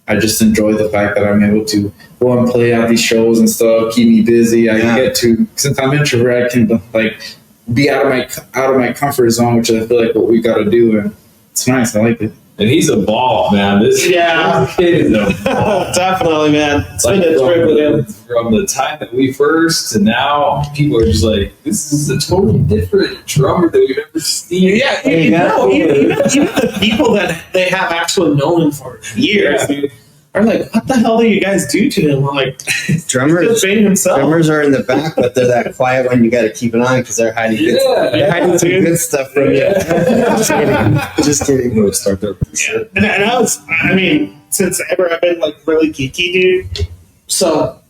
I just enjoy the fact that I'm able to go and play at these shows and stuff. Keep me busy. I get to, since I'm introvert, I can like be out of my comfort zone, which I feel like what we got to do, and it's nice. I like it. And he's evolved, man. This kid is evolved. Definitely, man. It's Like, been a trip with him. from the time that we first to now, people are just like, this is a totally different drummer that we've ever seen. Yeah, even the people that they have actually known him for years, dude, are like, what the hell do you guys do to him? I'm like, Drummers, just being himself. drummers are in the back, but they're that quiet one you got to keep an eye on because they're hiding good Yeah, they're hiding some dude. good stuff from you. Just kidding. Just kidding. We'll start there. Yeah. And I mean, since ever I've been like really geeky, dude. So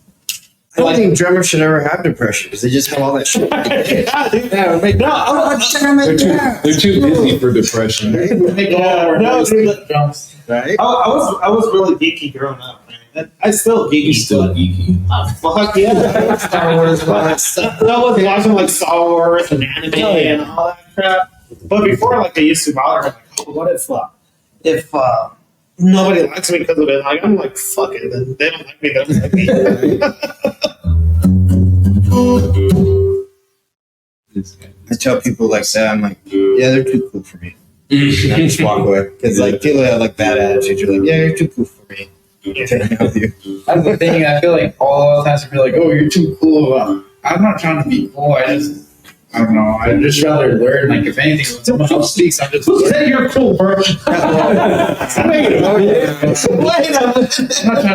I don't think drummers should ever have depression because they just have all that shit. yeah, dude. Yeah, make They're too busy for depression. No, dude, right? I was really geeky growing up, man. I still geeky. He's still geeky. Fuck yeah. Star Wars, all that stuff. I was watching like Star Wars and anime and all that crap. But before, like, I used to bother, like, oh, what if nobody likes me because of it? Like, I'm like, fuck it. Then they don't like me. They don't like me. I tell people like that, I'm like, yeah, they're too cool for me. And I just walk away because like people that have like bad attitudes, you're like, yeah, you're too cool for me. Can I help you? That's the thing. I feel like all the times people are like, "Oh, you're too cool." I'm not trying to be cool. I don't know. I just rather learn. Like if anything, when someone else speaks, I'm just. Who said you're cool, bro? I'm not trying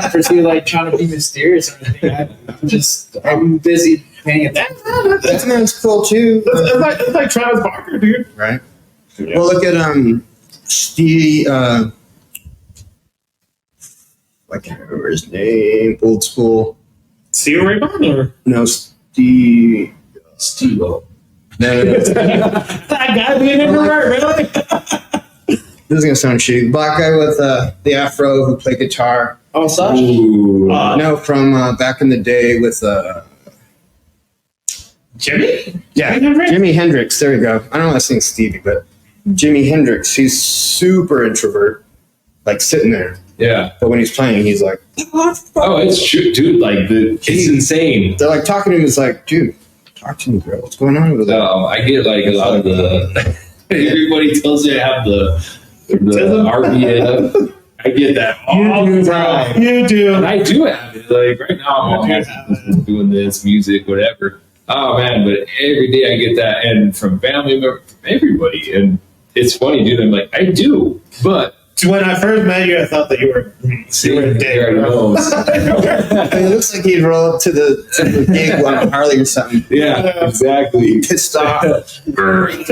to pursue like trying to be mysterious or anything. I'm busy paying attention. That man's cool too. It's like Travis Barker, dude. Right? Well, look at Steve. I can't remember his name. Old school. Steve Ray Vaughan? No, Steve. Steve-O. No. That guy being introvert, really? This is gonna sound shitty. Black guy with the afro who played guitar. Oh, Sash? Ooh. No, from back in the day with Jimmy? yeah, Hendrix? Jimi Hendrix. There we go. I don't want to sing Stevie, but Jimi Hendrix. He's super introvert, like sitting there. Yeah. But when he's playing, he's like, oh, it's true, dude. Like, it's insane. They're like talking to him. It's like, dude, talk to me, bro. What's going on over there? I get like a lot of the. Everybody tells you I have the RBF. I get that all the time. You do. And I do have it. Like right now, I'm doing this music, whatever. Oh man, but every day I get that, and from family members, from everybody, and it's funny, dude. I'm like, I do, but when I first met you, I thought that you were a dick. It looks like he'd roll up to the gig on a Harley or something. Yeah, exactly. Pissed off. Dude,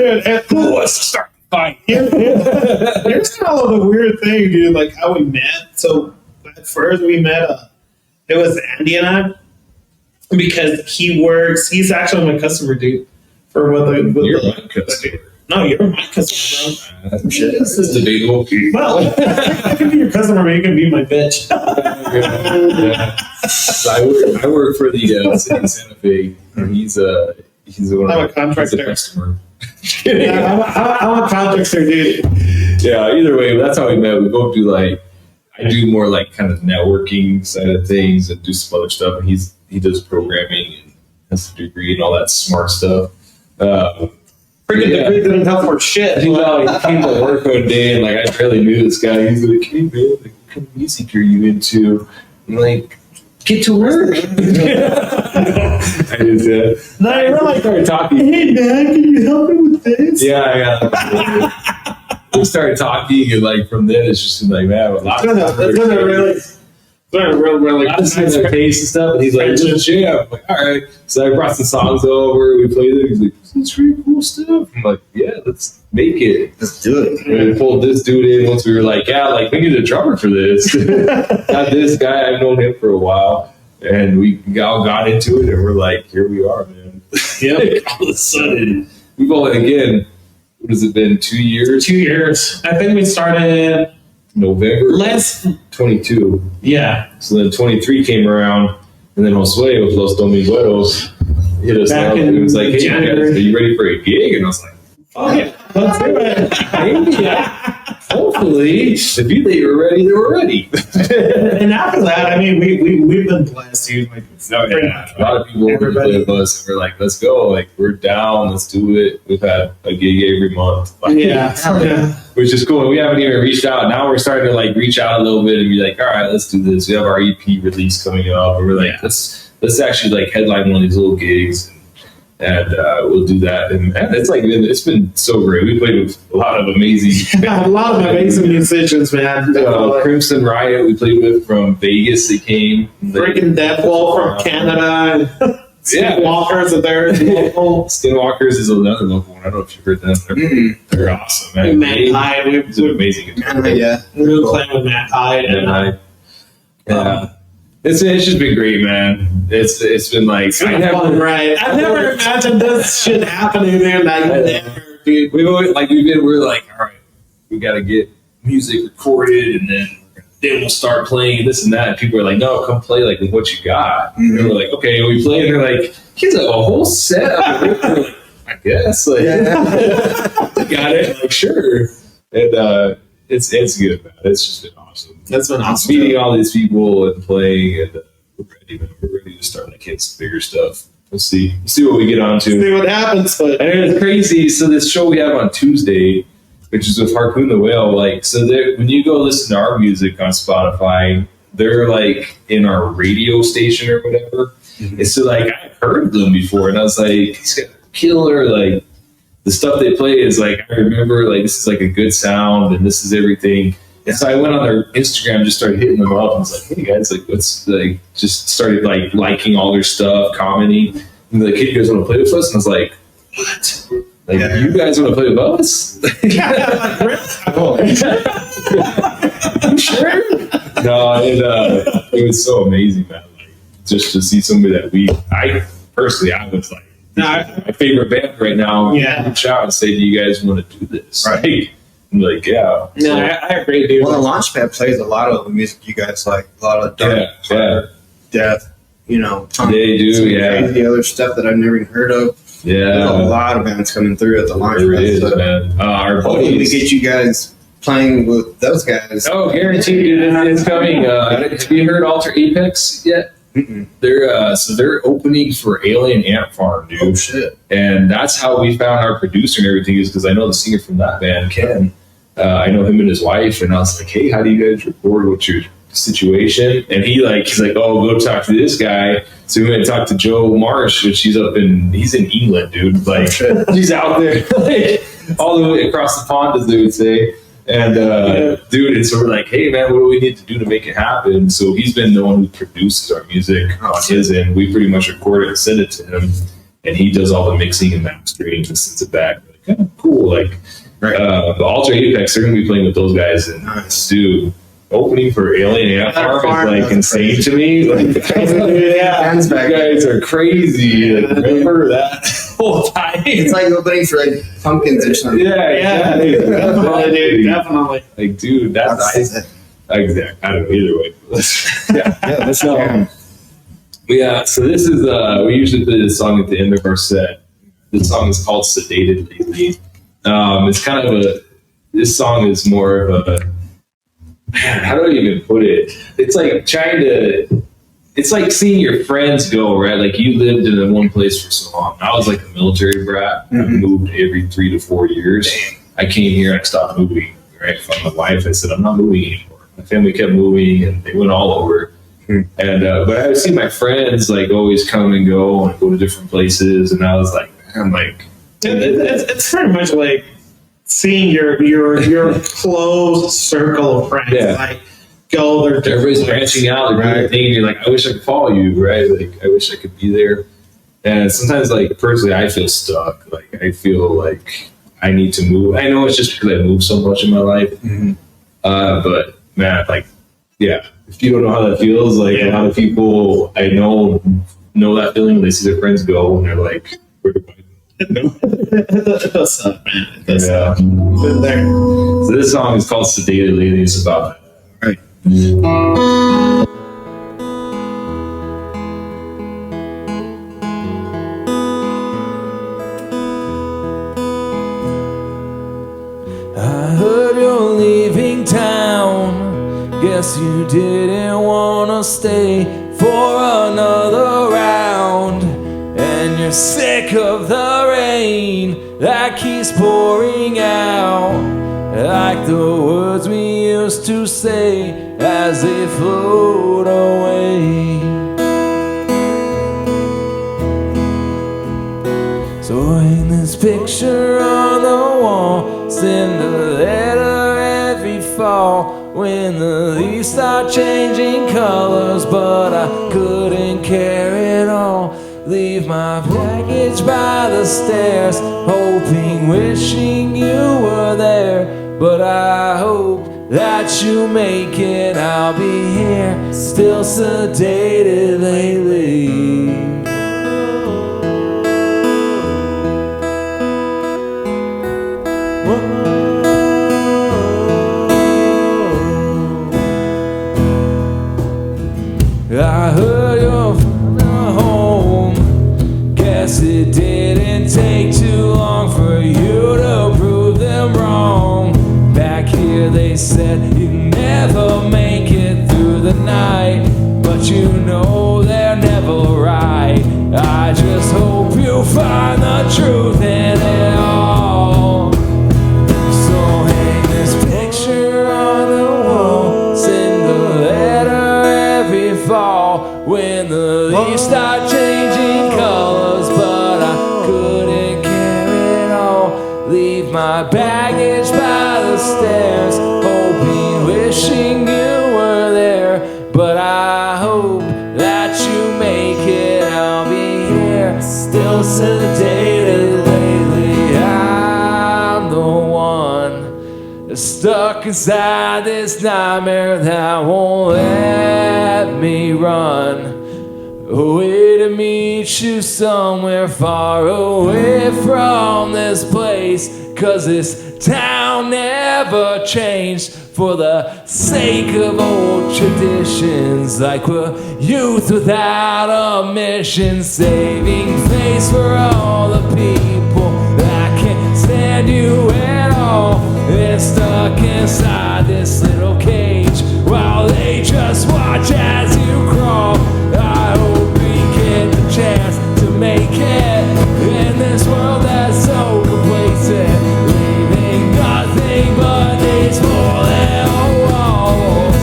let's start fighting. Here's kind of the weird thing, dude. Like how we met. So at first we met. It was Andy and I, because he's actually my customer, dude. For what you're my customer. No, you're my customer, bro. This is debatable. Well, I can be your customer, but you can be my bitch. Yeah. So I work for the city of Santa Fe, and he's a customer. Yeah, I'm a contractor, dude. Yeah, either way, that's how we met. We both do I do more like kind of networking side of things and do some other stuff, and he does programming and has a degree and all that smart stuff. Freaking degree didn't help for shit. He came to work one day, and I barely knew this guy. He's like, "Hey man, what kind of music are you into?" I'm like, "Get to work." I just No, you're like, started talking. "Hey man, can you help me with this?" Yeah. We started talking, and from then it's just been man, a lot of similar tastes and stuff. And he's like, "Let's jam." I'm like, "All right." So I brought some songs over. We played it. He's like, "This is pretty cool stuff." I'm like, "Yeah, let's make it. Let's do it. And we pulled this dude in once we were like, "Yeah, we need a drummer for this." Got this guy. I've known him for a while, and we all got into it, and we're like, "Here we are, man." Yep. All of a sudden, we've all again. What has it been? 2 years? 2 years. I think we started November. 22. Yeah. So then 23 came around, and then Josue with Los Domingos hit us Back up. in It was like, "Hey, January. guys, are you ready for a gig?" And I was like, Oh yeah. Let's do it. "Hey, yeah. Hopefully, if they were ready, they were ready." And after that, I mean, we've been blessed, dude. A lot of people were with us, and we're like, "Let's go! We're down. Let's do it." We've had a gig every month. Yeah. Which is cool. We haven't even reached out. Now we're starting to reach out a little bit and be like, "All right, let's do this." We have our EP release coming up, and we're like, let's actually headline one of these little gigs, and we'll do that. And it's been so great. We played with a lot of amazing musicians, man. Crimson Riot we played with from Vegas. They came. Freaking Deathwall from Canada. Skinwalkers are there. Local. Skinwalkers is another local one. I don't know if you've heard them. They're awesome, man. Matt Hyde. He's an amazing guitar. Yeah. We were playing with Matt Hyde. Yeah. It's just been great, man. It's been fun, right? I never imagined this shit happening there. Dude. We're like, all right, we got to get music recorded, and then we'll start playing this and that. And people are like, "No, come play with what you got." And we're like, "Okay," we play, and they're like, "He's a whole set of it." We're like, "I guess." Got it. Sure. And it's good, man. It's just been awesome. That's been awesome. Meeting all these people and playing, and we're ready, man. We're ready to start hit some bigger stuff. We'll see what we get on to. See what happens. But and it's crazy. So this show we have on Tuesday, which is with Harpoon the Whale, so when you go listen to our music on Spotify, they're in our radio station or whatever. Mm-hmm. And so I heard them before, and I was like, "These guys are killer." The stuff they play is I remember this is a good sound, and this is everything. And so I went on their Instagram, just started hitting them up, and was like, "Hey guys, let's just started liking all their stuff, commenting." And they're like, "Hey, you guys want to play with us?" And I was like, "What? You guys want to play with us?" Sure. No, it was so amazing, man. Just to see somebody that I was my favorite band right now. Yeah. Reach out and say, "Do you guys want to do this?" Right. I'm like, "Yeah." No, I agree, dude. Well, the Launchpad plays a lot of the music you guys like. A lot of dark, death, tons They do, yeah. crazy other stuff that I've never even heard of. Yeah. There's a lot of bands coming through at the Launchpad. There is, man. Our Hopefully we buddies. get you guys playing with those guys. Oh, guaranteed, dude, it's coming. Have you heard Alter Apex yet? Mm-mm. They're opening for Alien Ant Farm, dude. Oh shit! And that's how we found our producer and everything, is because I know the singer from that band, Ken. I know him and his wife, and I was like, hey, how do you guys record? What's your situation? And he's like, oh, go talk to this guy. So we went and talked to Joe Marsh, which he's in England, dude. Like, he's out there, like, all the way across the pond, as they would say. And dude, and so we're like, hey man, what do we need to do to make it happen? So he's been the one who produces our music on his end. We pretty much record it and send it to him, and he does all the mixing and mastering and sends it back. Like, kind of cool. Like, the Alter Apex, they're gonna be playing with those guys, and dude, opening for Alien Ant Farm is like insane to me. Like, Bands back you guys are crazy. Like, remember that whole time? It's like opening for like Pumpkins or something. Yeah, definitely, dude, definitely. Like, dude, that's nice. I don't know, either way. That's Yeah, so this is we usually play this song at the end of our set. This song is called Sedated Lately. It's kind of this song is more of a, man, how do I even put it? It's like it's like seeing your friends go, right? Like, you lived in one place for so long. I was like a military brat. I moved every 3 to 4 years. I came here and I stopped moving, right? From my wife, I said, I'm not moving anymore. My family kept moving and they went all over. And but I would see my friends like always come and go to different places, and I was like, I'm like, It's pretty much like seeing your close circle of friends, Yeah. like, go their different everybody's ways. branching out, they're doing their thing, and you're like, I wish I could follow you, right? Like, I wish I could be there. And sometimes, like, personally, I feel stuck. Like, I feel like I need to move. I know it's just because I moved so much in my life. But man, like, yeah, if you don't know how that feels, like, a lot of people I know that feeling when they see their friends go, and they're like, where do I go? It does suck, man. It does Yeah. suck. Been there. So this song is called Sedated Lately. It's about Right. I heard you're leaving town. Guess you didn't wanna stay for another round. And you're sick of the rain that keeps pouring out, like the words we used to say as they float away. So hang this picture on the wall, send a letter every fall, when the leaves start changing colors, but I couldn't care at all. Leave my baggage by the stairs, hoping, wishing you were there, but I hope that you make it. I'll be here, still sedated lately. I heard you're home. Guess it didn't take too long for you to prove them wrong. Back here they said you never make it through the night, but you know they're never right. I just hope you find the truth in it all. So hang this picture on the wall, send a letter every fall, when the leaves start changing colors, but I couldn't care at all. Leave my baggage by the stairs, hoping, wishing you were there, but I hope that you make it. I'll be here, still sedated lately. I'm the one stuck inside this nightmare that won't let me run away to meet you somewhere far away from this place. 'Cause this town never changed for the sake of old traditions, like we're youth without a mission, saving face for all the people that can't stand you at all. And stuck inside this little cage while they just watch as you crawl. I hope we get the chance to make it in this world that's so complacent, leaving nothing but these four little walls.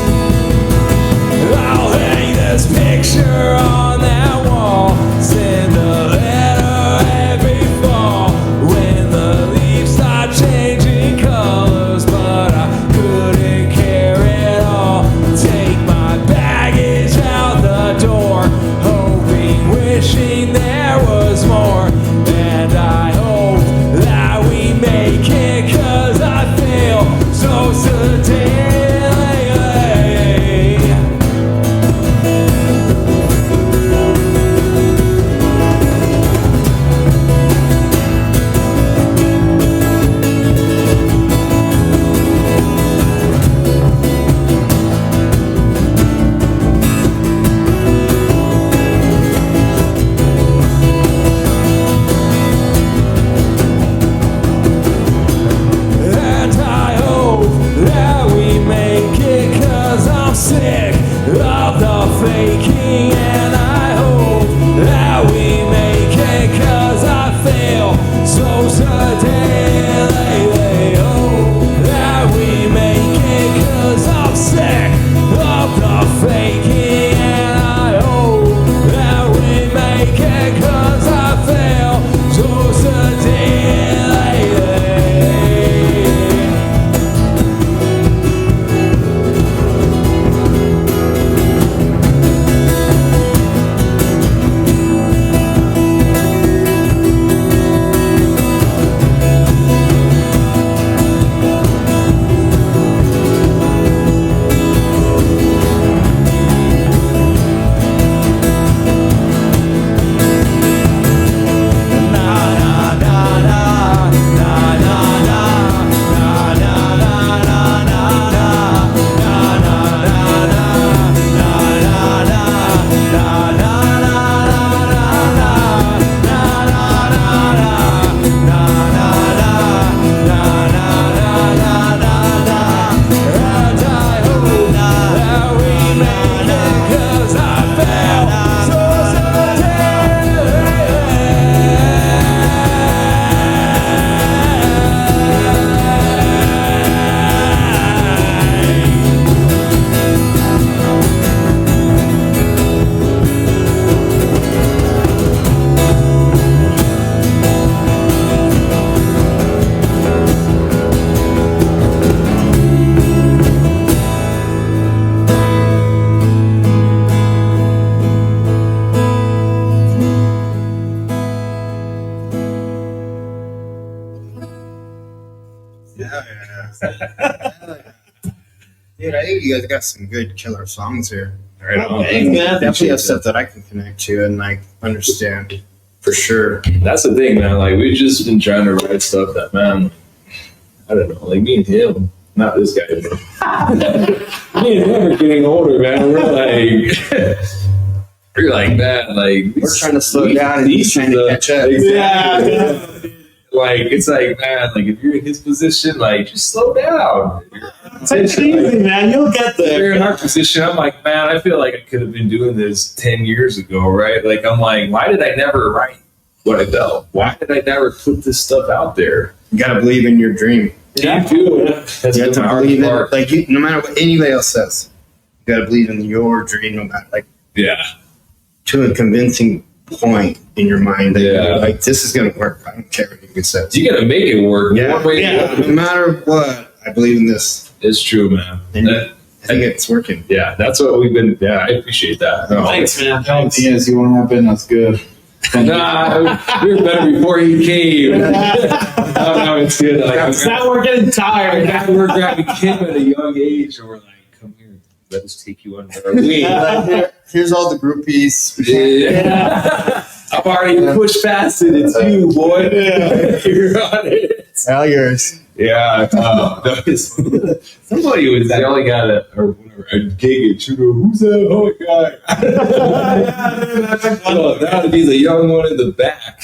I'll hang this picture on that wall, send a letter every fall when the leaves start changing colors, but I couldn't care at all. Take my baggage out the door, hoping, wishing there was more, and I hope that we make it, 'cause I feel so sedated. And I hope that we make it, 'cause I'm sick of the faking. And I hope that we make it, 'cause I feel so sedated lately. Hope that we make it, 'cause I'm sick of the faking. And I hope that we make it, 'cause I feel so sedated lately. Dude, I think you guys got some good killer songs here. Right on. Thanks, man. Definitely have stuff that I can connect to and like understand for sure. That's the thing, man. Like, we've just been trying to write stuff that, man, I don't know, like me and him, not this guy. Me and him are getting older, man. We're like, man, like, We're trying to slow down and he's trying to catch up. Exactly. Yeah. Like, it's like, man, like, if you're in his position, like, just slow down. Take it easy, man. You'll get If you're there. in our position, I'm like, man, I feel like I could have been doing this 10 years ago, right? Like, I'm like, why did I never write what I felt? Why did I never put this stuff out there? You gotta believe in your dream. You do. That's You have been to my believe in hard part. like you, no matter what anybody else says. You gotta believe in your dream, no matter like Yeah. to a convincing point in your mind that Yeah. you're like this is gonna work. I don't care what anybody says. You gotta make it work. Yeah. One way or Yeah. another. No matter what, I believe in this. It's true, man. And That- I think it's working. yeah, that's what we've been. Yeah, I appreciate that. No. Thanks, man. Hell, Thanks. yes, you won't have been as good. Nah, we were better before he came. No, it's good. Like, Now we're getting tired. we're grabbing him at a young age, and we're like, "Come here, let us take you under our wing." Here's all the groupies. Yeah. I've already pushed past it. It's you, boy. Yeah. You're on it. All yours. Yeah. Somebody was yelling at it or whatever, a gig at Chudo. Who's that hot guy? Oh, now he's a young one in the back.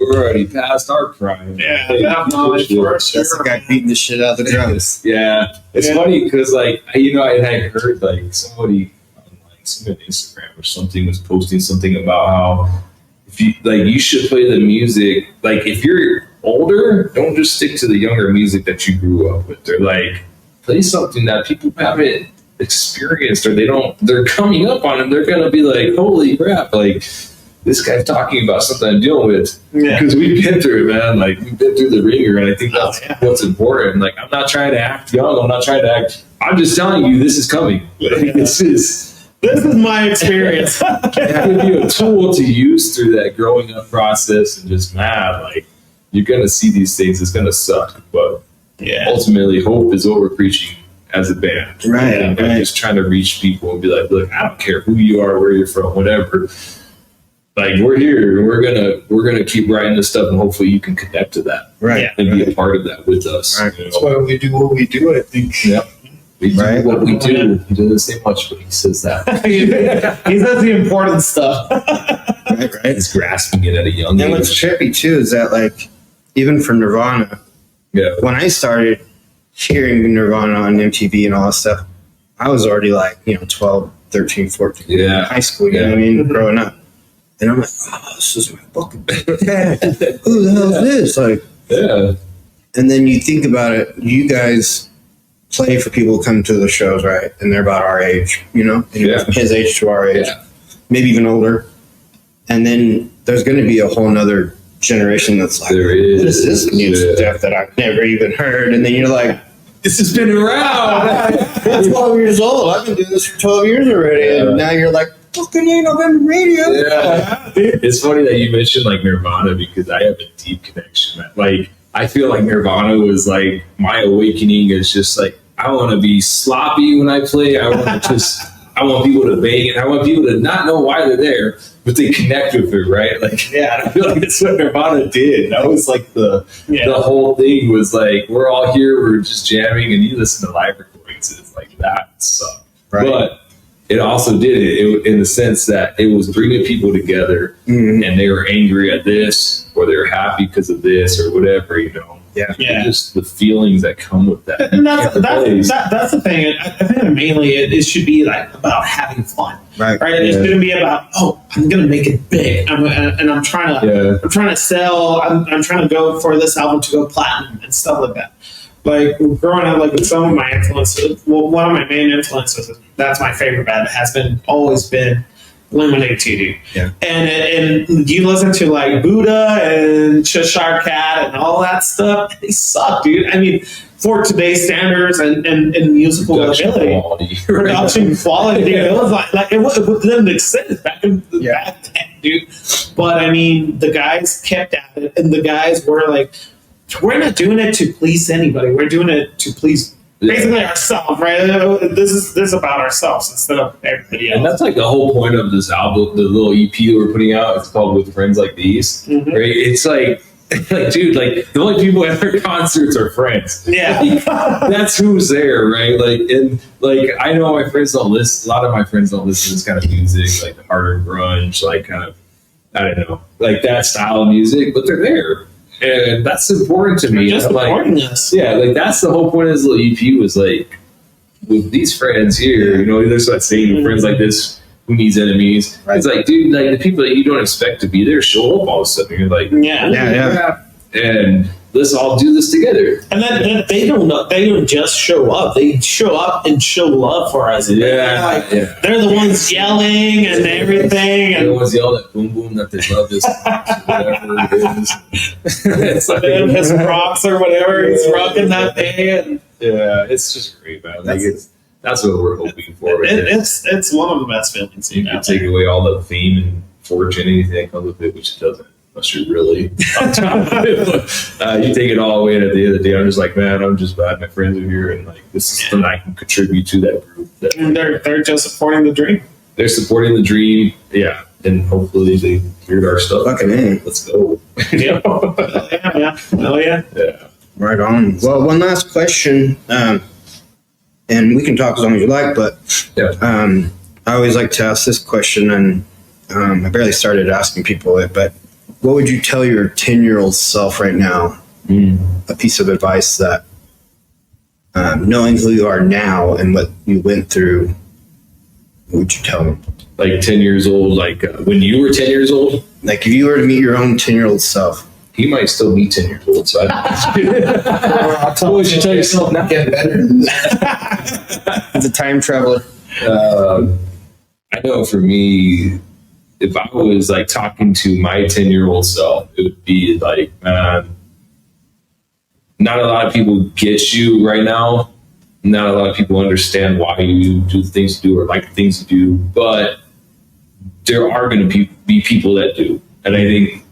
we're already past our prime. Yeah, Hey, that knowledge for sure. That's the guy beating the shit out of the drums. Yeah, it's funny because like I had heard like somebody on like some Instagram or something was posting something about how if you like you should play the music like if you're older, don't just stick to the younger music that you grew up with. They're like play something that people haven't experienced or they're coming up on it. They're gonna be like, holy crap, like this guy's talking about something I'm dealing with because we've been through it, man. Like we've been through the ringer, and I think that's what's important. Like I'm not trying to act young. I'm just telling you this is coming. Like, this is my experience. give you a tool to use through that growing up process, and just like you're gonna see these things. It's gonna suck, but ultimately, hope is what we're preaching as a band, right? And just trying to reach people and be like, look, I don't care who you are, where you're from, whatever. Like we're here, and we're gonna keep writing this stuff, and hopefully you can connect to that, Right? And be a part of that with us. Right. That's why we do what we do, I think. Yep. We do what we do. He doesn't say much, but he says that. He says the important stuff. Right. He's grasping it at a young age. And what's trippy too is that like even for Nirvana, when I started hearing Nirvana on MTV and all that stuff, I was already like 12, 13, 14 in high school. You know what I mean? Growing up. And I'm like, oh, this is my fucking band. Who the hell is this? Like, And then you think about it, you guys play for people who come to the shows, right? And they're about our age, And from his age to our age, maybe even older. And then there's going to be a whole nother generation that's like, what is this new stuff that I've never even heard? And then you're like, this has been around. I'm 12 years old. I've been doing this for 12 years already. And now you're like, fucking ain't November radio. It's funny that you mentioned like Nirvana because I have a deep connection. Like I feel like Nirvana was like my awakening. Is just like I want to be sloppy when I play. I want people to bang it. I want people to not know why they're there, but they connect with it, right? Like I feel like that's what Nirvana did. That was like the whole thing was like we're all here, we're just jamming, and you listen to live recordings. It's like that sucked, right? But it also did it in the sense that it was bringing people together, and they were angry at this, or they were happy because of this, or whatever, Just the feelings that come with that. And that's the thing. I think that mainly it should be like about having fun, right? It shouldn't be about I'm gonna make it big, I'm trying to sell. I'm trying to go for this album to go platinum and stuff like that. Like growing up, like with some of my influences, one of my main influences, that's my favorite band, has always been Lemonade TD. And you listen to like Buddha and Cheshire Cat and all that stuff, they suck, dude. I mean, for today's standards and musical ability, production quality, dude, it was like it didn't exist back then, dude. But I mean, the guys kept at it, and the guys were like, we're not doing it to please anybody. We're doing it to please basically ourselves, right? This is about ourselves instead of everybody else. And that's like the whole point of this album, the little EP that we're putting out. It's called With Friends Like These, right? It's like, dude, like the only people at our concerts are friends. That's who's there, right? Like, and like I know my friends don't listen. A lot of my friends don't listen to this kind of music, like the harder grunge, like kind of, I don't know, like that style of music, but they're there. And that's important to me. Just supporting us. Yeah, like that's the whole point of this little EP was like, with these friends here, there's that saying, friends like this, who needs enemies? Right. It's like, dude, like the people that you don't expect to be there show up all of a sudden. You're like, and let's all do this together. And then they don't just show up. They show up and show love for us. They're the ones yelling and everything. They're the ones yelling at Boom Boom that they love this, whatever it is. It's like his rocks or whatever he's rocking that day. And it's just great, man. That's what we're hoping for. It's one of the best feelings. You can take away all the fame and fortune, anything that comes with it, which it doesn't. Unless you're really on top of it. You take it all away, and at the end of the day, I'm just like, man, I'm just glad my friends are here, and like this is something I can contribute to that group. And they're just supporting the dream. They're supporting the dream, and hopefully they heard our stuff. Fucking A. Let's go. Hell yeah. Right on. Well, one last question, and we can talk as long as you like, but I always like to ask this question, and I barely started asking people it, but what would you tell your 10-year-old self right now? A piece of advice that, knowing who you are now and what you went through, what would you tell them? Like 10 years old, like when you were 10 years old? Like if you were to meet your own 10-year-old self. He might still be 10 years old, so I don't. What would you tell yourself now? Get better. As a time traveler. I know for me, if I was like talking to my 10-year-old self, it would be like, man, not a lot of people get you right now. Not a lot of people understand why you do the things you do or like the things you do, but there are going to be people that do. And I think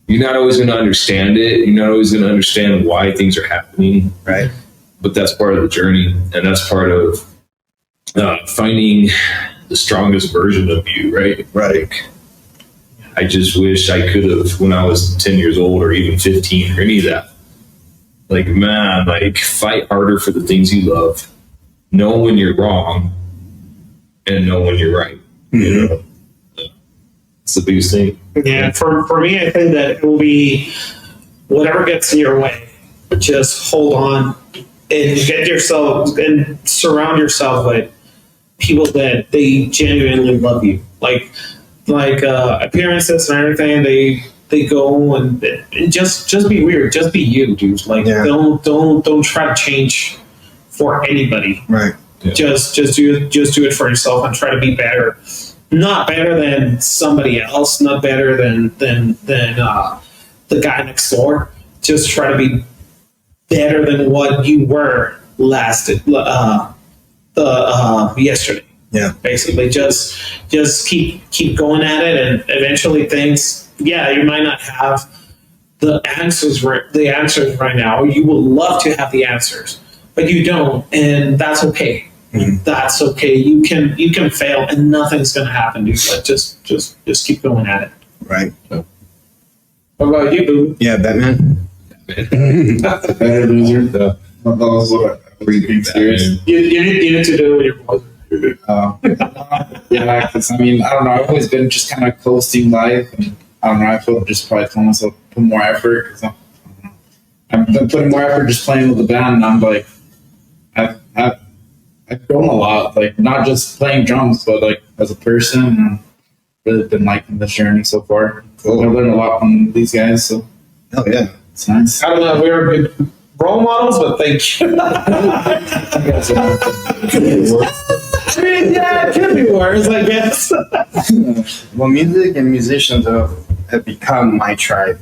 you're not always going to understand it. You're not always going to understand why things are happening. Right. But that's part of the journey. And that's part of finding the strongest version of you, right? Right. I just wish I could have, when I was 10 years old or even 15 or any of that. Like, man, like fight harder for the things you love. Know when you're wrong and know when you're right. You know? It's the biggest thing. Yeah, for me, I think that it will be whatever gets in your way, just hold on and get yourself and surround yourself with people that they genuinely love you. Like appearances and everything, they go and just be weird, just be you, dude. Like don't try to change for anybody. Right. Yeah. Just do it for yourself and try to be better. Not better than somebody else, not better than the guy next door. Just try to be better than what you were yesterday. Yeah. Basically, just keep going at it, and eventually things. Yeah, you might not have the answers right now. You will love to have the answers, but you don't, and that's okay. That's okay. You can fail, and nothing's going to happen, dude. But just keep going at it. Right. What about you, Boo? Yeah, Batman. Better loser. That was what I was being serious. You need to do it with your brother. Yeah, because I mean, I don't know. I've always been just kind of coasting life, and I don't know. I feel just probably telling myself to put more effort. Cause I've been putting more effort just playing with the band, and I'm like, I've grown a lot. Like not just playing drums, but like as a person. And really been liking this journey so far. Cool. I've learned a lot from these guys. So Oh yeah. it's nice. I don't know if we were good role models, but thank you. I mean, yeah, it could be worse, I guess. Well, music and musicians have become my tribe.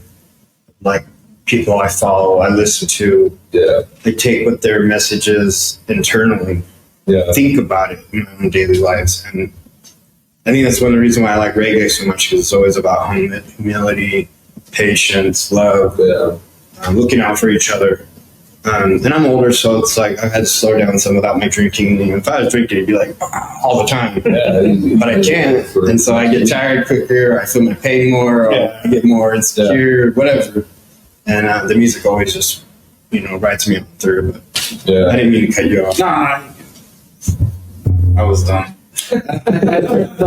Like people I follow, I listen to. Yeah. They take what their message is internally, Yeah. think about it in their own daily lives, and I think that's one of the reasons why I like reggae so much, because it's always about humility, patience, love, looking out for each other. And I'm older, so it's like I've had to slow down some without my drinking. And if I was drinking, it'd be like all the time. Yeah. But I can't, and so I get tired quicker. I feel my pain more. Or I get more insecure, whatever. And the music always just, rides me up through. But I didn't mean to cut you off. Nah, I was done. I kind of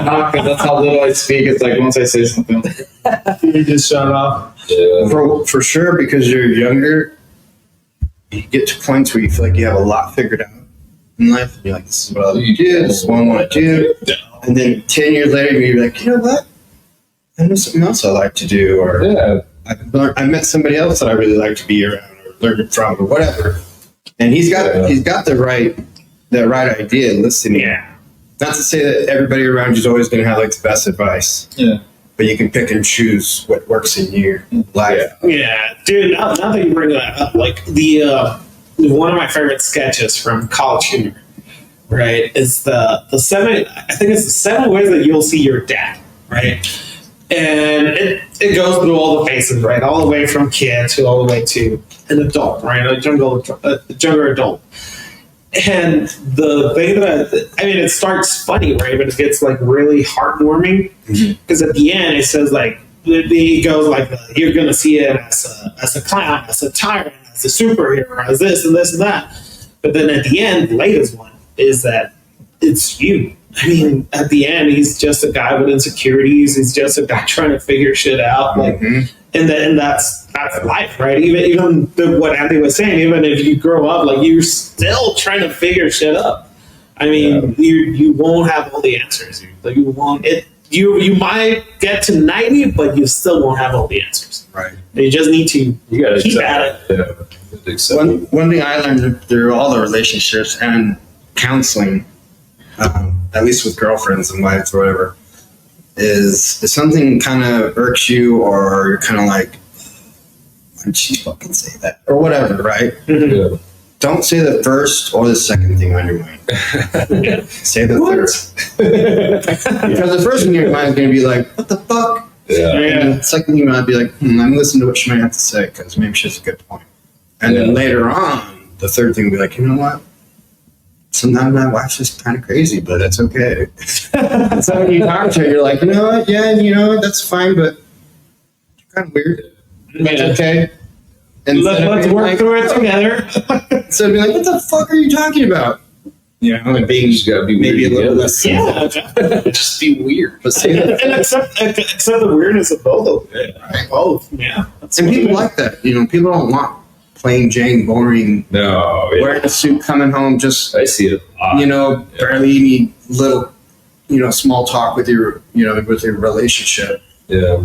not because that's how little I speak. It's like once I say something, You just shut up. Yeah. For sure, because you're younger, you get to points where you feel like you have a lot figured out in life. And you're like, this is what I want to do. This is what I want to do. And then 10 years later, you're like, you know what? I know something else I like to do. Or I met somebody else that I really like to be around or learn from or whatever. And he's got the right idea, listening. Yeah. Not to say that everybody around you is always going to have like the best advice. Yeah. But you can pick and choose what works in your life. Yeah, dude. Now that you bring that up, like the one of my favorite sketches from College Humor, right, is the 7. I think it's the 7 ways that you'll see your dad, right, and it goes through all the phases, right, all the way from kid to all the way to an adult, right, a younger adult. And the thing it starts funny, right? But it gets like really heartwarming because at the end it says like it goes like you're gonna see it as a clown, as a tyrant, as a superhero, as this and this and that. But then at the end, the latest one is that it's you. I mean, at the end, he's just a guy with insecurities. He's just a guy trying to figure shit out. Like, and then that's life, right? Even what Andy was saying, even if you grow up, like you're still trying to figure shit out. I mean, you won't have all the answers. Like, you won't. You might get to 90, but you still won't have all the answers. Right. You just need to gotta keep at it. One thing I learned through all the relationships and counseling, at least with girlfriends and wives or whatever, is if something kind of irks you or you're kind of like, why did she fucking say that? Or whatever, right? Yeah. Don't say the first or the second thing on your mind. Say the third. Because the first thing in your mind is going to be like, what the fuck? Yeah. And the second thing you might be like, I'm listening to what she might have to say because maybe she has a good point. And then later on, the third thing will be like, you know what? Sometimes my wife's just kind of crazy, but that's okay. So when you talk to her, you're like, you know what? Yeah, you know what? That's fine, but you're kind of weird. That's okay. And Let's work through it together. So be like, what the fuck are you talking about? You know, and being just gotta be maybe a weird little together. less. Yeah. Just be weird. But say that. And accept the weirdness of both of them. Yeah. Both, yeah. That's And what people it like that. You know, people don't want plain Jane, boring, No, wearing a suit, coming home, just, I see it. A lot. you know, barely any little, you know, small talk with your, you know, with your relationship. Yeah.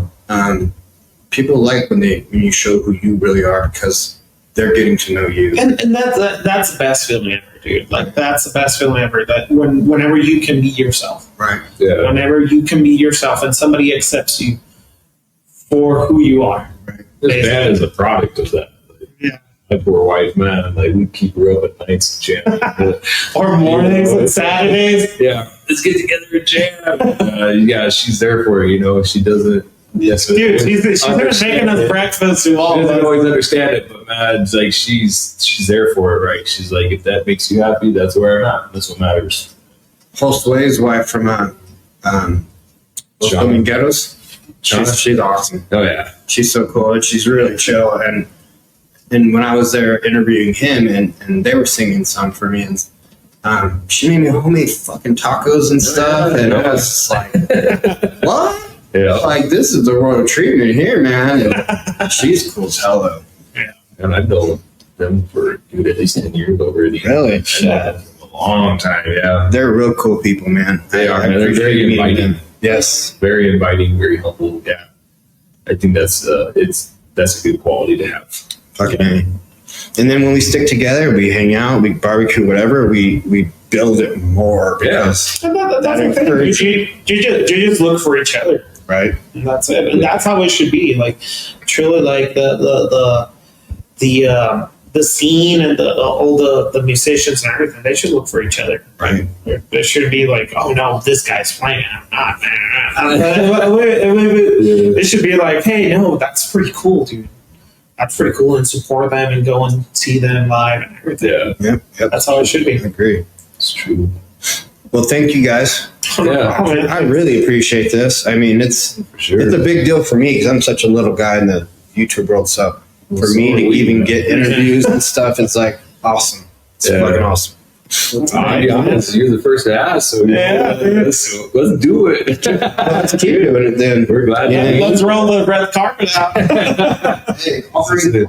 People like when you show who you really are because they're getting to know you. And that's the best feeling ever, dude. Like, that's the best feeling ever. That whenever you can be yourself, Right. Yeah. whenever you can be yourself, and somebody accepts you for who you are. This band is a product of that. Yeah. My poor wife, man, like we keep her up at nights and jam. Or mornings and Saturdays. Yeah, let's get together and jam. Yeah, she's there for you. You know, she doesn't. Yes, Dude, she's there making us breakfast to all She of doesn't us. always understand it, but man, it's like she's there for it, right? She's like, if that makes you happy, that's where I'm at. That's what matters. Host Way's wife from Shauna. Ghettos. She's awesome. Oh yeah, She's so cool and she's really chill. And when I was there interviewing him and they were singing some for me, and she made me homemade fucking tacos and stuff, and I was just like, what? yeah. Like, this is the royal treatment here, man. And she's cool as hell though. And I've known them for dude, at least 10 years already. Really? Yeah, a long time. Yeah, They're real cool people, man. they are. I They're appreciate very meeting inviting. them. Yes. Very inviting, very humble. Yeah, I think that's a good quality to have. Fucking A. And then when we stick together, we hang out, we barbecue, whatever, we build it more because, And that's the thing. You just look for each other. right? And that's it. And that's how it should be. Like, truly, like the scene and all the musicians and everything, they should look for each other. Right. It should be like, oh no, this guy's playing. I'm not. It should be like, hey, no, that's pretty cool, dude. That's pretty cool, and support them and go and see them live and everything. Yeah, Yep. That's how it should be. I agree. it's true. Well, thank you guys. Yeah. I really appreciate this. I mean, it's For sure. a big deal for me because I'm such a little guy in the YouTube world. So for me to even get interviews and stuff, it's like awesome. It's Yeah. fucking awesome. I'll be honest, you're the first to ask, so let's do it. Let's keep doing it then. We're glad. Yeah. Let's roll the red carpet out. Hey, I'll bring